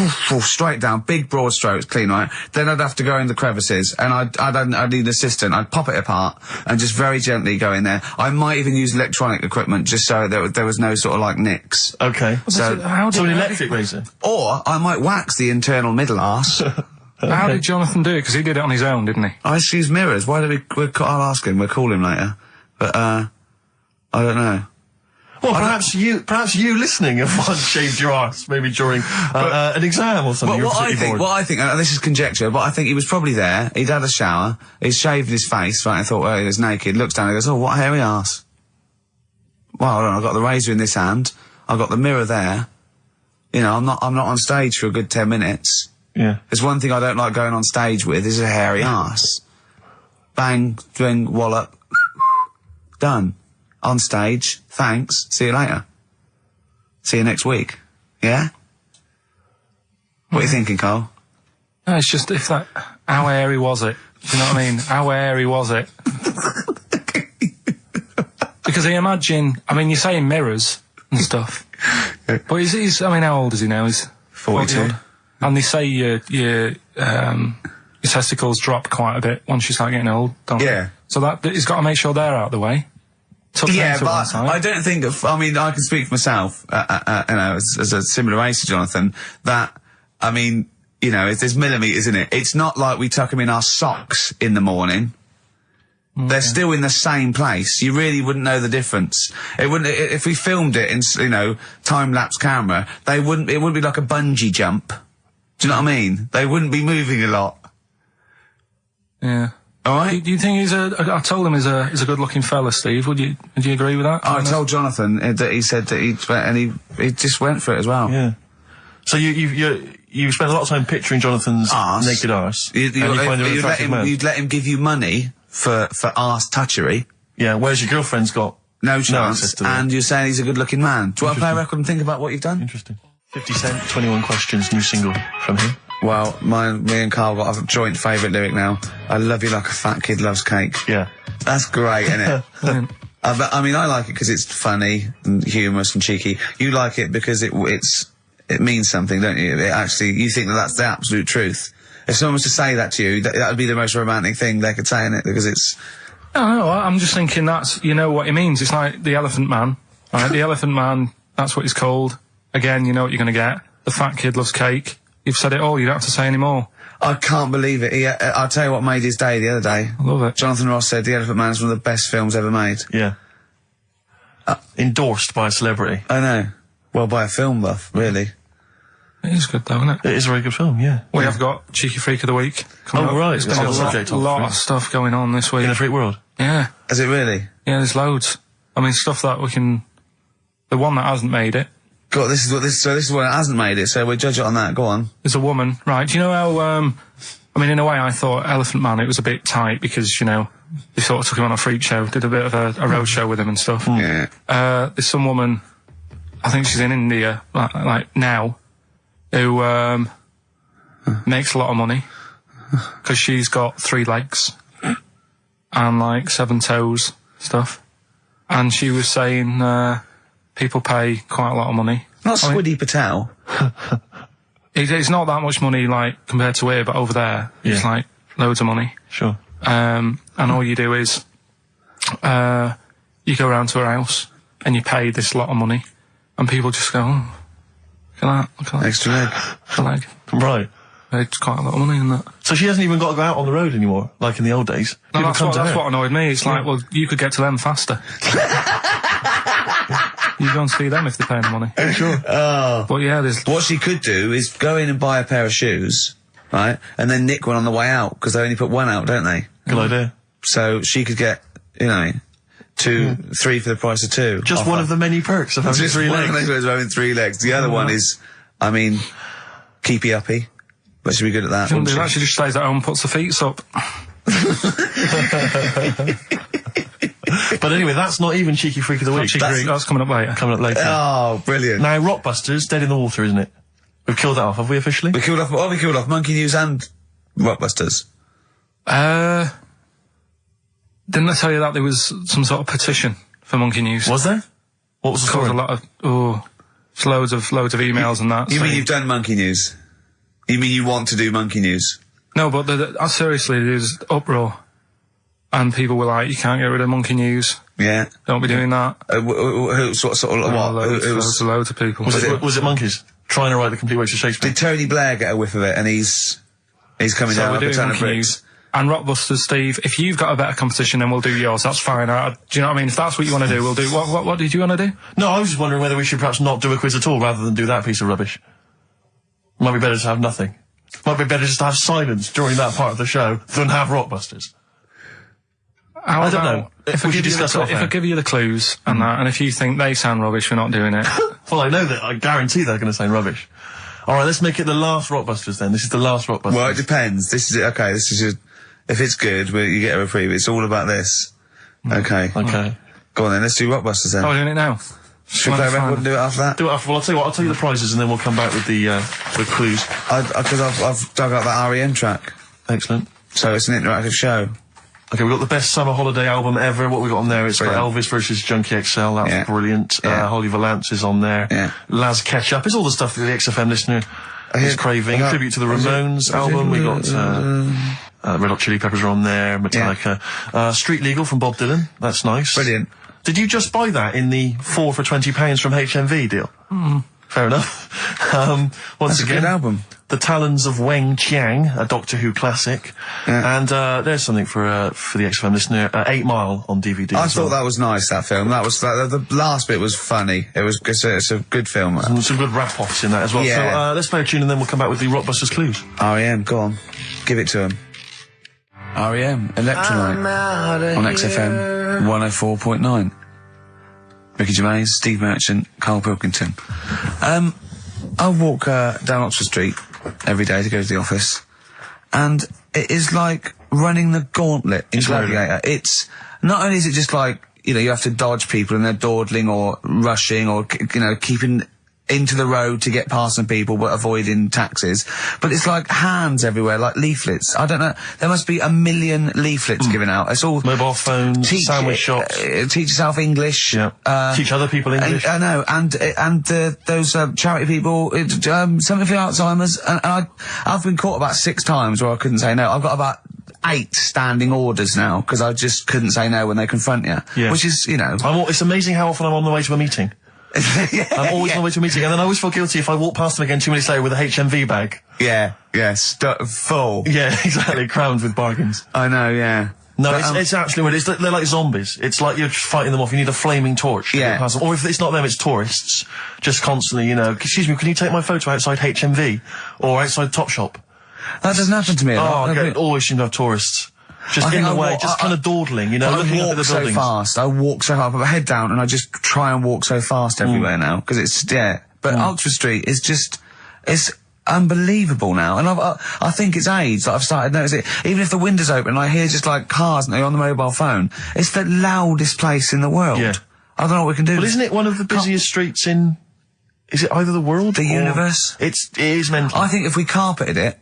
straight down, big broad strokes, clean, right? Then I'd have to go in the crevices, and I'd need an assistant. I'd pop it apart, and just very gently go in there. I might even use electronic equipment, just so there was no sort of, nicks. Okay. So, an electric razor? Or, I might wax the internal middle arse. How did Jonathan do it? Because he did it on his own, didn't he? I just use mirrors. Why do I'll ask him. We'll call him later. But, I don't know. Well, perhaps you listening have once shaved your arse, maybe during an exam or something. What I think, and this is conjecture, but I think he was probably there, he'd had a shower, he'd shaved his face, right, and thought, oh, he was naked, looks down and goes, oh, what a hairy arse. Well, hold on, I've got the razor in this hand, I've got the mirror there, I'm not on stage for a good 10 minutes. Yeah. There's one thing I don't like going on stage with is a hairy arse. Bang, drink, wallop, done. On stage, thanks, see you later. See you next week. Yeah? What are you thinking, Karl? No, it's just how hairy was it? Do you know what I mean? How hairy was it? Because I imagine, you're saying mirrors and stuff. But how old is he now? He's 42. And they say your testicles drop quite a bit once you start getting old, don't they? Yeah. So he's got to make sure they're out of the way. Yeah, but I don't think, I can speak for myself, as a similar age to Jonathan, that, there's millimetres in it. It's not like we tuck them in our socks in the morning. They're still in the same place. You really wouldn't know the difference. It wouldn't if we filmed it in time-lapse camera. It wouldn't be like a bungee jump. Do you know what I mean? They wouldn't be moving a lot. Yeah. All right. Do you think I told him he's a good-looking fella, Steve. Would you agree with that? I told Jonathan that he said that he just went for it as well. Yeah. So you spent a lot of time picturing Jonathan's naked arse. You'd let him give you money for arse touchery. Yeah, whereas your girlfriend's got no chance, access to that. and you're saying he's a good-looking man. Do you want to play a record and think about what you've done? Interesting. 50 Cent, 21 Questions, new single from him. Well, me and Carl got a joint favourite lyric now. I love you like a fat kid loves cake. Yeah. That's great, isn't it? I mean, I like it because it's funny and humorous and cheeky. You like it because it means something, don't you? You think that's the absolute truth. If someone was to say that to you, that would be the most romantic thing they could say in it, because it's... No, I'm just thinking you know what it means. It's like the Elephant Man, right? The Elephant Man, that's what he's called. Again, you know what you're going to get. The fat kid loves cake. You've said it all, you don't have to say any more. I can't believe it. I'll tell you what made his day the other day. I love it. Jonathan Ross said The Elephant Man is one of the best films ever made. Yeah. Endorsed by a celebrity. I know. Well, by a film buff, really. It is good though, isn't it? It is a very good film, yeah. We have got Cheeky Freak of the Week coming up. Right. There's been a lot of stuff going on this week. In the freak world. Yeah. Is it really? Yeah, there's loads. I mean, stuff that we can... The one that hasn't made it. God, this is what hasn't made it, so we'll judge it on that. Go on. There's a woman, right? Do you know how, I mean, in a way I thought Elephant Man, it was a bit tight because, they sort of took him on a freak show, did a bit of a road show with him and stuff. Yeah. There's some woman, I think she's in India, like now, who, makes a lot of money because she's got 3 legs and 7 toes stuff. And she was saying, people pay quite a lot of money. Not Swiddy Patel. It's not that much money, compared to here, but over there, it's loads of money. Sure. And all you do is, you go around to her house and you pay this lot of money, and people just go, oh, look at that. Extra leg. Extra leg. Right. It's quite a lot of money in that. So she hasn't even got to go out on the road anymore, like in the old days? No, that's what annoyed me. It's well, you could get to them faster. You go and see them if they're paying the money. Sure. Oh. But yeah, What she could do is go in and buy a pair of shoes, right, and then nick one on the way out, because they only put one out, don't they? Good idea. So she could get, 2, 3 for the price of 2. Just one of the many perks of having 3 legs. Just one of the perks of having 3 legs. The other one is, keepy uppy. But she'd be good at that. Shouldn't do that. She just stays at home and puts the feet up. But anyway, that's not even Cheeky Freak of the Week. That's coming up later. Oh, brilliant. Now, Rockbusters, dead in the water, isn't it? We've killed that off, have we officially? We killed off Monkey News and Rockbusters. Didn't I tell you that there was some sort of petition for Monkey News? Was there? What was the story? A lot of, it's loads of emails and that. You mean you've done Monkey News? You mean you want to do Monkey News? No, but seriously, there's uproar. And people were like, you can't get rid of Monkey News. Yeah. Don't be doing that. Loads of people. Was it monkeys? Trying to write the complete works of Shakespeare? Did Tony Blair get a whiff of it, and he's coming down like a ton of bricks? And Rockbusters, Steve, if you've got a better competition, then we'll do yours. That's fine. Do you know what I mean? If that's what you want to do, we'll do. What did you want to do? No, I was just wondering whether we should perhaps not do a quiz at all, rather than do that piece of rubbish. Might be better to have nothing. Might be better just to have silence during that part of the show than have Rockbusters. I don't know. If I give you the clues and that, and if you think they sound rubbish, we're not doing it. Well, I know that. I guarantee they're going to sound rubbish. All right, let's make it the last Rockbusters then. This is the last Rockbusters. Well, it depends. This is it. Okay, this is your... If it's good, you get a reprieve. It's all about this. Okay. Okay. Go on then, let's do Rockbusters then. Oh, we're doing it now. Should we play a record and do it after that? Do it after. Well, I'll tell you what, I'll tell you the prizes and then we'll come back with the clues. Because I've dug out that REM track. Excellent. So it's an interactive show. Okay, we've got the best summer holiday album ever. What we got on there? It's got Elvis versus Junkie XL. That's brilliant. Yeah. Holly Valance is on there. Yeah. Laz Ketchup. It's all the stuff that the XFM listener is craving. Tribute to the Ramones album. We got Red Hot Chili Peppers are on there. Metallica. Street Legal from Bob Dylan. That's nice. Brilliant. Did you just buy that in the 4 for £20 from HMV deal? Fair enough. Once That's a again, good album. The Talons of Weng Chiang, a Doctor Who classic. Yeah. And there's something for the XFM listener, 8 Mile on DVD. I thought that was nice, that film. That was the last bit was funny. It's a good film. Some good rap-offs in that as well. Yeah. So let's play a tune and then we'll come back with the Rockbusters clues. R.E.M., go on. Give it to him. R.E.M., Electrolyte on XFM 104.9. Ricky Gervais, Steve Merchant, Karl Pilkington. I walk down Oxford Street every day to go to the office, and it is like running the gauntlet in Gladiator. It's not only is it just like, you know, you have to dodge people and they're dawdling or rushing or, you know, keeping into the road to get past some people but avoiding taxis, but it's like hands everywhere, like leaflets. I don't know, there must be 1 million leaflets given out. It's all Mobile phones, sandwich shops. Teach yourself English. Yeah. Teach other people English. I know, and those charity people, something for Alzheimer's, and I've been caught about 6 times where I couldn't say no. I've got about 8 standing orders now because I just couldn't say no when they confront you. Yeah. Which is, you know, it's amazing how often I'm on the way to a meeting. I'm always on the way to a meeting, and then I always feel guilty if I walk past them again 2 minutes later with a HMV bag. Yeah, full. Yeah, exactly, crammed with bargains. I know, yeah. No, but, it's absolutely weird. They're like zombies. It's like you're fighting them off. You need a flaming torch to get past them. Or if it's not them, it's tourists. Just constantly, you know, excuse me, can you take my photo outside HMV? Or outside Topshop? That doesn't happen to me. It always seems to have tourists. Just in the way, just kind of dawdling, you know, looking up at the buildings. I walk so fast. I put my head down and I just try and walk so fast everywhere now, because it's, But Oxford Street is just, it's unbelievable now. And I think it's age that I've started noticing it. Even if the window's open and I hear just like cars and they're on the mobile phone, it's the loudest place in the world. Yeah. I don't know what we can do. Well, isn't it one of the busiest streets in, is it either the world the universe? It is mental. I think if we carpeted it,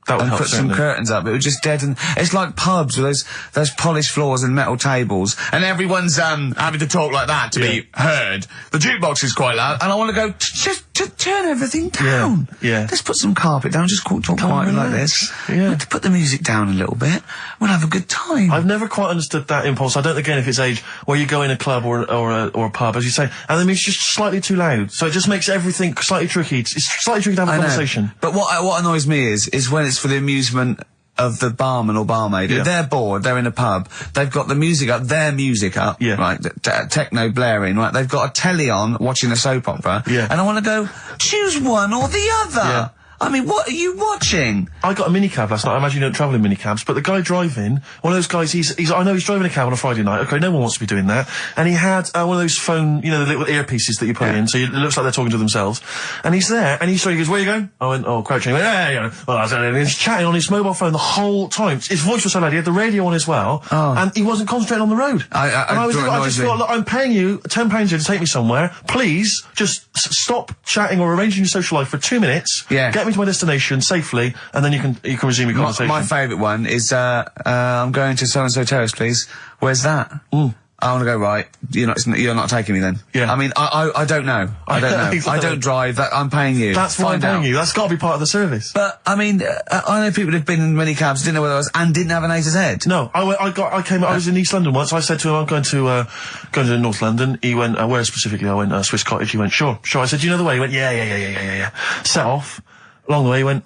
that would and help, put some curtains up, it would just deaden. It's like pubs with those polished floors and metal tables, and everyone's having to talk like that to be heard. The jukebox is quite loud, and I want to go just turn everything down. Yeah. Let's put some carpet down. Just talk quietly like this. Yeah. Put the music down a little bit. We'll have a good time. I've never quite understood that impulse. I don't again if it's age where you go in a club or a pub, as you say, and the music's just slightly too loud, so it just makes everything slightly tricky. It's slightly tricky to have a conversation. But what annoys me is when it's for the amusement of the barman or barmaid. Yeah. They're bored, they're in a pub, they've got the music up, their music up, right, techno blaring, right, they've got a telly on watching a soap opera, and I want to go, choose one or the other. Yeah. I mean, what are you watching? I got a minicab last night. I imagine you don't travel in minicabs, but the guy driving, one of those guys, I know he's driving a cab on a Friday night. Okay, no one wants to be doing that. And he had one of those phone, you know, the little earpieces that you put in, so it looks like they're talking to themselves. And he's there, and he goes, where are you going? I went, crouching. He went, yeah. Well, and he's chatting on his mobile phone the whole time. His voice was so loud, he had the radio on as well, and he wasn't concentrating on the road. I just thought, look, I'm paying you £10 here to take me somewhere. Please, just stop chatting or arranging your social life for 2 minutes. Yeah. Get me to my destination safely, and then you can resume your conversation. My favourite one is, I'm going to so-and-so terrace, please. Where's that? I want to go, right, you're not taking me then. Yeah. I mean, I don't know. I don't know. Exactly. I don't drive, I'm paying you. That's why I'm paying you. That's got to be part of the service. But, I mean, I know people who've been in many cabs, didn't know where I was, and didn't have an A to Z. No, I was in East London once. I said to him, I'm going to North London. He went, where specifically? I went, Swiss Cottage. He went, sure. I said, do you know the way? He went, yeah. Set off. Along the way, he went,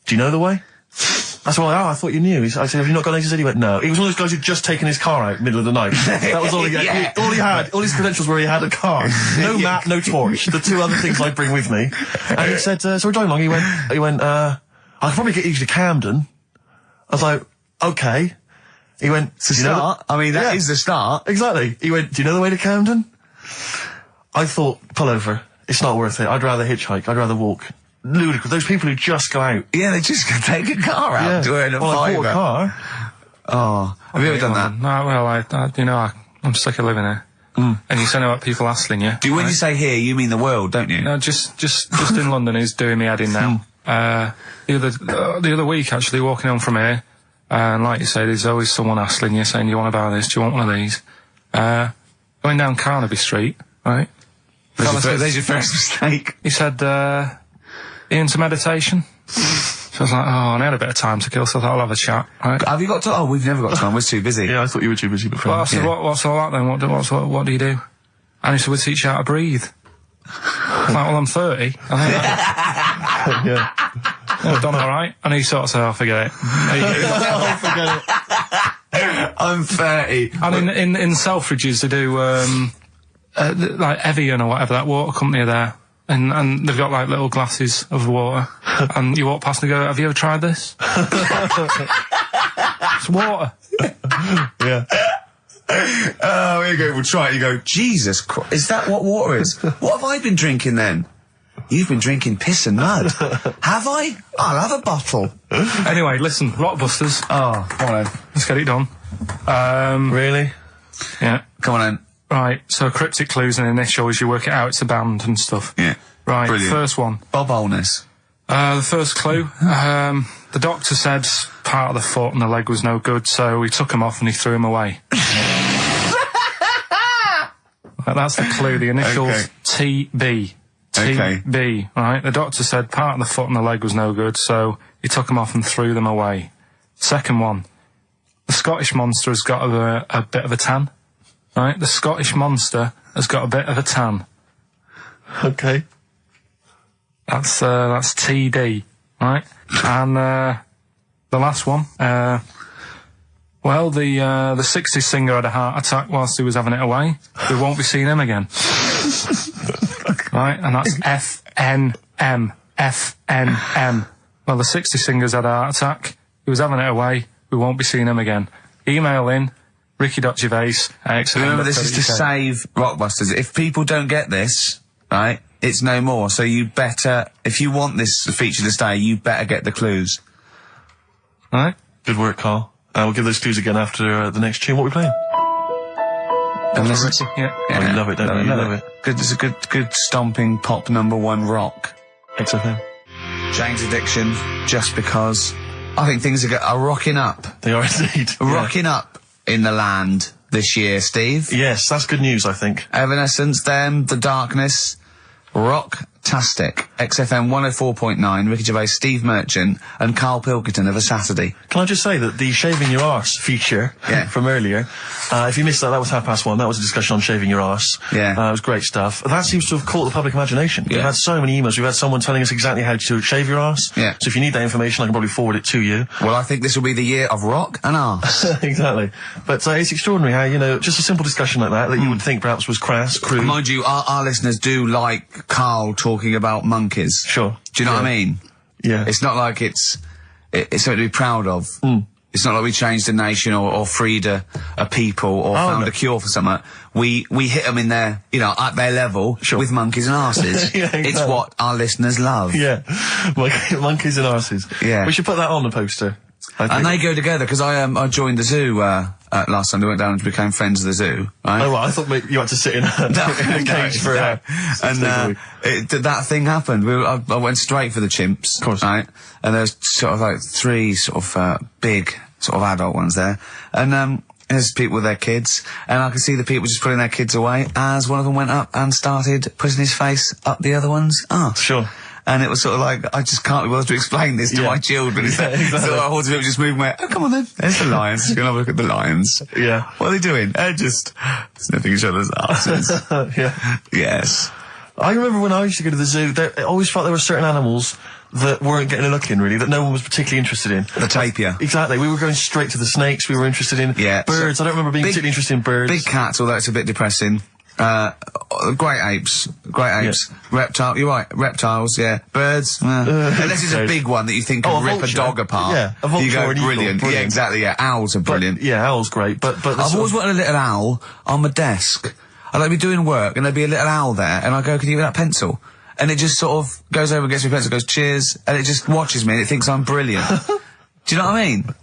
do you know the way? That's why, I thought you knew. I said, have you not got an A to Z? He went, no. He was one of those guys who'd just taken his car out middle of the night. That was all he had. All he had, all his credentials were he had a car. No map, no torch. The 2 other things I'd bring with me. And he said, so we're driving along. He went, I could probably get you to Camden. I was like, okay. He went, it's a start. I mean, that is the start. Exactly. He went, do you know the way to Camden? I thought, pull over. It's not worth it. I'd rather hitchhike. I'd rather walk. Ludicrous. Those people who just go out. Yeah, they just take a car out. Do it in a I bought a car. Oh, have you ever done that? No, well, I'm sick of living here. And you say about people hassling you. When you say here, you mean the world, don't you? No, just in London is doing me head in now. The other week, actually, walking on from here, and like you say, there's always someone hassling you, saying, do you want to buy this? Do you want one of these? Going down Carnaby Street, right? There's your first mistake. He said, you into meditation? So I was like, and I had a bit of time to kill, so I thought I'll have a chat, right? Have you got time? We've never got time, we're too busy. Yeah, I thought you were too busy before. Well, I said, what's all that then? What do you do? And he said, we'll teach you how to breathe. Like, well, I'm 30. Yeah. I've done all right. And he sort of said, forget it. Oh, forget it. I'm 30. And in Selfridges, they do, like Evian or whatever, that water company are there. And they've got like little glasses of water. And you walk past and go, have you ever tried this? It's water. Yeah. Oh, here you go. We'll try it. You go, Jesus Christ, is that what water is? What have I been drinking then? You've been drinking piss and mud. Have I? I'll have a bottle. Anyway, listen, Blockbusters. Oh, come on then. Let's get it done. Really? Yeah. Come on then. Right, so cryptic clues and initials, you work it out, it's a band and stuff. Yeah. Right, Brilliant. first one. Bob Holness. The first clue, the doctor said part of the foot and the leg was no good, so he took him off and he threw him away. Right, that's the clue, the initials Okay. TB. Okay. TB, right? The doctor said part of the foot and the leg was no good, so he took them off and threw them away. Second one, the Scottish monster has got a bit of a tan. Right, the Scottish monster has got a bit of a tan. Okay. That's TD, right? And the last one, well, the 60s singer had a heart attack whilst he was having it away. We won't be seeing him again. Right, and that's FNM. FNM. Well, the 60s singer's had a heart attack. He was having it away. We won't be seeing him again. Email in ricky.gervais. Remember, this is to save Rockbusters. If people don't get this, right, it's no more. So you better, if you want this feature to stay, you better get the clues. Right? Good work, Carl. We'll give those clues again after the next tune. What are we playing? And listen, Yeah. Oh, you love it, don't you? You love it. Good, it's a good stomping pop #1 rock. XFM. Jane's Addiction, just because I think things are rocking up. They are indeed. Rocking up in the land this year, Steve. Yes, that's good news, I think. Evanescence, them, The Darkness, rock-tastic. XFM 104.9, Ricky Gervais, Steve Merchant, and Karl Pilkington of A Saturday. Can I just say that the shaving your arse feature from earlier, if you missed that was 1:30. That was a discussion on shaving your arse. Yeah. It was great stuff. That seems to have caught the public imagination. Yeah. We've had so many emails. We've had someone telling us exactly how to shave your arse. Yeah. So if you need that information, I can probably forward it to you. Well, I think this will be the year of rock and arse. Exactly. But it's extraordinary how, just a simple discussion like that you would think perhaps was crass, crude. Mind you, our listeners do like Carl talking about monkeys. Sure. Do you know what I mean? Yeah. It's not like it's something to be proud of. It's not like we changed a nation or freed a people or found no. a cure for something. We hit them in their, at their level with monkeys and arses. Yeah, exactly. It's what our listeners love. Yeah. Monkeys and arses. Yeah. We should put that on the poster. I think. And they go together, because I joined the zoo last Sunday, went down and became friends of the zoo, right? Oh, well, I thought maybe you had to sit in a cage for and that thing happened. I went straight for the chimps, Of course. right? And there's sort of like 3 sort of big sort of adult ones there, and there's people with their kids, and I could see the people just putting their kids away as one of them went up and started putting his face up the other one's arse. Sure. And it was sort of like, I just can't be bothered to explain this to my children. It's like, exactly. so I hordes of people just moving away. Oh, come on then. There's the lions. You're going to have a look at the lions. Yeah. What are they doing? They're just sniffing each other's asses. Yeah. Yes. I remember when I used to go to the zoo, I always felt there were certain animals that weren't getting a look in, really, that no one was particularly interested in. The tapir. Exactly. We were going straight to the snakes we were interested in. Yeah. Birds. I don't remember being particularly interested in birds. Big cats, although it's a bit depressing. Great apes. Reptile, you're right. Reptiles, yeah. Birds. Unless it's a big one that you think can rip vulture. a dog apart. Yeah, a vulture you go, or an eagle, brilliant. Yeah, brilliant. exactly, yeah. Owls are brilliant. Yeah, owl's great, but I've always wanted a little owl on my desk. I'd like be doing work and there'd be a little owl there, and I go, can you give me that pencil? And it just sort of goes over and gets me a pencil, goes, cheers, and it just watches me and it thinks I'm brilliant. Do you know what I mean?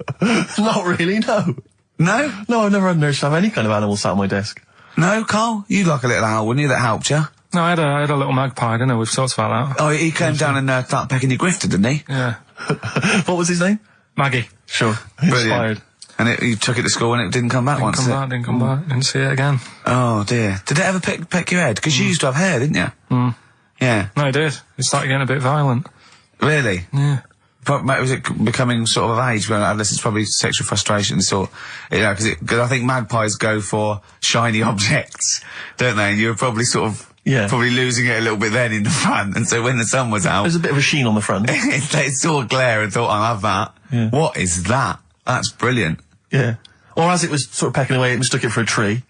Not really, no. No? No, I've never had an urge to have any kind of animal sat on my desk. No, Carl? You'd like a little owl, wouldn't you? That helped you. No, I had a little magpie, didn't I? We've talked about that. Oh, he came down and started pecking your grifter, didn't he? Yeah. What was his name? Maggie. Sure. Brilliant. Inspired. And you took it to school and it didn't come back once. Didn't come back. Didn't see it again. Oh dear. Did it ever peck your head? Because you used to have hair, didn't you? Yeah. No, it did. It started getting a bit violent. Really? Yeah. But was it becoming sort of age when it's probably sexual frustration sort, because I think magpies go for shiny objects, don't they? And you were probably sort of Yeah. Probably losing it a little bit then in the front. And so when the sun was out, There's a bit of a sheen on the front. they saw a glare and thought, I'll have that. Yeah. What is that? That's brilliant. Yeah. Or as it was sort of pecking away, it mistook it for a tree.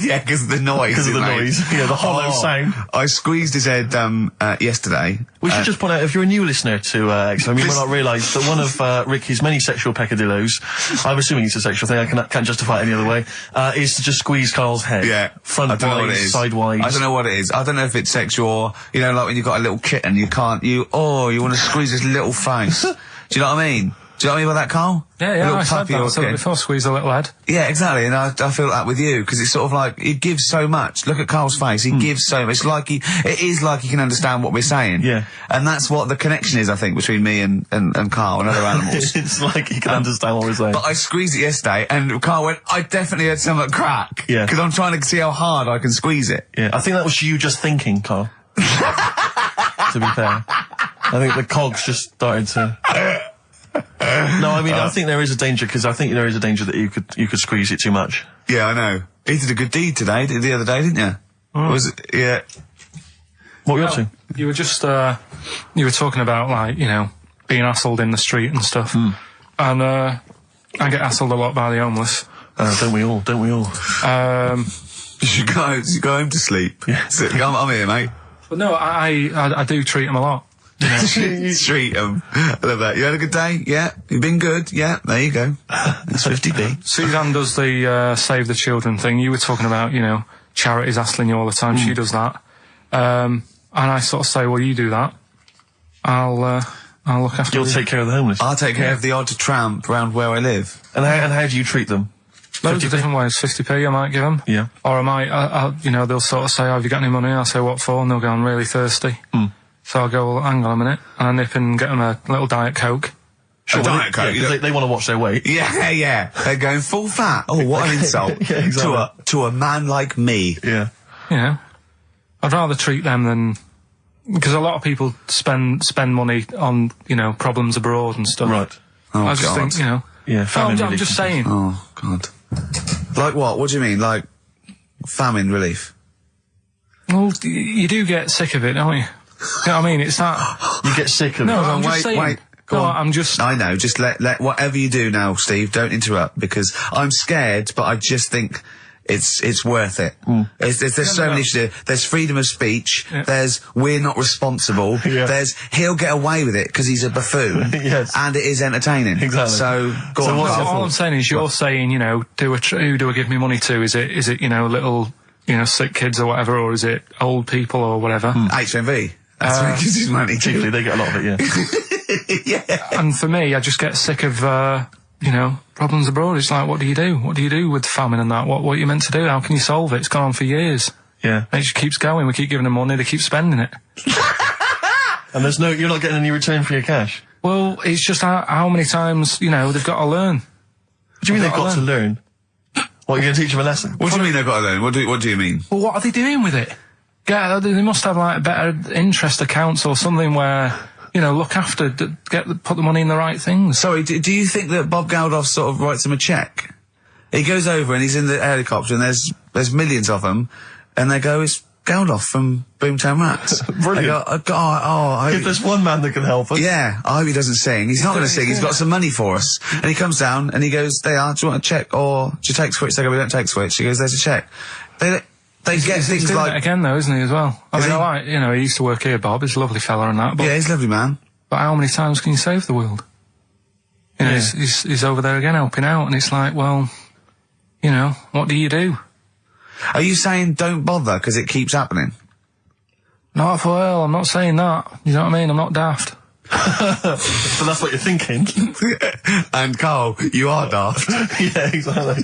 Yeah, because of the noise. Because of the noise. Yeah, the hollow sound. I squeezed his head yesterday. We should just point out, if you're a new listener to XFM, you might not realise that one of Ricky's many sexual peccadillos, I'm assuming it's a sexual thing, I can't justify it any other way, is to just squeeze Carl's head. Yeah. I don't know what it Frontwise, is. sidewise. I don't know what it is. I don't know if it's sexual or, you know, like when you've got a little kitten, you want to squeeze his little face. Do you know what I mean? Do you know what I mean by that, Carl? Yeah, A I said puppy that. or So kitten. before squeeze a little head. Yeah, exactly, and I feel that with you, because it's sort of like, he gives so much. Look at Carl's face, he gives so much. It is like he can understand what we're saying. Yeah. And that's what the connection is, I think, between me and Carl and other animals. It's like he can understand what we're saying. But I squeezed it yesterday, and Carl went, I definitely had something crack. Yeah. Because I'm trying to see how hard I can squeeze it. Yeah, I think that was you just thinking, Carl. To be fair. I think the cogs just started to... No, I mean, I think there is a danger, because I think there is a danger that you could squeeze it too much. Yeah, I know. He did a good deed today, the other day, didn't you? Was it? Yeah. What were you up to? You were just, you were talking about, like, you know, being hassled in the street and stuff. And, I get hassled a lot by the homeless. Don't we all? You should go home to sleep. Yeah. So, I'm here, mate. But no, I do treat them a lot. You know? Treat them. I love that. You had a good day? Yeah. You've been good? Yeah. There you go. That's 50p. Suzanne does the Save the Children thing. You were talking about, you know, charities hassling you all the time. She does that. And I sort of say, well, you do that. I'll look after You'll you. take care of the homeless. I'll take care of the odd tramp around where I live. And how do you treat them? Loads of different ways. 50p I might give them. Yeah. Or I might, you know, they'll sort of say, oh, have you got any money? I'll say, what for? And they'll go, I'm really thirsty. So I'll go, well, hang on a minute. And I nip and get them a little Diet Coke. Sure, Diet Coke. Yeah, they want to watch their weight. Yeah. They're going full fat. Oh, what an insult. Yeah, exactly. To a man like me. Yeah. You know, I'd rather treat them than... Because a lot of people spend money on, you know, problems abroad and stuff. Right. Oh, I just God. think, you know... Yeah, famine I'm relief. just saying. Oh, God. Like what? What do you mean? Like famine relief? Well, you do get sick of it, don't you? You know what I mean? It's that... You get sick of No, it. I'm just saying. Wait. Go on. I'm just... I know, just let whatever you do now, Steve, don't interrupt, because I'm scared, but I just think it's worth it. There's so many issues. There's freedom of speech. Yeah. There's we're not responsible. Yeah. There's he'll get away with it because he's a buffoon. Yes. And it is entertaining. Exactly. So go So on. what's Carl. your all thought? I'm saying is you're saying, you know, who do I give me money to? Is it, you know, little, you know, sick kids or whatever, or is it old people or whatever? HMV. That's where he gives his money to. Chiefly, they get a lot of it, yeah. Yeah. And for me, I just get sick of, you know, problems abroad. It's like, what do you do? What do you do with famine and that? What are you meant to do? How can you solve it? It's gone on for years. Yeah. And it just keeps going. We keep giving them money. They keep spending it. And you're not getting any return for your cash. Well, it's just how many times, you know, they've got to learn. What do you mean they've got to learn? What, you're going to teach them a lesson? What do you mean they've got to learn? What do you mean? Well, what are they doing with it? Yeah, they must have like better interest accounts or something where, you know, look after, put the money in the right things. Sorry, do you think that Bob Geldof sort of writes him a cheque? He goes over and he's in the helicopter and there's millions of them, and they go, it's Geldof from Boomtown Rats. Brilliant. They go, I If hope there's one man that can help us. yeah, I hope he doesn't sing. He's not going to sing. He's got some money for us. And he comes down and he goes, do you want a cheque or do you take Switch? They go, we don't take Switch. He goes, there's a cheque. They get He's things doing like... it again though, isn't he, as well? I Is mean, he? I like, you know, he used to work here, Bob. He's a lovely fella and that, but, Yeah, he's a lovely man. but how many times can you save the world? You know, Yeah. he's over there again helping out, and it's like, well, you know, what do you do? Are you saying don't bother because it keeps happening? Not well, I'm not saying that. You know what I mean? I'm not daft. But that's what you're thinking. And Carl, you are daft. Yeah, exactly.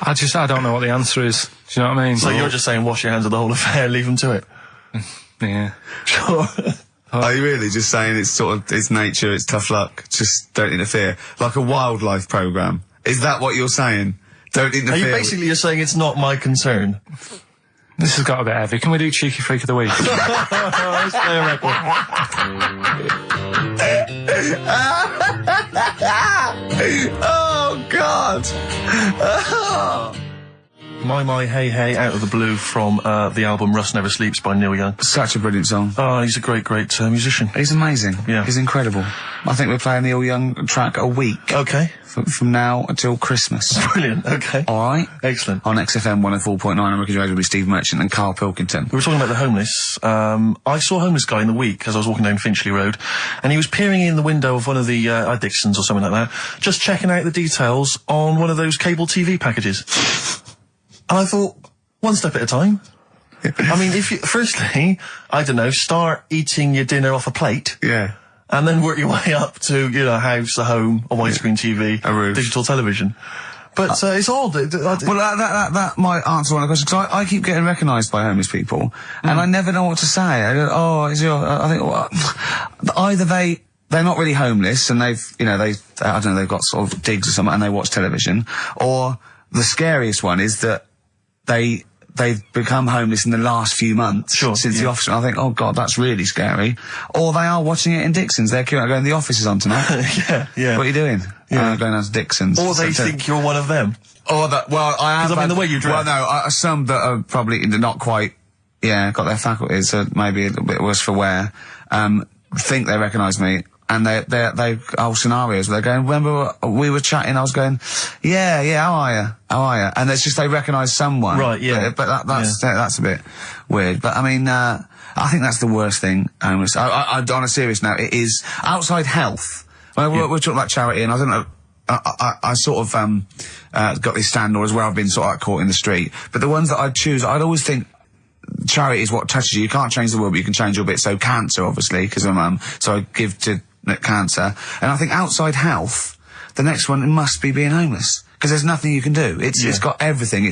I don't know what the answer is. Do you know what I mean? So you're just saying wash your hands of the whole affair, leave them to it. Yeah. Sure. Are you really just saying it's sort of, it's nature, it's tough luck, just don't interfere? Like a wildlife programme. Is that what you're saying? Don't Are interfere. you basically just saying it's not my concern? This has got a bit heavy. Can we do Cheeky Freak of the Week? Let's play a record. Oh, God. Oh. My Hey Hey, Out of the Blue from the album Rust Never Sleeps by Neil Young. Such a brilliant song. Oh, he's a great musician. He's amazing. Yeah. He's incredible. I think we're playing Neil Young track a week. Okay. From now until Christmas. Brilliant, okay. All right? Excellent. On XFM 104.9, I'm Ricky Gervais with Steve Merchant and Karl Pilkington. We were talking about the homeless. I saw a homeless guy in the week as I was walking down Finchley Road, and he was peering in the window of one of the Dixons or something like that, just checking out the details on one of those cable TV packages. And I thought, one step at a time. I mean, firstly, I don't know, start eating your dinner off a plate. Yeah. And then work your way up to, a house, a home, a widescreen TV, a roof, digital television. But it's odd. Well, that might answer one of the questions, because I keep getting recognised by homeless people, and I never know what to say. I go, I think, well, either they're not really homeless, and they've got sort of digs or something, and they watch television, or the scariest one is that they've become homeless in the last few months since the office. And I think, oh God, that's really scary. Or they are watching it in Dixon's. They're going, the office is on tonight. Yeah. What are you doing? Yeah. Going down to Dixon's. Or they think you're one of them. Or that, well, I have. Because I mean, the way you dress. Well, no, some that are probably not quite, got their faculties, so maybe a little bit worse for wear, think they recognise me. And they whole scenarios where they're going, remember we were chatting, I was going, yeah, how are you? And it's just they recognise someone. Right, yeah. But that's a bit weird. But I mean, I think that's the worst thing. On a serious note, it is outside health. We're talking about charity, and I don't know, I sort of, got this standard as where I've been sort of like caught in the street. But the ones that I'd choose, I'd always think, charity is what touches you. You can't change the world, but you can change your bit. So cancer, obviously, because I'm so I give to cancer. And I think outside health, the next one must be being homeless, because there's nothing you can do. It's got everything.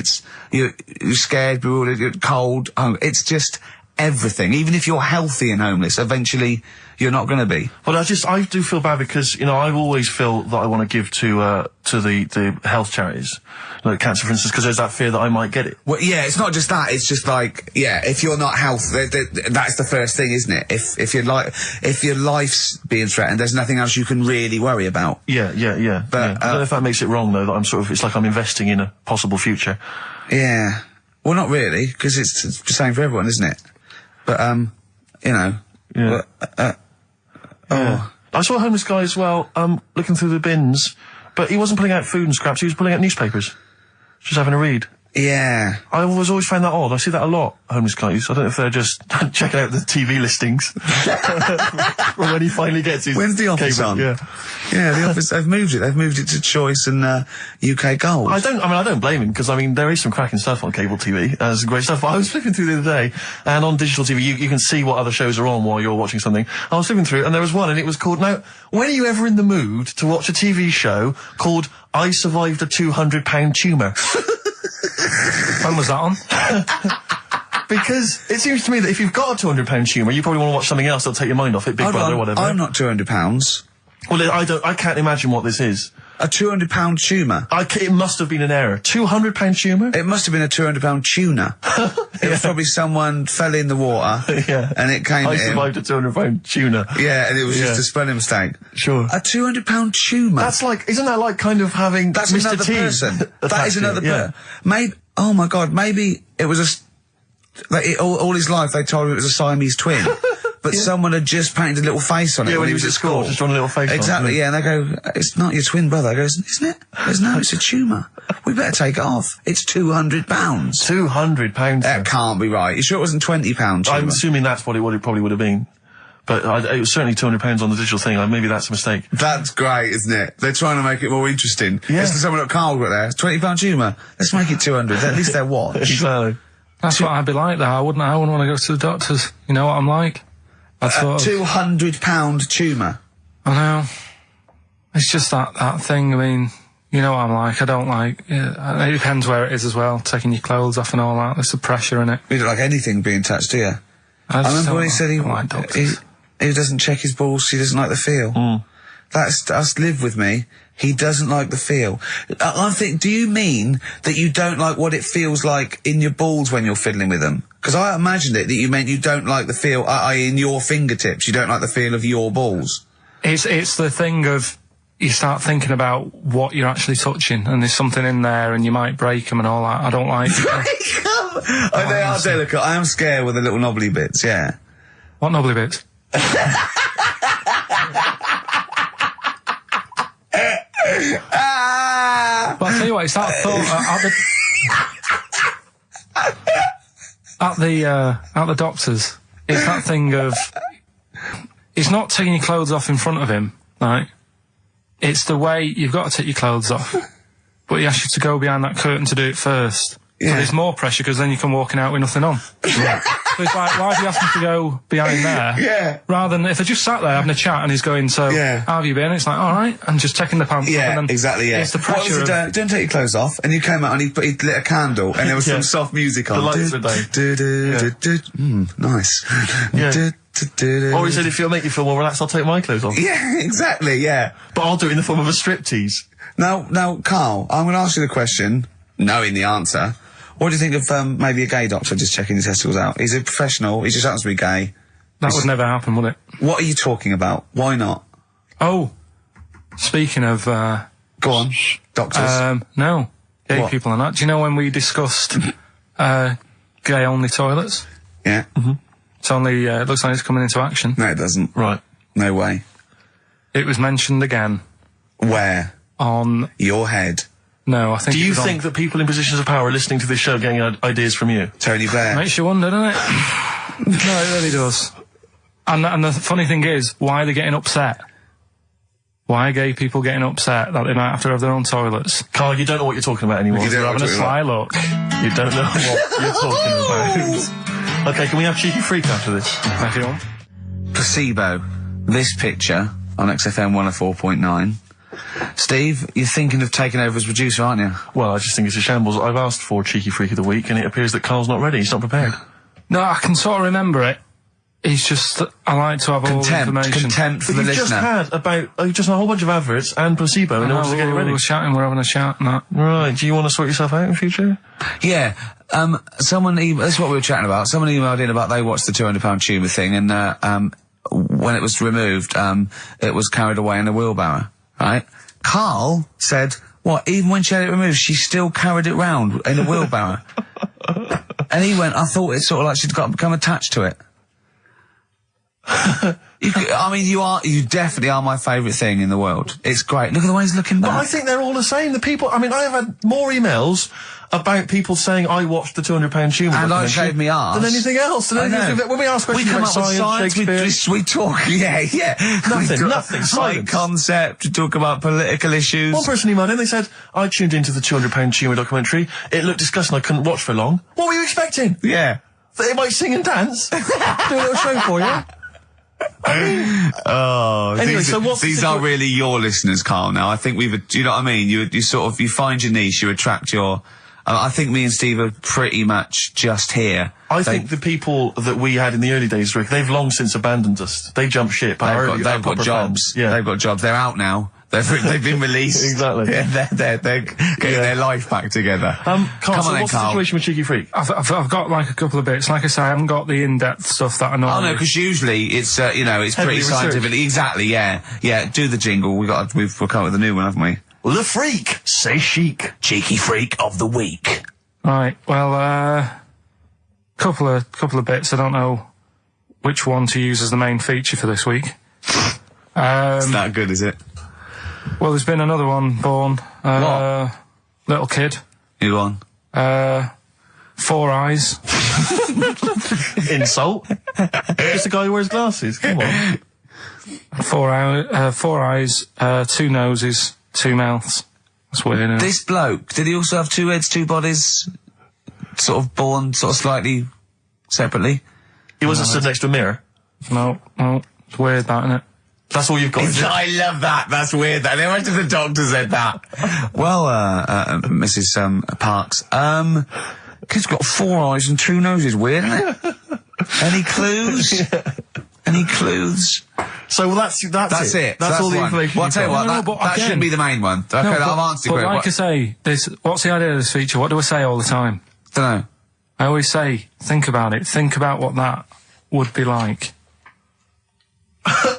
You're scared, bewildered, you're cold. It's just everything. Even if you're healthy and homeless, eventually you're not going to be. Well, I do feel bad because, I've always felt that I want to give to the health charities, like cancer, for instance, because there's that fear that I might get it. Well, yeah, it's not just that. It's just like, if you're not healthy, that's the first thing, isn't it? If your life's being threatened, there's nothing else you can really worry about. Yeah. But I don't know if that makes it wrong, though, that it's like I'm investing in a possible future. Yeah. Well, not really, because it's the same for everyone, isn't it? But, Yeah. I saw a homeless guy as well, looking through the bins, but he wasn't pulling out food and scraps, he was pulling out newspapers. Just having a read. Yeah. I always found that odd. I see that a lot, homeless guys. I don't know if they're just checking out the TV listings. When he finally gets his When's the office cable, on? Yeah, the office, they've moved it. They've moved it to Choice and UK Gold. I don't blame him, because there is some cracking stuff on cable TV. There's great stuff. But I was flipping through the other day, and on digital TV you can see what other shows are on while you're watching something. I was flipping through, and there was one, and it was called, now, when are you ever in the mood to watch a TV show called I Survived a £200 Tumour? When was that on? Because it seems to me that if you've got a £200 tumour, you probably want to watch something else that'll take your mind off it, Big Brother or whatever. I'm not £200. Well, I can't imagine what this is. A £200 tumour? It must have been an error. £200 tumour? It must have been a £200 tuna. It was probably someone fell in the water. And it came I survived a £200 tuna. Yeah, and it was just a spelling mistake. Sure. A £200 tumour? Isn't that like kind of having That's Mr. another T person. That is another person. Yeah. Oh my God, maybe it was all his life they told him it was a Siamese twin. But someone had just painted a little face on it when he was at school. Just drawn a little face on it. Exactly, and they go, it's not your twin brother. I goes, isn't it? Goes, no, it's a tumour. We better take it off. It's £200. £200? That can't be right. You sure it wasn't £20 tumour? I'm assuming that's what it probably would have been. But it was certainly £200 on the digital thing. Maybe that's a mistake. That's great, isn't it? They're trying to make it more interesting. Yeah. It's someone at Carl got there. It's £20 tumour. Let's make it 200. At least they're watch. Exactly. That's what I'd be like, though. I wouldn't want to go to the doctors. You know what I'm like? £200 tumour. I know. It's just that thing. I mean, you know what I'm like. I don't like. It depends where it is as well. Taking your clothes off and all that. There's the pressure in it. You don't like anything being touched, do you? I remember when he said he doesn't check his balls. He doesn't like the feel. That's live with me. He doesn't like the feel. I think, do you mean that you don't like what it feels like in your balls when you're fiddling with them? Because I imagined it that you meant you don't like the feel, in your fingertips. You don't like the feel of your balls. It's the thing of, you start thinking about what you're actually touching, and there's something in there, and you might break them and all that. I don't like. Oh, they are delicate. I am scared with the little knobbly bits. Yeah. What knobbly bits? But I'll tell you what, it's that thought at the doctor's. It's that thing of, it's not taking your clothes off in front of him, right? It's the way you've got to take your clothes off, but he asks you to go behind that curtain to do it first. Yeah. So there's more pressure because then you come walking out with nothing on. Yeah. So it's like, why do you ask me to go behind there? Yeah. Rather than if I just sat there having a chat and he's going, so how have you been? It's like, all right, and just taking the pants off. And then exactly. Yeah. It's the pressure. What was don't take your clothes off, and you came out and he lit a candle, and there was some soft music on. The lights were down. Nice. Yeah. Or he said, if it'll make you feel more relaxed, I'll take my clothes off. Yeah, exactly. Yeah. But I'll do it in the form of a striptease. Now, Carl, I'm going to ask you the question, knowing the answer. What do you think of maybe a gay doctor just checking his testicles out? He's a professional. He just happens to be gay. That would never happen, would it? What are you talking about? Why not? Oh, speaking of... Go on. Doctors? No. Gay people and that. Do you know when we discussed gay-only toilets? Yeah. Mm-hmm. It's only... it looks like it's coming into action. No, it doesn't. Right. No way. It was mentioned again. Where? On... Your head. No, I think... Do you think that people in positions of power are listening to this show getting ideas from you? Tony Blair. Makes you wonder, doesn't it? No, it really does. And the funny thing is, why are they getting upset? Why are gay people getting upset that they might have to have their own toilets? Carl, you don't know what you're talking about anymore. You're having a sly look. You don't know what you're talking about. Okay, can we have Cheeky Freak after this? Back it on. Placebo. This picture on XFM 104.9. Steve, you're thinking of taking over as producer, aren't you? Well, I just think it's a shambles. I've asked for Cheeky Freak of the Week, and it appears that Carl's not ready. He's not prepared. No, I can sort of remember it. He's just... I like to have all the information. Contempt for the listener. You've just had a whole bunch of adverts and placebo in order to get it ready. We're having a chat and that. Right, do you want to sort yourself out in future? Yeah. Someone... This is what we were chatting about. Someone emailed in about they watched the £200 tumour thing, and when it was removed, it was carried away in a wheelbarrow. Right? Carl said, what, even when she had it removed, she still carried it round in a wheelbarrow. And he went, I thought it's sort of like she'd become attached to it. You definitely are my favourite thing in the world. It's great. Look at the way he's looking back. But I think they're all the same. The people, I mean, I have had more emails about people saying I watched the £200 tumour and I shaved me arse than anything else. When we ask questions about science, Shakespeare, we talk, nothing. Science concept. We talk about political issues. One person emailed in. They said I tuned into the £200 tumour documentary. It looked disgusting. I couldn't watch for long. What were you expecting? Yeah, that it might sing and dance, do a little show for you. Anyway, so these are really your listeners, Carl. Now I think do you know what I mean? You find your niche, you attract your. I think me and Steve are pretty much just here. I think the people that we had in the early days, Rick, they've long since abandoned us. They jumped ship. They've got jobs. Yeah. They've got jobs. They're out now. They've been released. Exactly. Yeah, they're getting their life back together. Carl, Come on, what's the situation with Cheeky Freak? I've got like a couple of bits. Like I say, I haven't got the in-depth stuff that I know. Oh no, because usually it's it's pretty scientific. Exactly. Yeah. Do the jingle. We've come up with a new one, haven't we? The Freak, say chic. Cheeky Freak of the Week. Right. Well, couple of bits. I don't know which one to use as the main feature for this week. It's not good, is it? Well, there's been another one born. What? Little kid. Who on? 4 eyes. Insult. Just a guy who wears glasses. Come on. 4 eyes, 2 noses, 2 mouths. That's weird, isn't it? This bloke, did he also have 2 heads, 2 bodies? Sort of born slightly separately? He wasn't stood next to a mirror? No. It's weird, that, isn't it? That's all you've got. I love that. That's weird. How much of the doctor said that? Well, Mrs. Parks, kid's got 4 eyes and 2 noses. Weird, isn't it? Any clues? Yeah. Any clues? So that's it. That's all the information. Well, I'll tell you what, that shouldn't be the main one. Okay, I've answered your question. But like I say, what's the idea of this feature? What do I say all the time? Dunno. I always say, think about it. Think about what that would be like.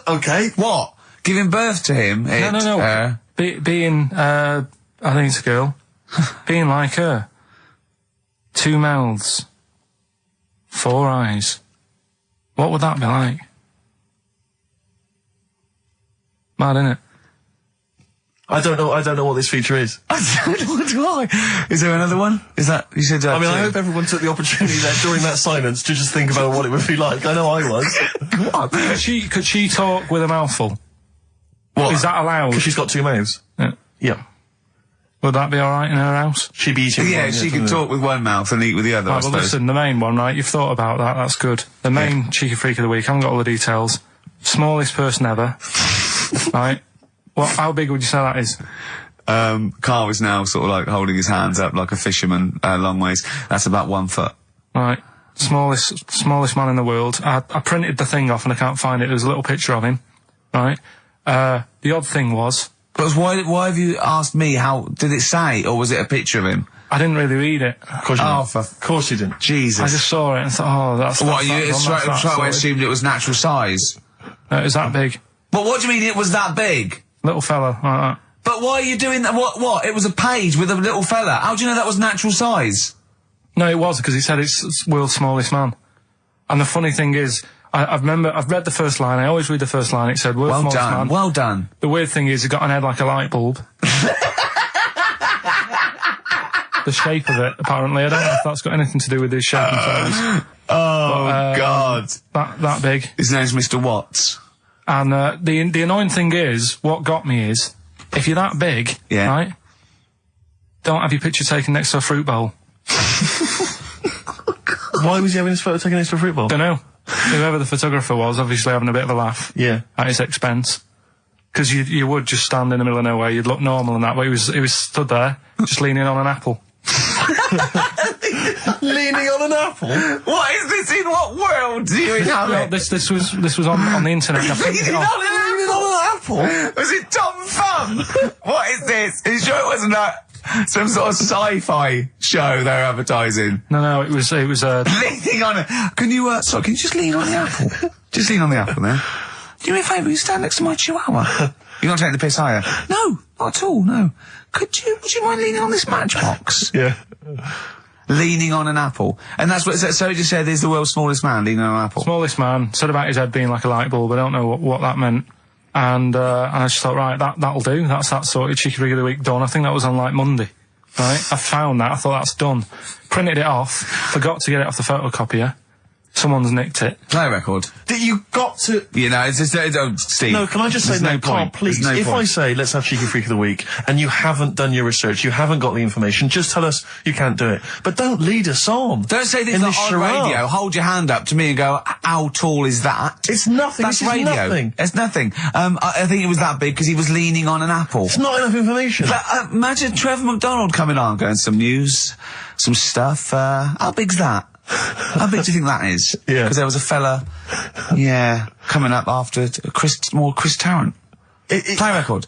Okay. What? Giving birth to him? No. Being, I think it's a girl. Being like her. 2 mouths. 4 eyes. What would that be like? Mad, innit? I don't know what this feature is. I don't know why. Is there another one? Is that, you said that? I mean, I hope everyone took the opportunity there during that silence to just think about what it would be like. I know I was. What? Could she talk with a mouthful? What? Is that allowed? Because she's got 2 mouths. Yeah. Would that be alright in her house? She'd be eating Yeah, one, she can talk with one mouth and eat with the other, I Right, well, suppose. listen, the main one, right? You've thought about that. That's good. The main cheeky freak of the week. I haven't got all the details. Smallest person ever. Right? How big would you say that is? Carl is now sort of like holding his hands up like a fisherman, long ways. That's about 1 foot. Right. Smallest man in the world. I printed the thing off and I can't find it. There's a little picture of him. Right? The odd thing was... But why have you asked me how, did it say, or was it a picture of him? I didn't really read it. Of course you didn't. Of course you didn't. Jesus. I just saw it and thought, that's What, you that's straight away assumed it was natural size? No, it was that big. But what do you mean it was that big? Little fella, like that. But why are you doing that? What? It was a page with a little fella. How do you know that was natural size? No, it was, because he said it's world's smallest man. And the funny thing is, I've read the first line, I always read the first line, it said world's smallest man. Well done. The weird thing is, he got an head like a light bulb. The shape of it, apparently. I don't know if that's got anything to do with his shape and size. God. That big. His name's Mr. Watts. And the annoying thing is, what got me is, if you're that big, right, don't have your picture taken next to a fruit bowl. Why was he having his photo taken next to a fruit bowl? Don't know. Whoever the photographer was, obviously having a bit of a laugh. Yeah. At his expense. Because you would just stand in the middle of nowhere, you'd look normal and that, but he was stood there, just leaning on an apple. Leaning on an apple? What is this? In what world do you inhabit? No, this was on the internet. I printed it off. Leaning on an apple? Was it Tom Thumb? What is this? Are you sure it wasn't some sort of sci-fi show they're advertising? No, it was Leaning on it. Can you just lean on the apple? Just lean on the apple there. Do me a favour, you stand next to my chihuahua. You're not taking the piss, are you? No, not at all, no. Would you mind leaning on this matchbox? Yeah. Leaning on an apple. And that's what, so it just said there's the world's smallest man leaning on an apple. smallest man, said about his head being like a light bulb, I don't know what that meant. And I just thought, right, that'll do. That's that sorted. Cheeky Rig of the Week done. I think that was on like Monday. Right? I found that. I thought that's done. Printed it off. Forgot to get it off the photocopier. Someone's nicked it. Play record. That you got to... You know, it's just, Steve. No, can I just say, no Carl, point. please, There's no if point. I say, let's have Cheeky Freak of the Week, and you haven't done your research, you haven't got the information, just tell us you can't do it. But don't lead us on. Don't say this in on charade. radio. Hold your hand up to me and go, how tall is that? It's nothing. That's This is radio. nothing. It's nothing. I think it was that big because he was leaning on an apple. It's not enough information. But, imagine Trevor McDonald coming on, going, some news, some stuff. How big's that? How big do you think that is? Yeah. Because there was a fella, coming up after Chris Tarrant. Play record.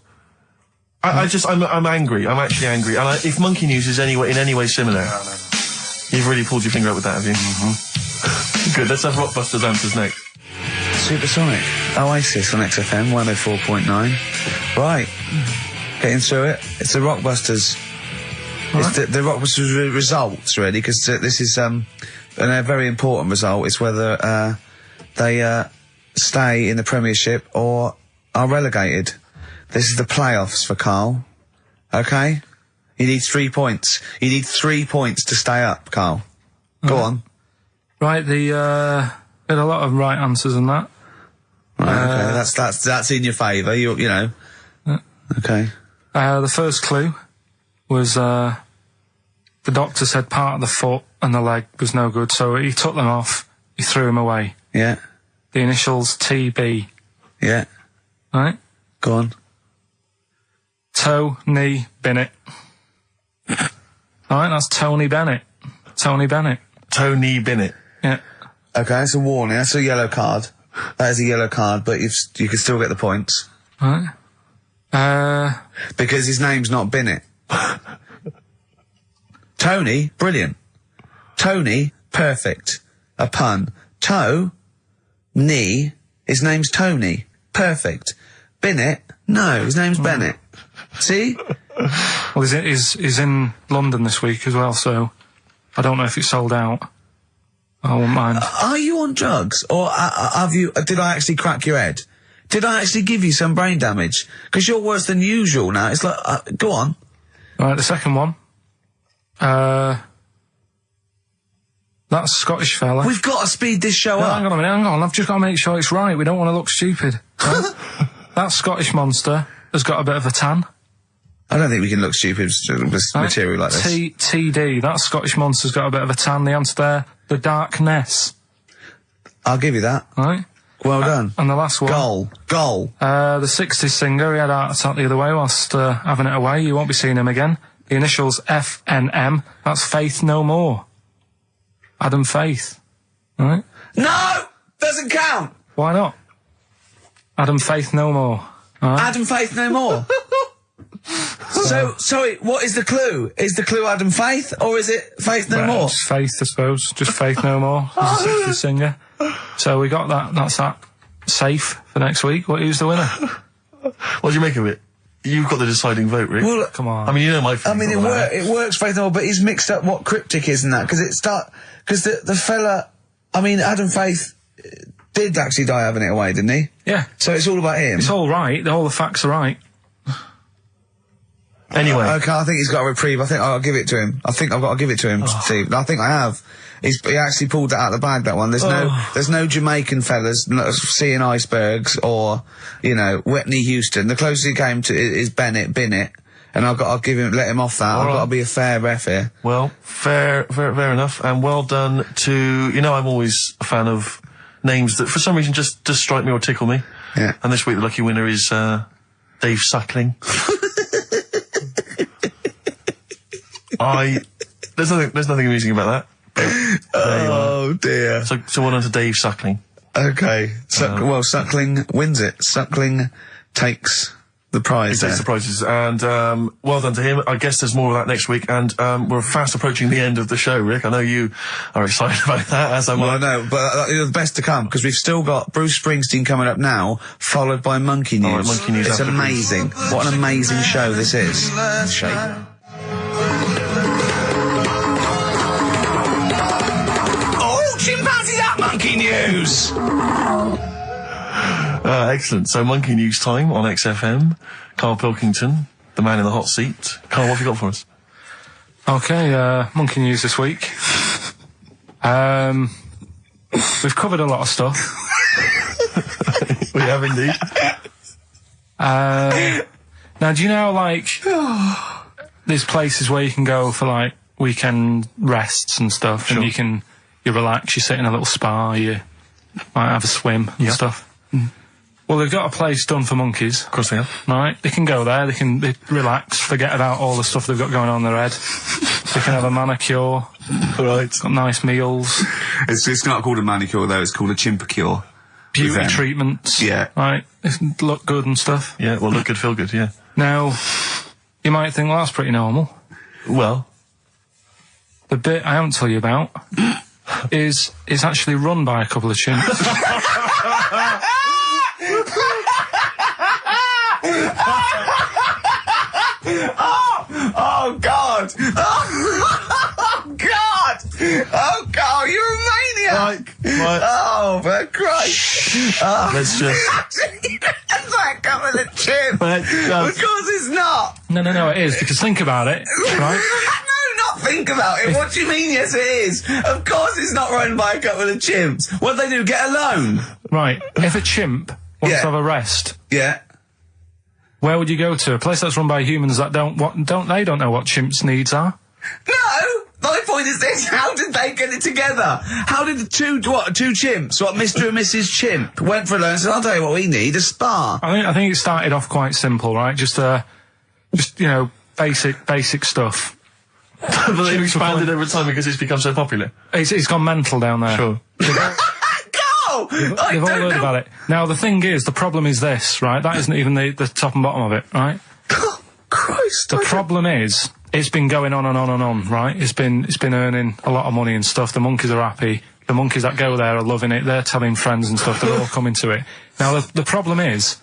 I'm angry. I'm actually angry. And if Monkey News is in any way similar, you've really pulled your finger out with that, have you? Mm-hmm. Good. Let's have Rockbusters answers next. Supersonic. Oasis on XFM 104.9. Right. Getting through it. It's the Rockbusters. Right. It's the Rockbusters results, really, because this is a very important result. It's whether they stay in the Premiership or are relegated. This is the playoffs for Carl. Okay? You need 3 points. You need 3 points to stay up, Carl. Go on. Right, had a lot of right answers in that. Right, okay, that's in your favour, you know. Okay. The first clue was, the doctor said part of the foot and the leg was no good, so he took them off, he threw them away. Yeah. The initials TB. Yeah. Right? Go on. Tony Bennett. Alright, that's Tony Bennett. Tony Bennett. Tony Bennett. Yeah. Okay, that's a warning. That's a yellow card. That is a yellow card, but you can still get the points. Right. Because his name's not Bennett. Tony, brilliant. Tony, perfect. A pun. Toe, knee, his name's Tony. Perfect. Bennett? No, his name's Bennett. See? Well, he's in London this week as well, so I don't know if it's sold out. I won't mind. Are you on drugs, or did I actually crack your head? Did I actually give you some brain damage? Because you're worse than usual now. It's like, go on. Right, the second one. That Scottish fella. We've got to speed this show up. Hang on a minute, hang on. I've just got to make sure it's right. We don't want to look stupid. Right? That Scottish monster has got a bit of a tan. I don't think we can look stupid with material like this. TD, that Scottish monster's got a bit of a tan. The answer there, the darkness. I'll give you that. Right? Well done. And the last one. Goal. The 60s singer, he had a heart attack the other way whilst having it away. You won't be seeing him again. The initials FNM. That's Faith No More. Adam Faith. Right? No! Doesn't count! Why not? Adam Faith No More. Right? Adam Faith No More. So, sorry, what is the clue? Is the clue Adam Faith, or is it Faith No More? Just Faith, I suppose. Just Faith No More. He's a 60s singer. So we got that. That's that. Safe for next week. Who's the winner? What do you make of it? You've got the deciding vote, Rick. Well, Come on. I mean, you know my feelings. I mean, it works, Faith No More, but he's mixed up what cryptic is and that, because the fella, I mean, Adam Faith did actually die having it away, didn't he? Yeah. So it's all about him. It's all right. All the facts are right. Anyway. Okay, I think he's got a reprieve. I think I'll give it to him. I think I've got to give it to him, Steve. I think I have. He actually pulled that out of the bag, that one. There's no Jamaican fellas seeing icebergs or, Whitney Houston. The closest he came to is Bennett, and I'll let him off that. I've got to be a fair ref here. Well, fair enough, and well done to, I'm always a fan of names that for some reason just strike me or tickle me. Yeah. And this week the lucky winner is, Dave Suckling. There's nothing amusing about that. Oh dear. So well done to Dave Suckling. Okay. Suckling wins it. Suckling takes the prize. He takes the prizes, and well done to him. I guess there's more of that next week, and we're fast approaching the end of the show, Rick. I know you are excited about that, as am I. Well, I know, but the best to come, because we've still got Bruce Springsteen coming up now, followed by Monkey News. All right, Monkey News It's after amazing. What an amazing show this is. Shake. Chimpanzee that Monkey News! Excellent. So Monkey News time on XFM. Karl Pilkington, the man in the hot seat. Karl, what have you got for us? Okay, Monkey News this week. We've covered a lot of stuff. We have indeed. Now, do you know, there's places where you can go for, weekend rests and stuff, Sure. and you relax, you sit in a little spa, you might have a swim and stuff. Mm. Well, they've got a place done for monkeys. Of course they have. Right? They can go there, they relax, forget about all the stuff they've got going on in their head. They can have a manicure. Right. Got nice meals. It's not called a manicure, though. It's called a chimpacure. Beauty treatments. Yeah. Right? They look good and stuff. Yeah, well, look good, feel good, yeah. Now, you might think, well, that's pretty normal. Well. The bit I haven't told you about is actually run by a couple of chimps. Oh God! Oh God! Oh God! You're a maniac! Right. Oh, for Christ! Oh. Let's just... That's like coming a chimp. Of course it's not. No, it is, because think about it, right? No, not think about it. What do you mean? Yes, it is. Of course it's not run by a couple of chimps. What do they do? Get a loan? Right. If a chimp wants Yeah. to have a rest, Yeah. where would you go to? A place that's run by humans that don't know what chimps' needs are? No! My point is this, how did they get it together? How did the two chimps, Mr. and Mrs. Chimp, went for a loan and said, I'll tell you what we need, a spa. I think it started off quite simple, right? Just basic stuff. But they've expanded over time because it's become so popular. It's gone mental down there. Sure. Go! They've all heard about it. Now, the thing is, the problem is this, right? That isn't even the top and bottom of it, right? Oh, Christ. The problem is, it's been going on and on and on, right? It's been earning a lot of money and stuff. The monkeys are happy. The monkeys that go there are loving it. They're telling friends and stuff. They're all coming to it. Now, the problem is,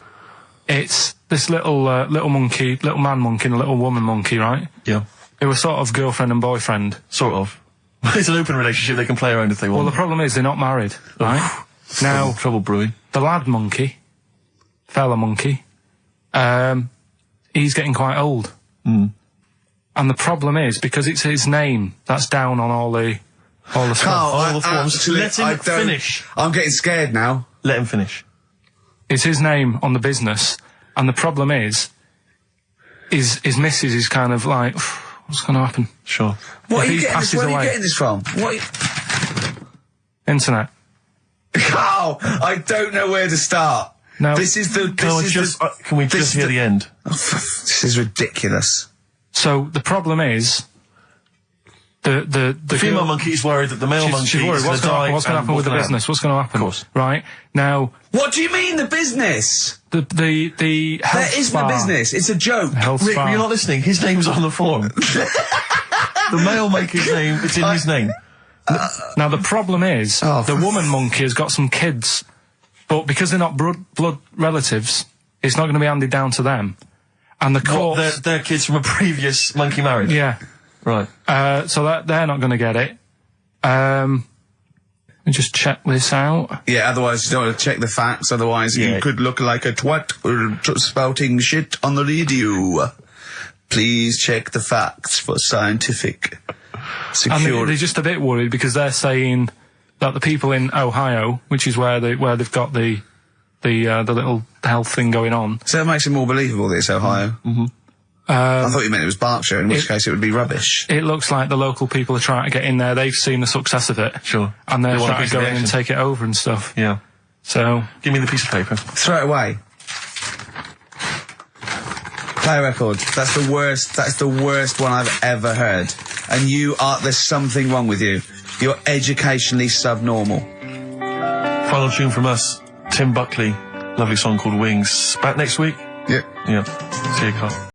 It's this little monkey, little man monkey and a little woman monkey, right? Yeah. Who were sort of girlfriend and boyfriend. Sort of. It's an open relationship. They can play around if they want. Well, the problem is they're not married, right? Now, trouble brewing. the lad monkey, fella monkey, he's getting quite old. Mm. And the problem is, because it's his name that's down on all the stuff. All the forms. Let him finish. I'm getting scared now. Let him finish. It's his name on the business. And the problem is, his missus is kind of like, what's going to happen? Sure. What If are you he getting this? passes Where are you away. getting this from? Internet. Carl, I don't know where to start. No. This is the. Can we just hear the end? This is ridiculous. So the problem is, the Female girl- monkey is worried that the male monkey she's worried. is What's going going to die. to happen with the business? What's going to happen? Of course. Right now, What do you mean the business? the health That isn't a spa- business. It's a joke. Health Rick, spa. you're not listening. His name's on the form. The male monkey's name, it's in his name. Now the problem is, Oh, the woman monkey has got some kids, but because they're not blood relatives, it's not going to be handed down to them. And the court, They're kids from a previous monkey marriage. yeah, Right. so that they're not going to get it. Let me just check this out. Yeah, otherwise you don't want to check the facts, otherwise Yeah. you could look like a twat spouting shit on the radio. Please check the facts for scientific And security. they're just a bit worried because they're saying that the people in Ohio, which is where they've got the little health thing going on. So that makes it more believable that it's Ohio. Mm-hmm. I thought you meant it was Berkshire, in which case it would be rubbish. It looks like the local people are trying to get in there. They've seen the success of it. Sure. And they're They want a trying piece to of go the in and action. take it over and stuff. Yeah. So, Give me the piece of paper. Throw it away. Play a record. That's the worst. That's the worst one I've ever heard. And there's something wrong with you. You're educationally subnormal. Final tune from us. Tim Buckley. Lovely song called Wings. Back next week? Yeah. Yeah. See you, Carl.